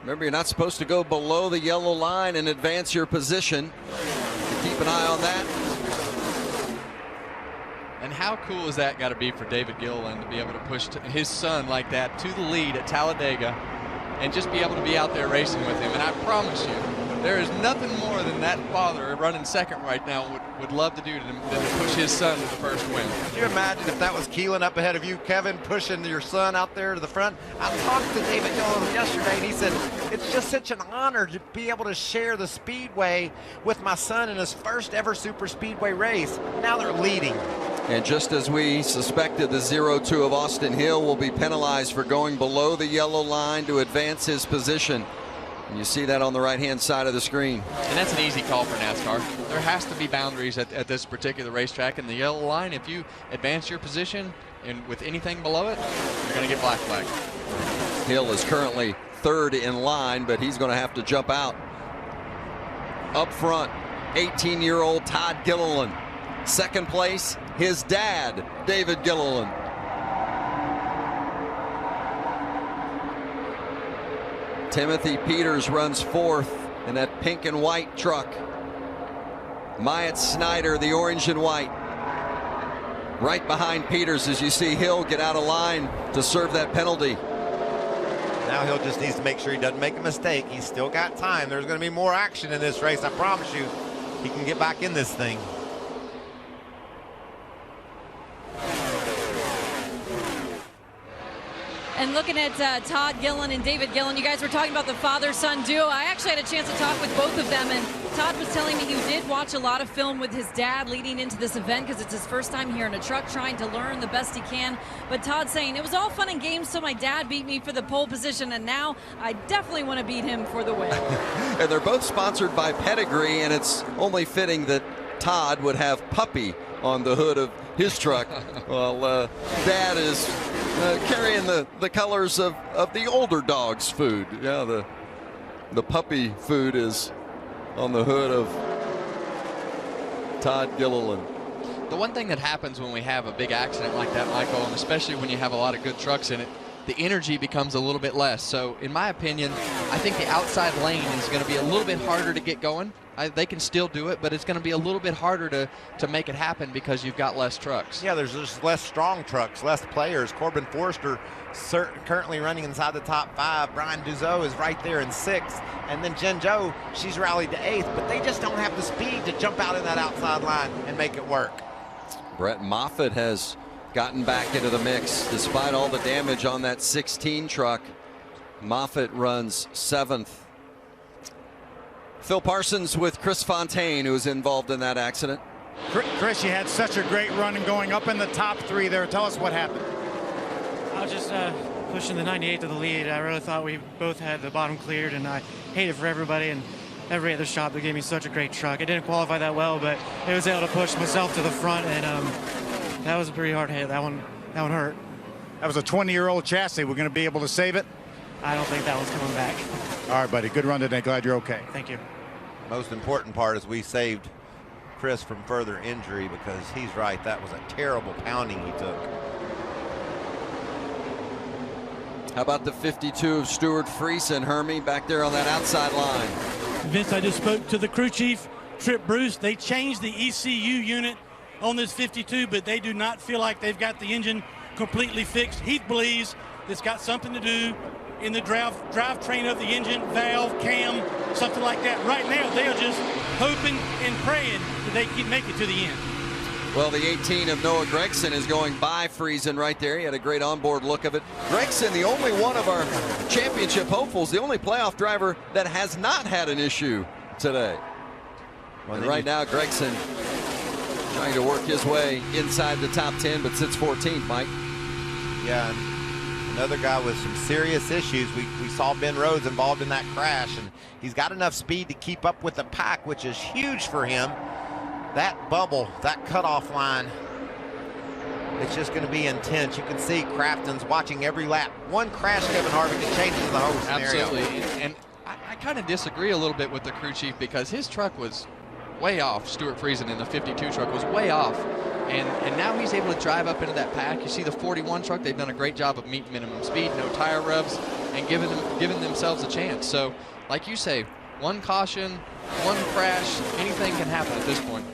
Remember, you're not supposed to go below the yellow line and advance your position. So keep an eye on that. And how cool has that got to be for David Gilliland to be able to push his son like that to the lead at Talladega and just be able to be out there racing with him? And I promise you, there is nothing more than that father running second right now would love to do than to push his son to the first win. Can you imagine if that was Keelan up ahead of you, Kevin, pushing your son out there to the front? I talked to David Gilliland yesterday, and he said, it's just such an honor to be able to share the Speedway with my son in his first ever Super Speedway race. Now they're leading. And just as we suspected, the 0-2 of Austin Hill will be penalized for going below the yellow line to advance his position. And you see that on the right-hand side of the screen. And that's an easy call for NASCAR. There has to be boundaries at this particular racetrack. And the yellow line, if you advance your position and with anything below it, you're going to get black flag. Hill is currently third in line, but he's going to have to jump out. Up front, 18-year-old Todd Gilliland. Second place, his dad, David Gilliland. Timothy Peters runs fourth in that pink and white truck. Myatt Snyder, the orange and white. Right behind Peters as you see Hill get out of line to serve that penalty. Now Hill just needs to make sure he doesn't make a mistake. He's still got time. There's going to be more action in this race, I promise you. He can get back in this thing. And looking at Todd Gillen and David Gillen, you guys were talking about the father-son duo. I actually had a chance to talk with both of them, and Todd was telling me he did watch a lot of film with his dad leading into this event because it's his first time here in a truck trying to learn the best he can. But Todd saying, it was all fun and games till my dad beat me for the pole position, and now I definitely want to beat him for the win. And they're both sponsored by Pedigree, and it's only fitting that Todd would have Puppy on the hood of his truck. Well, Dad is carrying the colors of the older dog's food. Yeah, the puppy food is on the hood of Todd Gilliland. The one thing that happens when we have a big accident like that, Michael, and especially when you have a lot of good trucks in it, the energy becomes a little bit less. So in my opinion, I think the outside lane is going to be a little bit harder to get going. They can still do it, but it's going to be a little bit harder to make it happen because you've got less trucks. Yeah, there's just less strong trucks, less players. Corbin Forrester currently running inside the top 5. Brian Duzo is right there in 6th. And then Jen Joe, she's rallied to 8th, but they just don't have the speed to jump out in that outside line and make it work. Brett Moffitt has gotten back into the mix despite all the damage on that 16 truck. Moffitt runs 7th. Phil Parsons with Chris Fontaine, who was involved in that accident. Chris, you had such a great run and going up in the top 3 there. Tell us what happened. I was just pushing the 98 to the lead. I really thought we both had the bottom cleared, and I hated for everybody and every other shop that gave me such a great truck. It didn't qualify that well, but I was able to push myself to the front, and that was a pretty hard hit. That one hurt. That was a 20-year-old chassis. We're going to be able to save it? I don't think that one's coming back. All right, buddy. Good run today. Glad you're okay. Thank you. Most important part is we saved Chris from further injury because he's right. That was a terrible pounding he took. How about the 52 of Stuart Friesen, Hermie, back there on that outside line? Vince, I just spoke to the crew chief, Trip Bruce. They changed the ECU unit on this 52, but they do not feel like they've got the engine completely fixed. He believes it's got something to do in the drivetrain of the engine, valve, cam, something like that. Right now, they are just hoping and praying that they can make it to the end. Well, the 18 of Noah Gregson is going by Friesen right there. He had a great onboard look of it. Gregson, the only one of our championship hopefuls, the only playoff driver that has not had an issue today. And right now, Gregson trying to work his way inside the top 10, but sits 14th, Mike. Yeah, another guy with some serious issues. We saw Ben Rhodes involved in that crash, and he's got enough speed to keep up with the pack, which is huge for him. That bubble, that cutoff line, it's just going to be intense. You can see Crafton's watching every lap. One crash, Kevin Harvick, it changes the whole scenario. Absolutely, and I kind of disagree a little bit with the crew chief because his truck was way off. Stuart Friesen in the 52 truck was way off. And now he's able to drive up into that pack. You see the 41 truck, they've done a great job of meeting minimum speed, no tire rubs, and giving themselves a chance. So, like you say, one caution, one crash, anything can happen at this point.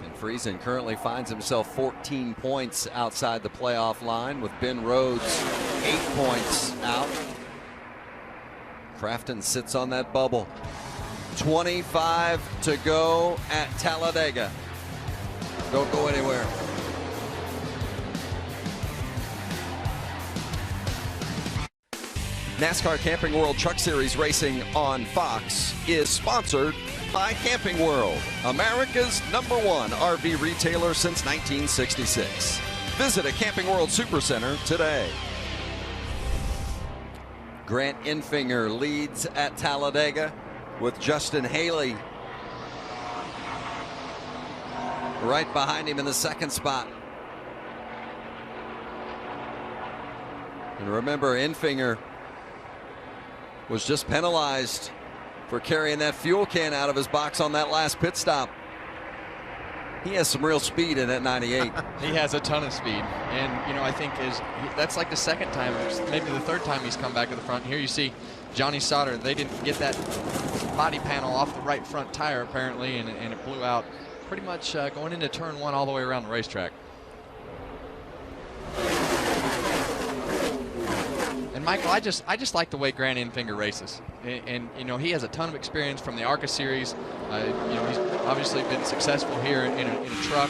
And Friesen currently finds himself 14 points outside the playoff line with Ben Rhodes 8 points out. Crafton sits on that bubble. 25 to go at Talladega. Don't go anywhere. NASCAR Camping World Truck Series racing on Fox is sponsored by Camping World, America's #1 RV retailer since 1966. Visit a Camping World Supercenter today. Grant Enfinger leads at Talladega with Justin Haley right behind him in the second spot. And remember, Enfinger was just penalized for carrying that fuel can out of his box on that last pit stop. He has some real speed in that 98. He has a ton of speed, and you know, I think that's like the second time, or maybe the third time he's come back to the front. Here you see Johnny Sauter. They didn't get that body panel off the right front tire apparently, and it blew out pretty much going into turn 1 all the way around the racetrack. And Michael, I just like the way Grant Enfinger races, and you know, he has a ton of experience from the ARCA series. You know, he's obviously been successful here in a truck,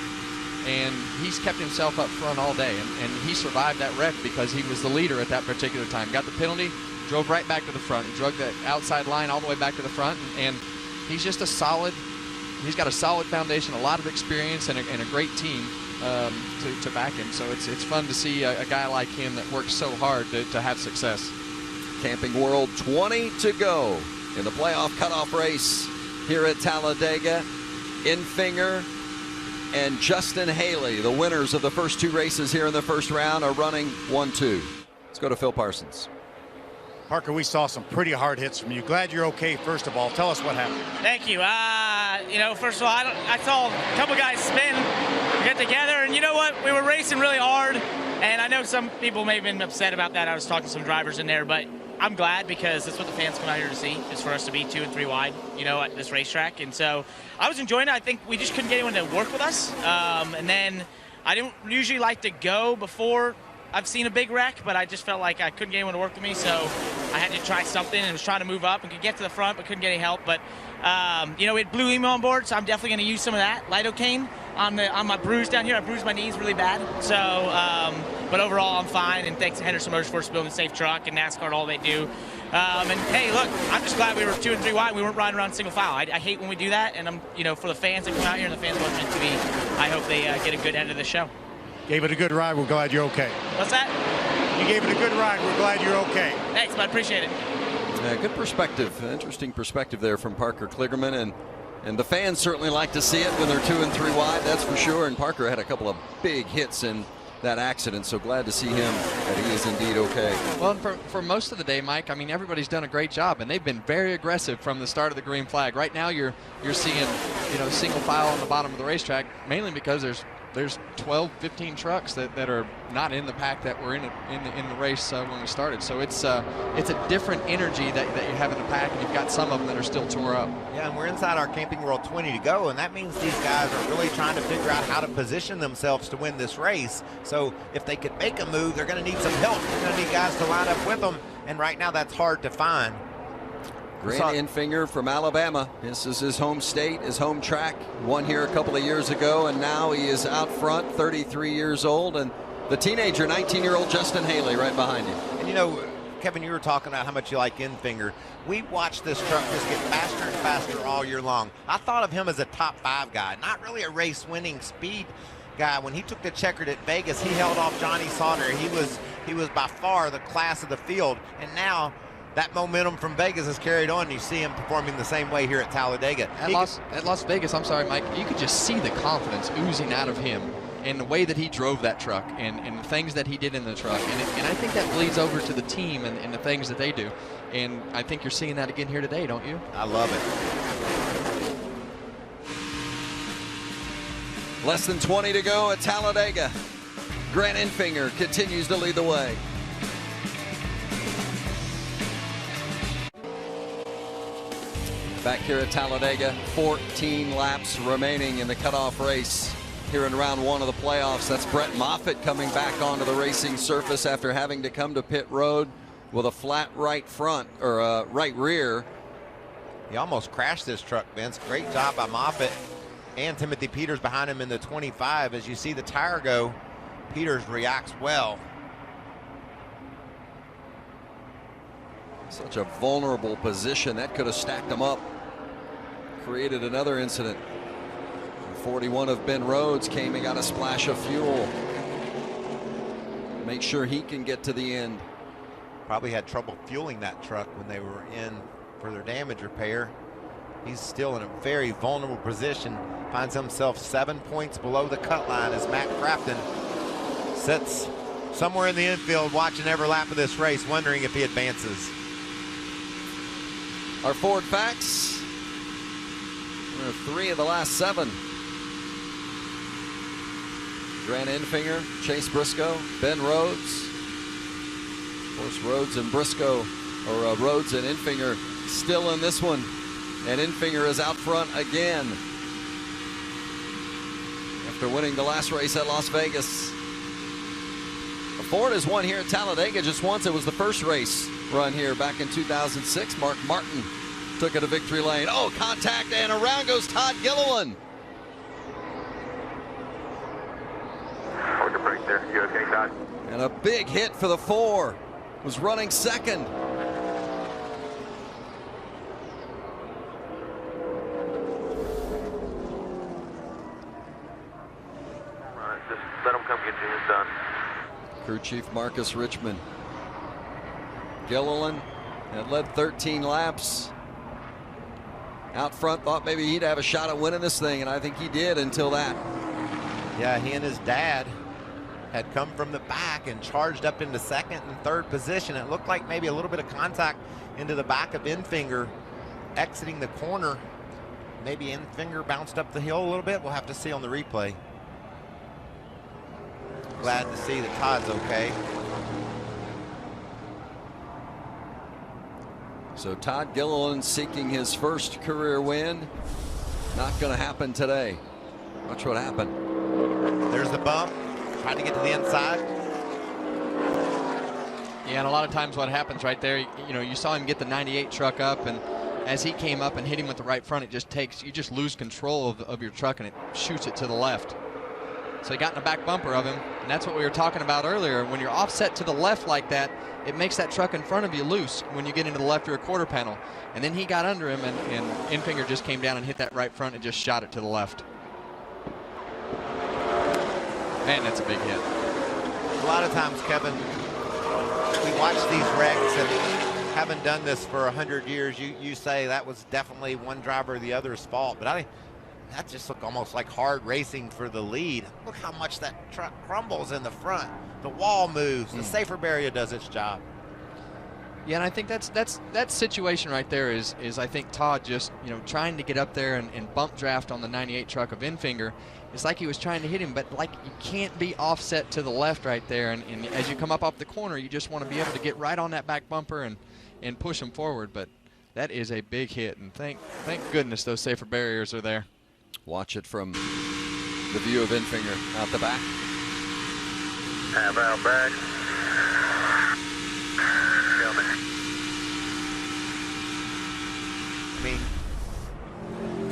and he's kept himself up front all day, and he survived that wreck because he was the leader at that particular time. Got the penalty, drove right back to the front, and drug that outside line all the way back to the front, and he's just he's got a solid foundation, a lot of experience, and a great team to back him. So it's fun to see a guy like him that works so hard to have success. Camping World, 20 to go in the playoff cutoff race here at Talladega. Enfinger and Justin Haley, the winners of the first 2 races here in the first round, are running 1-2. Let's go to Phil Parsons. Parker, we saw some pretty hard hits from you. Glad you're okay, first of all. Tell us what happened. Thank you. You know, first of all, I saw a couple guys spin, get together, and you know what? We were racing really hard, and I know some people may have been upset about that. I was talking to some drivers in there, but I'm glad because that's what the fans come out here to see, is for us to be 2 and 3 wide, you know, at this racetrack. And so I was enjoying it. I think we just couldn't get anyone to work with us. And then I didn't usually like to go before I've seen a big wreck, but I just felt like I couldn't get anyone to work with me, so I had to try something and was trying to move up and could get to the front, but couldn't get any help. But, you know, we had blue email on board, so I'm definitely going to use some of that lidocaine on my bruise down here. I bruised my knees really bad. So, but overall, I'm fine, and thanks to Henderson Motorsports for building a safe truck and NASCAR, all they do. And hey, look, I'm just glad we were 2 and 3 wide. We weren't riding around single file. I hate when we do that, and I'm, you know, for the fans that come out here and the fans watching TV, I hope they get a good end of the show. Gave it a good ride. We're glad you're okay. What's that? You gave it a good ride. We're glad you're okay. Thanks, bud. Appreciate it. Good perspective. Interesting perspective there from Parker Kligerman, and the fans certainly like to see it when they're 2 and 3 wide. That's for sure. And Parker had a couple of big hits in that accident, so glad to see him that he is indeed okay. Well, for most of the day, Mike, I mean, everybody's done a great job, and they've been very aggressive from the start of the green flag. Right now, you're seeing, you know, single file on the bottom of the racetrack, mainly because there's 12, 15 trucks that are not in the pack that were in the race when we started. So it's a different energy that you have in the pack, and you've got some of them that are still tore up. Yeah, and we're inside our Camping World 20 to go, and that means these guys are really trying to figure out how to position themselves to win this race. So if they could make a move, they're going to need some help. They're going to need guys to line up with them, and right now that's hard to find. Grant Enfinger from Alabama. This is his home state, his home track. Won here a couple of years ago, and now he is out front, 33 years old, and the teenager, 19-year-old Justin Haley right behind him. And you know, Kevin, you were talking about how much you like Enfinger. We watched this truck just get faster and faster all year long. I thought of him as a top 5 guy, not really a race-winning speed guy. When he took the checkered at Vegas, he held off Johnny Sauter. He was by far the class of the field, and now that momentum from Vegas is carried on. You see him performing the same way here at Talladega. At Las Vegas, I'm sorry, Mike, you could just see the confidence oozing out of him and the way that he drove that truck and the things that he did in the truck. And I think that bleeds over to the team and the things that they do. And I think you're seeing that again here today, don't you? I love it. Less than 20 to go at Talladega. Grant Enfinger continues to lead the way. Back here at Talladega, 14 laps remaining in the cutoff race here in round 1 of the playoffs. That's Brett Moffitt coming back onto the racing surface after having to come to pit road with a flat right front, or right rear. He almost crashed this truck, Vince. Great job by Moffitt and Timothy Peters behind him in the 25. As you see the tire go, Peters reacts well. Such a vulnerable position. That could have stacked them up. Created another incident. 41 of Ben Rhodes came and got a splash of fuel. Make sure he can get to the end. Probably had trouble fueling that truck when they were in for their damage repair. He's still in a very vulnerable position. Finds himself 7 points below the cut line as Matt Crafton sits somewhere in the infield watching every lap of this race, wondering if he advances. Our Ford facts. 3 of the last 7. Grant Enfinger, Chase Briscoe, Ben Rhodes. Of course, Rhodes and Briscoe, or Rhodes and Enfinger still in this one. And Enfinger is out front again after winning the last race at Las Vegas. Ford has won here at Talladega just once. It was the first race run here back in 2006. Mark Martin took it to victory lane. Oh, contact, and around goes Todd Gilliland. Hold your brake there. You okay, Todd? And a big hit for the 4. Was running second. Just let them come get yours done. Crew Chief Marcus Richmond. Gilliland had led 13 laps. Out front, thought maybe he'd have a shot at winning this thing, and I think he did until that. Yeah, he and his dad had come from the back and charged up into second and third position. It looked like maybe a little bit of contact into the back of Enfinger exiting the corner. Maybe Enfinger bounced up the hill a little bit. We'll have to see on the replay. Glad to see that Todd's okay. So Todd Gilliland seeking his first career win. Not going to happen today. Watch what happened. There's the bump. Trying to get to the inside. Yeah, and a lot of times what happens right there, you know, you saw him get the 98 truck up, and as he came up and hit him with the right front, you just lose control of your truck, and it shoots it to the left. So he got in the back bumper of him, and that's what we were talking about earlier. When you're offset to the left like that, it makes that truck in front of you loose when you get into the left rear quarter panel. And then he got under him, and Enfinger just came down and hit that right front and just shot it to the left. Man, that's a big hit. A lot of times, Kevin, we watch these wrecks and haven't done this for 100 years. You say that was definitely one driver or the other's fault, but that just looked almost like hard racing for the lead. Look how much that truck crumbles in the front. The wall moves. The safer barrier does its job. Yeah, and I think that situation right there is I think Todd just, you know, trying to get up there and bump draft on the 98 truck of Enfinger. It's like he was trying to hit him, but like you can't be offset to the left right there. And as you come up off the corner, you just want to be able to get right on that back bumper and push him forward. But that is a big hit, and thank goodness those safer barriers are there. Watch it from the view of Enfinger out the back. Have out back. I mean,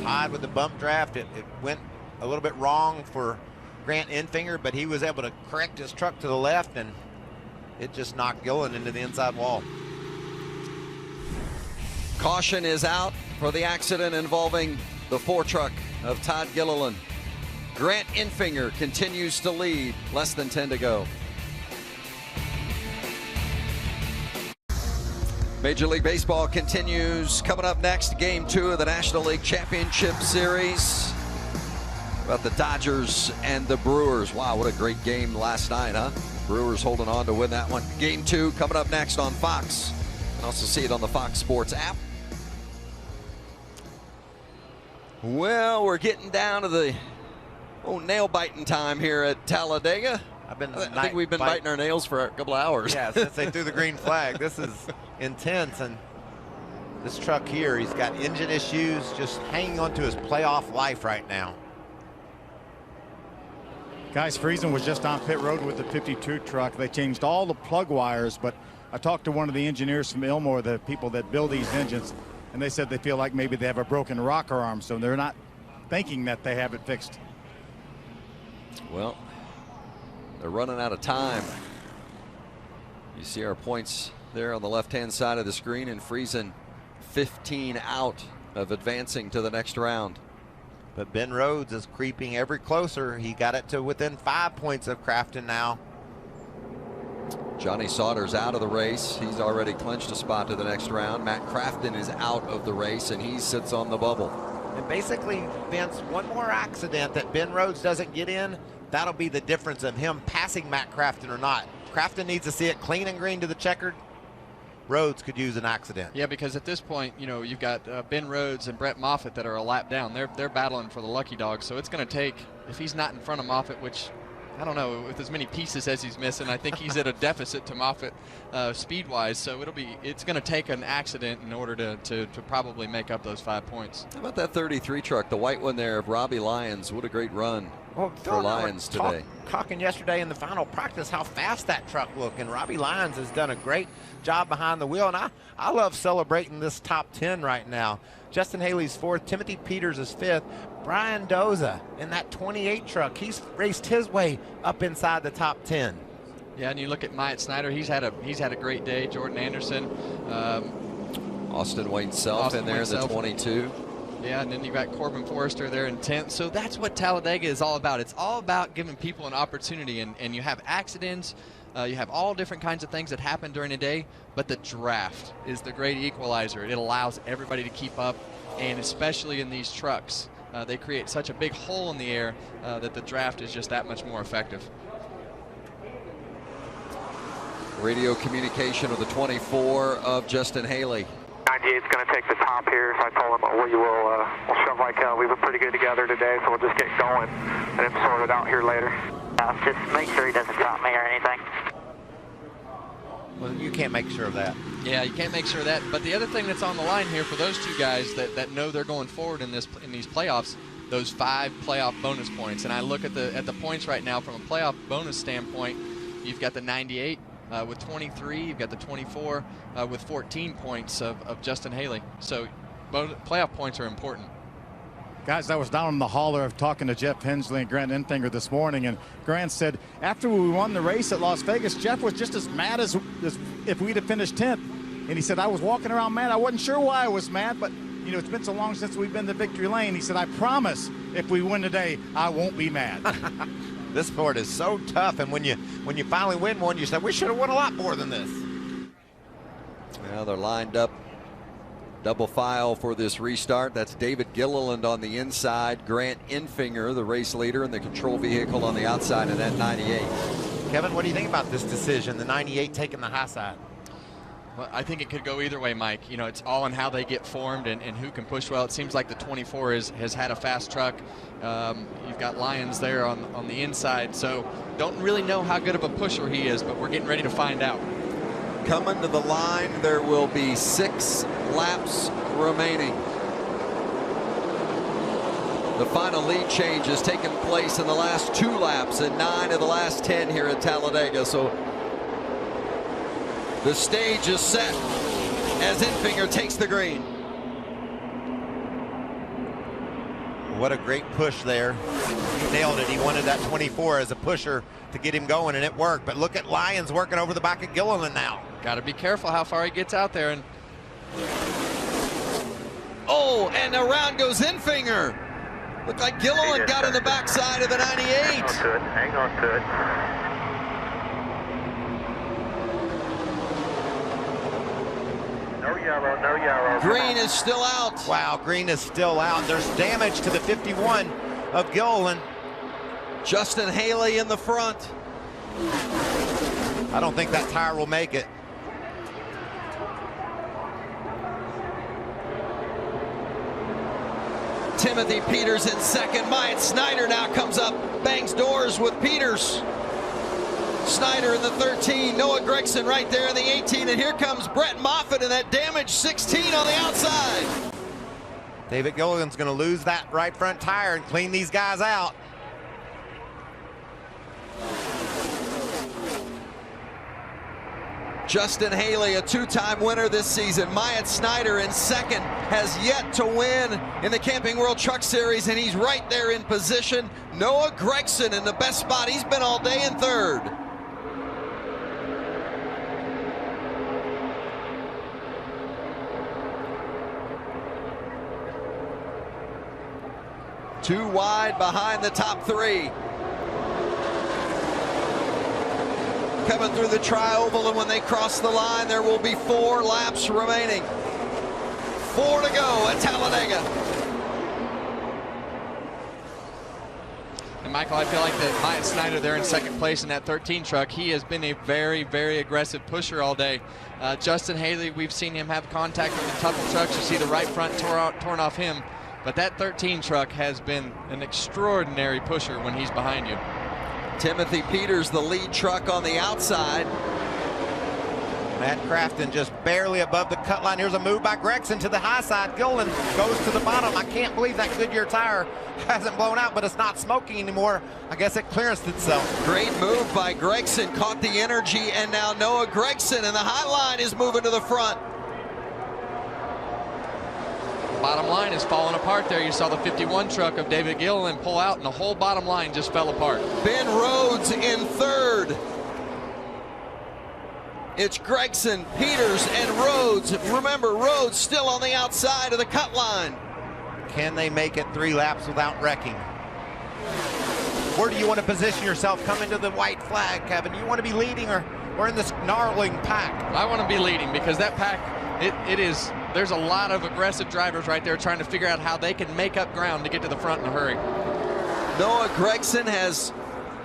Todd with the bump draft, it went a little bit wrong for Grant Enfinger, but he was able to correct his truck to the left, and it just knocked Gillen into the inside wall. Caution is out for the accident involving the 4 truck of Todd Gilliland. Grant Enfinger continues to lead, less than 10 to go. Major League Baseball continues. Coming up next, Game 2 of the National League Championship Series. About the Dodgers and the Brewers. Wow, what a great game last night, huh? Brewers holding on to win that one. Game 2 coming up next on Fox. You can also see it on the Fox Sports app. Well, we're getting down to the nail-biting time here at Talladega. I think we've been biting our nails for a couple of hours. Yeah, since they threw the green flag. This is intense, and this truck here, he's got engine issues, just hanging on to his playoff life right now. Guys, Friesen was just on pit road with the 52 truck. They changed all the plug wires, but I talked to one of the engineers from Ilmore, the people that build these engines, and they said they feel like maybe they have a broken rocker arm, so they're not thinking that they have it fixed. Well, they're running out of time. You see our points there on the left-hand side of the screen, and Friesen 15 out of advancing to the next round. But Ben Rhodes is creeping ever closer. He got it to within 5 points of Crafton now. Johnny Sauter's out of the race. He's already clinched a spot to the next round. Matt Crafton is out of the race, and he sits on the bubble. And basically, Vince, one more accident that Ben Rhodes doesn't get in, that'll be the difference of him passing Matt Crafton or not. Crafton needs to see it clean and green to the checkered. Rhodes could use an accident. Yeah, because at this point, you know, you've got Ben Rhodes and Brett Moffitt that are a lap down. They're battling for the lucky dog. So it's going to take, if he's not in front of Moffitt, which I don't know, with as many pieces as he's missing, I think he's at a deficit to Moffitt speed-wise. So it's going to take an accident in order to probably make up those 5 points. How about that 33 truck, the white one there of Robbie Lyons? What a great run for Lyons today. Talking yesterday in the final practice how fast that truck looked, and Robbie Lyons has done a great job behind the wheel, and I love celebrating this top 10 right now. Justin Haley's 4th, Timothy Peters is 5th, Brian Doza in that 28 truck, he's raced his way up inside the top 10. Yeah, and you look at Myatt Snyder, he's had a great day. Jordan Anderson, Austin Wayne Self in there, the 22. Yeah, and then you got Corbin Forrester there in 10th. So that's what Talladega is all about. It's all about giving people an opportunity, and you have accidents, you have all different kinds of things that happen during the day, but the draft is the great equalizer. It allows everybody to keep up, and especially in these trucks, they create such a big hole in the air that the draft is just that much more effective. Radio communication of the 24 of Justin Haley. 98's going to take the top here, so I told him we'll shove like hell. We've been pretty good together today, so we'll just get going and then sort it out here later. Just make sure he doesn't drop me or anything. Well, you can't make sure of that. Yeah, you can't make sure of that. But the other thing that's on the line here for those two guys that know they're going forward in these playoffs, those 5 playoff bonus points. And I look at the points right now from a playoff bonus standpoint. You've got the 98 with 23. You've got the 24 with 14 points of Justin Haley. So playoff points are important. Guys, I was down in the hauler of talking to Jeff Hensley and Grant Enfinger this morning, and Grant said after we won the race at Las Vegas, Jeff was just as mad as if we'd have finished 10th. And he said, I was walking around mad. I wasn't sure why I was mad, but you know, it's been so long since we've been to victory lane. He said, I promise if we win today, I won't be mad. This sport is so tough, and when you finally win one, you say, we should have won a lot more than this. Well, they're lined up. Double file for this restart. That's David Gilliland on the inside. Grant Enfinger, the race leader, in the control vehicle on the outside of that 98. Kevin, what do you think about this decision, the 98 taking the high side? Well, I think it could go either way, Mike. You know, it's all in how they get formed and who can push well. It seems like the 24 has had a fast truck. You've got Lyons there on the inside, so don't really know how good of a pusher he is, but we're getting ready to find out. Coming to the line, there will be 6 laps remaining. The final lead change has taken place in the last 2 laps and 9 of the last 10 here at Talladega. So the stage is set as Enfinger takes the green. What a great push there. He nailed it. He wanted that 24 as a pusher to get him going, and it worked. But look at Lyons working over the back of Gilliland now. Got to be careful how far he gets out there. And oh, and around goes Enfinger. Looked like Gilliland got in the backside of the 98. Hang on to it. Hang on to it. No yellow, no yellow. Green is still out. Wow, green is still out. There's damage to the 51 of Gilliland. Justin Haley in the front. I don't think that tire will make it. Timothy Peters in second. Myatt Snyder now comes up, bangs doors with Peters. Snyder in the 13, Noah Gregson right there in the 18, and here comes Brett Moffitt in that damaged 16 on the outside. David Gilliland's going to lose that right front tire and clean these guys out. Justin Haley, a 2-time winner this season. Myatt Snyder in second, has yet to win in the Camping World Truck Series, and he's right there in position. Noah Gregson in the best spot he's been all day in third. Too wide behind the top 3. Coming through the tri-oval, and when they cross the line, there will be 4 laps remaining. 4 to go at Talladega. And Michael, I feel like that Myatt Snyder there in second place in that 13 truck, he has been a very, very aggressive pusher all day. Justin Haley, we've seen him have contact with the tougher trucks. You see the right front torn off him. But that 13 truck has been an extraordinary pusher when he's behind you. Timothy Peters, the lead truck on the outside. Matt Crafton just barely above the cut line. Here's a move by Gregson to the high side. Gilliland goes to the bottom. I can't believe that Goodyear tire hasn't blown out, but it's not smoking anymore. I guess it clearanced itself. Great move by Gregson, caught the energy, and now Noah Gregson in the high line is moving to the front. Bottom line is falling apart there. You saw the 51 truck of David Gilliland pull out, and the whole bottom line just fell apart. Ben Rhodes in third. It's Gregson, Peters, and Rhodes. Remember, Rhodes still on the outside of the cut line. Can they make it 3 laps without wrecking? Where do you want to position yourself coming to the white flag, Kevin? You want to be leading or in this gnarling pack? I want to be leading because that pack, there's a lot of aggressive drivers right there trying to figure out how they can make up ground to get to the front in a hurry. Noah Gregson has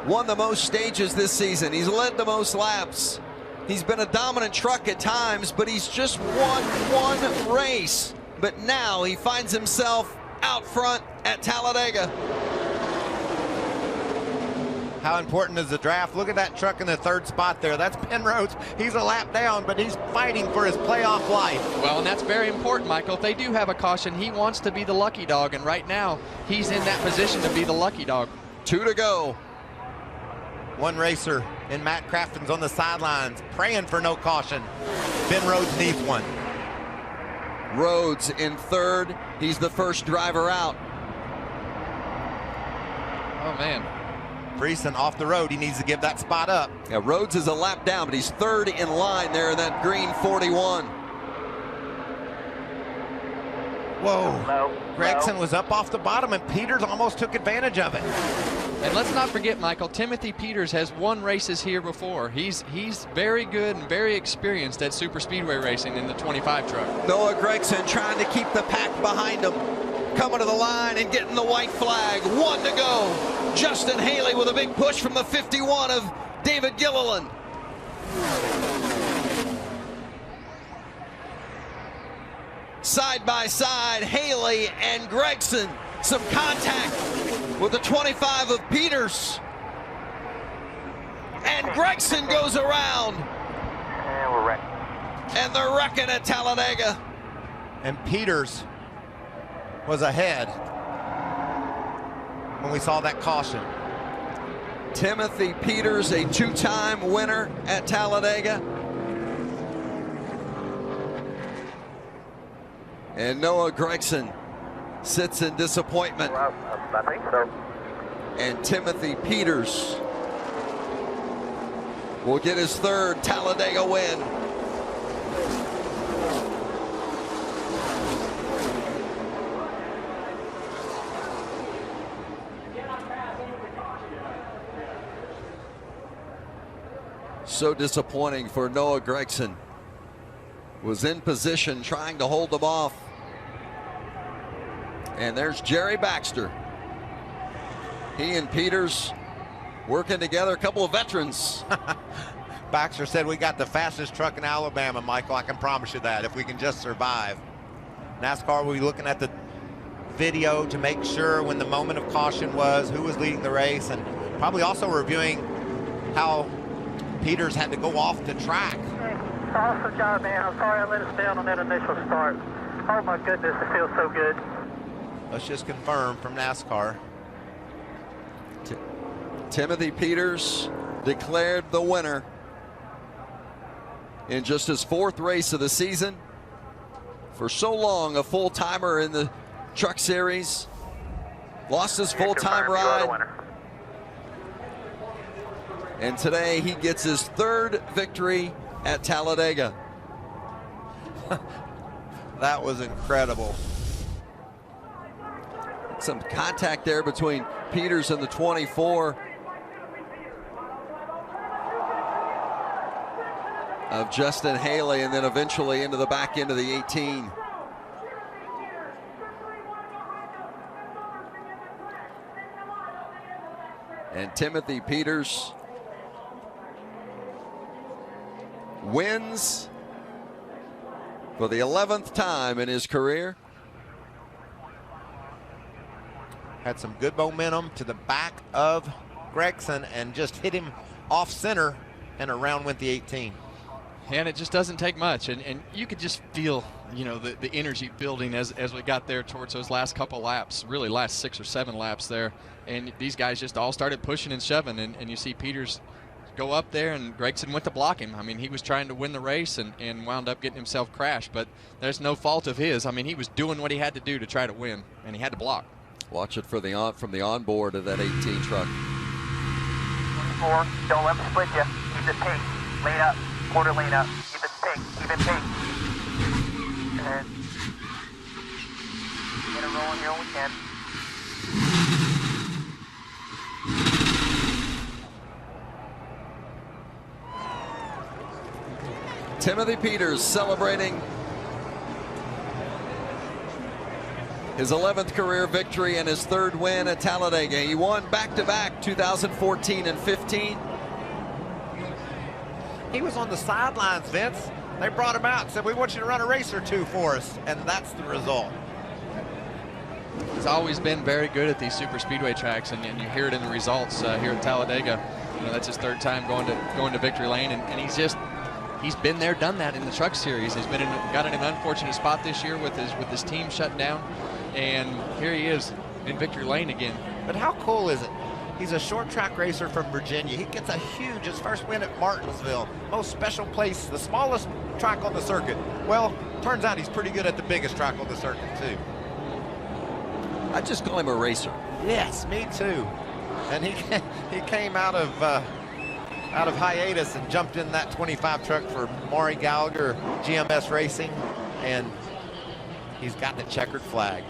won the most stages this season. He's led the most laps. He's been a dominant truck at times, but he's just won one race. But now he finds himself out front at Talladega. How important is the draft? Look at that truck in the 3rd spot there. That's Ben Rhodes. He's a lap down, but he's fighting for his playoff life. Well, and that's very important, Michael. If they do have a caution, he wants to be the lucky dog, and right now he's in that position to be the lucky dog. 2 to go. One racer in Matt Crafton's on the sidelines, praying for no caution. Ben Rhodes needs one. Rhodes in third. He's the first driver out. Oh, man. Friesen off the road. He needs to give that spot up. Yeah, Rhodes is a lap down, but he's third in line there in that green 41. Whoa. Gregson was up off the bottom, and Peters almost took advantage of it. And let's not forget, Michael, Timothy Peters has won races here before. He's very good and very experienced at super speedway racing in the 25 truck. Noah Gregson trying to keep the pack behind him. Coming to the line and getting the white flag. 1 to go. Justin Haley with a big push from the 51 of David Gilliland. Side by side, Haley and Gregson. Some contact with the 25 of Peters. And Gregson goes around. And we're wrecking. And they're wrecking at Talladega. And Peters was ahead when we saw that caution. Timothy Peters, a 2-time winner at Talladega. And Noah Gregson sits in disappointment. I think so. And Timothy Peters will get his 3rd Talladega win. So disappointing for Noah Gregson. Was in position trying to hold them off. And there's Jerry Baxter. He and Peters working together, a couple of veterans. Baxter said, we got the fastest truck in Alabama, Michael. I can promise you that, if we can just survive. NASCAR will be looking at the video to make sure when the moment of caution was, who was leading the race, and probably also reviewing how Peters had to go off the track. Awesome job, man. I'm sorry I let us down on that initial start. Oh my goodness, it feels so good. Let's just confirm from NASCAR. Timothy Peters declared the winner in just his 4th race of the season. For so long, a full-timer in the Truck Series. Lost his full-time ride. And today he gets his 3rd victory at Talladega. That was incredible. Some contact there between Peters and the 24 of Justin Haley, and then eventually into the back end of the 18. And Timothy Peters wins for the 11th time in his career. Had some good momentum to the back of Gregson and just hit him off center, and around went the 18. And it just doesn't take much, and you could just feel, you know, the energy building as we got there towards those last couple laps, really last 6 or 7 laps there, and these guys just all started pushing and shoving, and you see Peters go up there, and Gregson went to block him. I mean, he was trying to win the race and wound up getting himself crashed, but there's no fault of his. I mean, he was doing what he had to do to try to win, and he had to block. Watch it for from the onboard of that 18 truck. 24, don't let them split you. Keep it pink. Lane up. Quarter lane up. Keep it pink. Keep it pink. And get it rolling here when we can. Timothy Peters celebrating his 11th career victory and his 3rd win at Talladega. He won back-to-back 2014 and 15. He was on the sidelines, Vince. They brought him out and said, we want you to run a race or two for us, and that's the result. He's always been very good at these super speedway tracks, and you hear it in the results here at Talladega. You know, that's his 3rd time going to victory lane, and he's been there, done that in the truck series. He's got in an unfortunate spot this year with his team shut down, and here he is in victory lane again. But how cool is it? He's a short track racer from Virginia. He gets his first win at Martinsville, most special place, the smallest track on the circuit. Well, turns out he's pretty good at the biggest track on the circuit too. I just call him a racer. Yes, me too. And he came out of hiatus and jumped in that 25 truck for Maury Gallagher, GMS Racing, and he's got the checkered flag.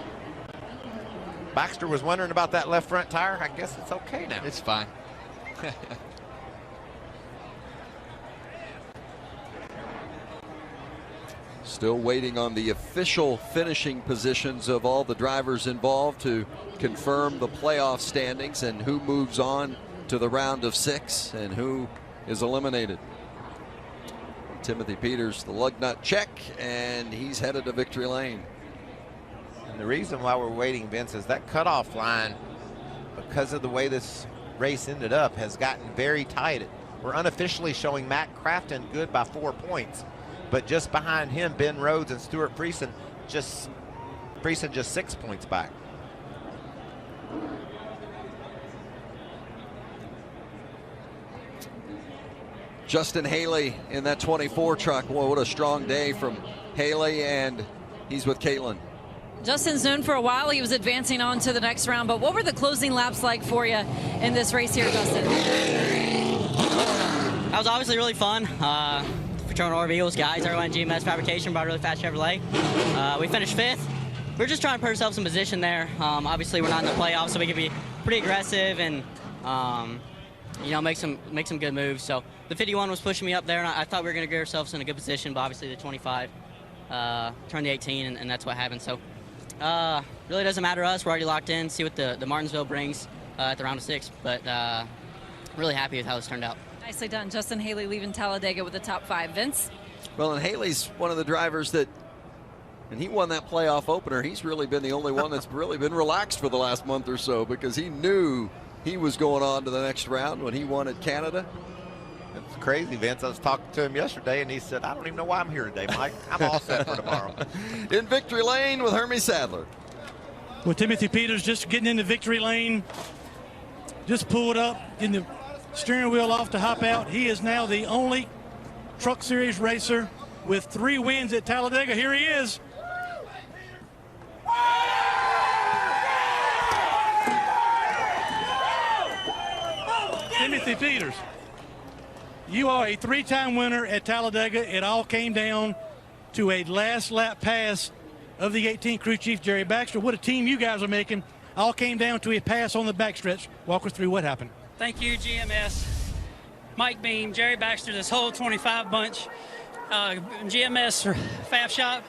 Baxter was wondering about that left front tire. I guess it's okay now. It's fine. Still waiting on the official finishing positions of all the drivers involved to confirm the playoff standings and who moves on to the round of 6 and who is eliminated. Timothy Peters, the lug nut check, and he's headed to victory lane. And the reason why we're waiting, Vince, is that cutoff line, because of the way this race ended up, has gotten very tight. We're unofficially showing Matt Crafton good by 4 points, but just behind him, Ben Rhodes and Stuart Friesen just 6 points back. Justin Haley in that 24 truck. Well, what a strong day from Haley, and he's with Caitlin. Justin's known for a while. He was advancing on to the next round, but what were the closing laps like for you in this race here, Justin? That was obviously really fun. Fraternal RVs, guys, everyone at GMS Fabrication brought a really fast Chevrolet. We finished 5th. We're just trying to put ourselves in position there. Obviously, we're not in the playoffs, so we can be pretty aggressive and you know, make some good moves. So the 51 was pushing me up there, and I thought we were going to get ourselves in a good position, but obviously the 25 turned the 18, and that's what happened. So really doesn't matter to us. We're already locked in. See what the Martinsville brings at the round of 6. But really happy with how this turned out. Nicely done. Justin Haley leaving Talladega with the top 5. Vince? Well, and Haley's one of the drivers that, and he won that playoff opener. He's really been the only one that's really been relaxed for the last month or so, because he knew he was going on to the next round when he won at Canada. It's crazy, Vince. I was talking to him yesterday, and he said, I don't even know why I'm here today, Mike. I'm all set for tomorrow. In victory lane with Hermie Sadler. Well, Timothy Peters just getting into victory lane, just pulled up, getting the steering wheel off to hop out. He is now the only Truck Series racer with 3 wins at Talladega. Here he is. Timothy Peters, you are a 3-time winner at Talladega. It all came down to a last lap pass of the 18 crew chief, Jerry Baxter. What a team you guys are making. All came down to a pass on the backstretch. Walk us through what happened. Thank you, GMS. Mike Beam, Jerry Baxter, this whole 25 bunch. GMS Fab Shop.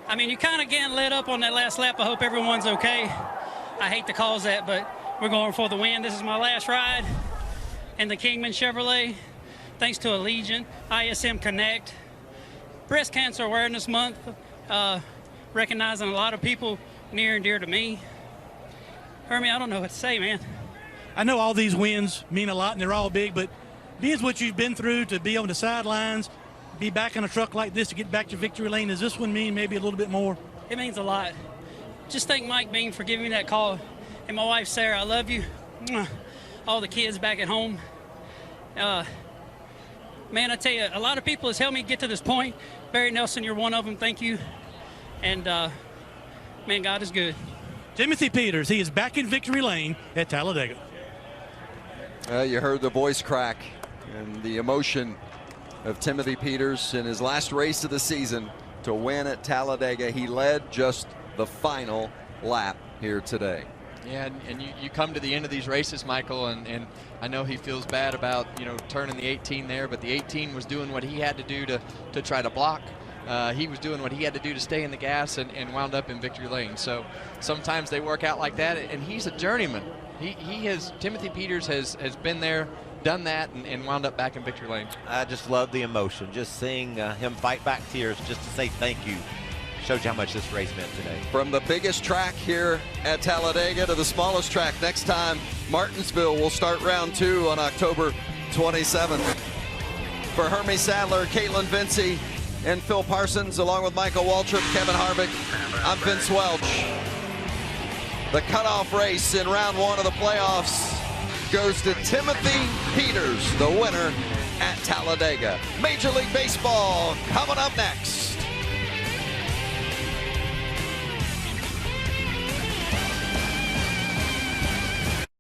I mean, you kind of getting lit up on that last lap. I hope everyone's okay. I hate to cause that, but we're going for the win. This is my last ride in the Kingman Chevrolet. Thanks to Allegiant, ISM Connect, Breast Cancer Awareness Month, recognizing a lot of people near and dear to me. Hermie, I don't know what to say, man. I know all these wins mean a lot and they're all big, but being what you've been through, to be on the sidelines, be back in a truck like this to get back to victory lane, does this one mean maybe a little bit more? It means a lot. Just thank Mike Bean for giving me that call. And my wife, Sarah, I love you. All the kids back at home. Man, I tell you, a lot of people has helped me get to this point. Barry Nelson, you're one of them. Thank you. And, man, God is good. Timothy Peters, he is back in victory lane at Talladega. You heard the voice crack and the emotion of Timothy Peters in his last race of the season to win at Talladega. He led just the final lap here today. Yeah, and you come to the end of these races, Michael, and I know he feels bad about, you know, turning the 18 there, but the 18 was doing what he had to do to try to block. He was doing what he had to do to stay in the gas and wound up in victory lane. So sometimes they work out like that, and he's a journeyman. Timothy Peters has been there, done that, and wound up back in victory lane. I just love the emotion, just seeing him fight back tears just to say thank you. Shows you how much this race meant today. From the biggest track here at Talladega to the smallest track next time, Martinsville will start round 2 on October 27th. For Hermie Sadler, Caitlin Vincey, and Phil Parsons, along with Michael Waltrip, Kevin Harvick, I'm Vince Welch. The cutoff race in round 1 of the playoffs goes to Timothy Peters, the winner at Talladega. Major League Baseball coming up next.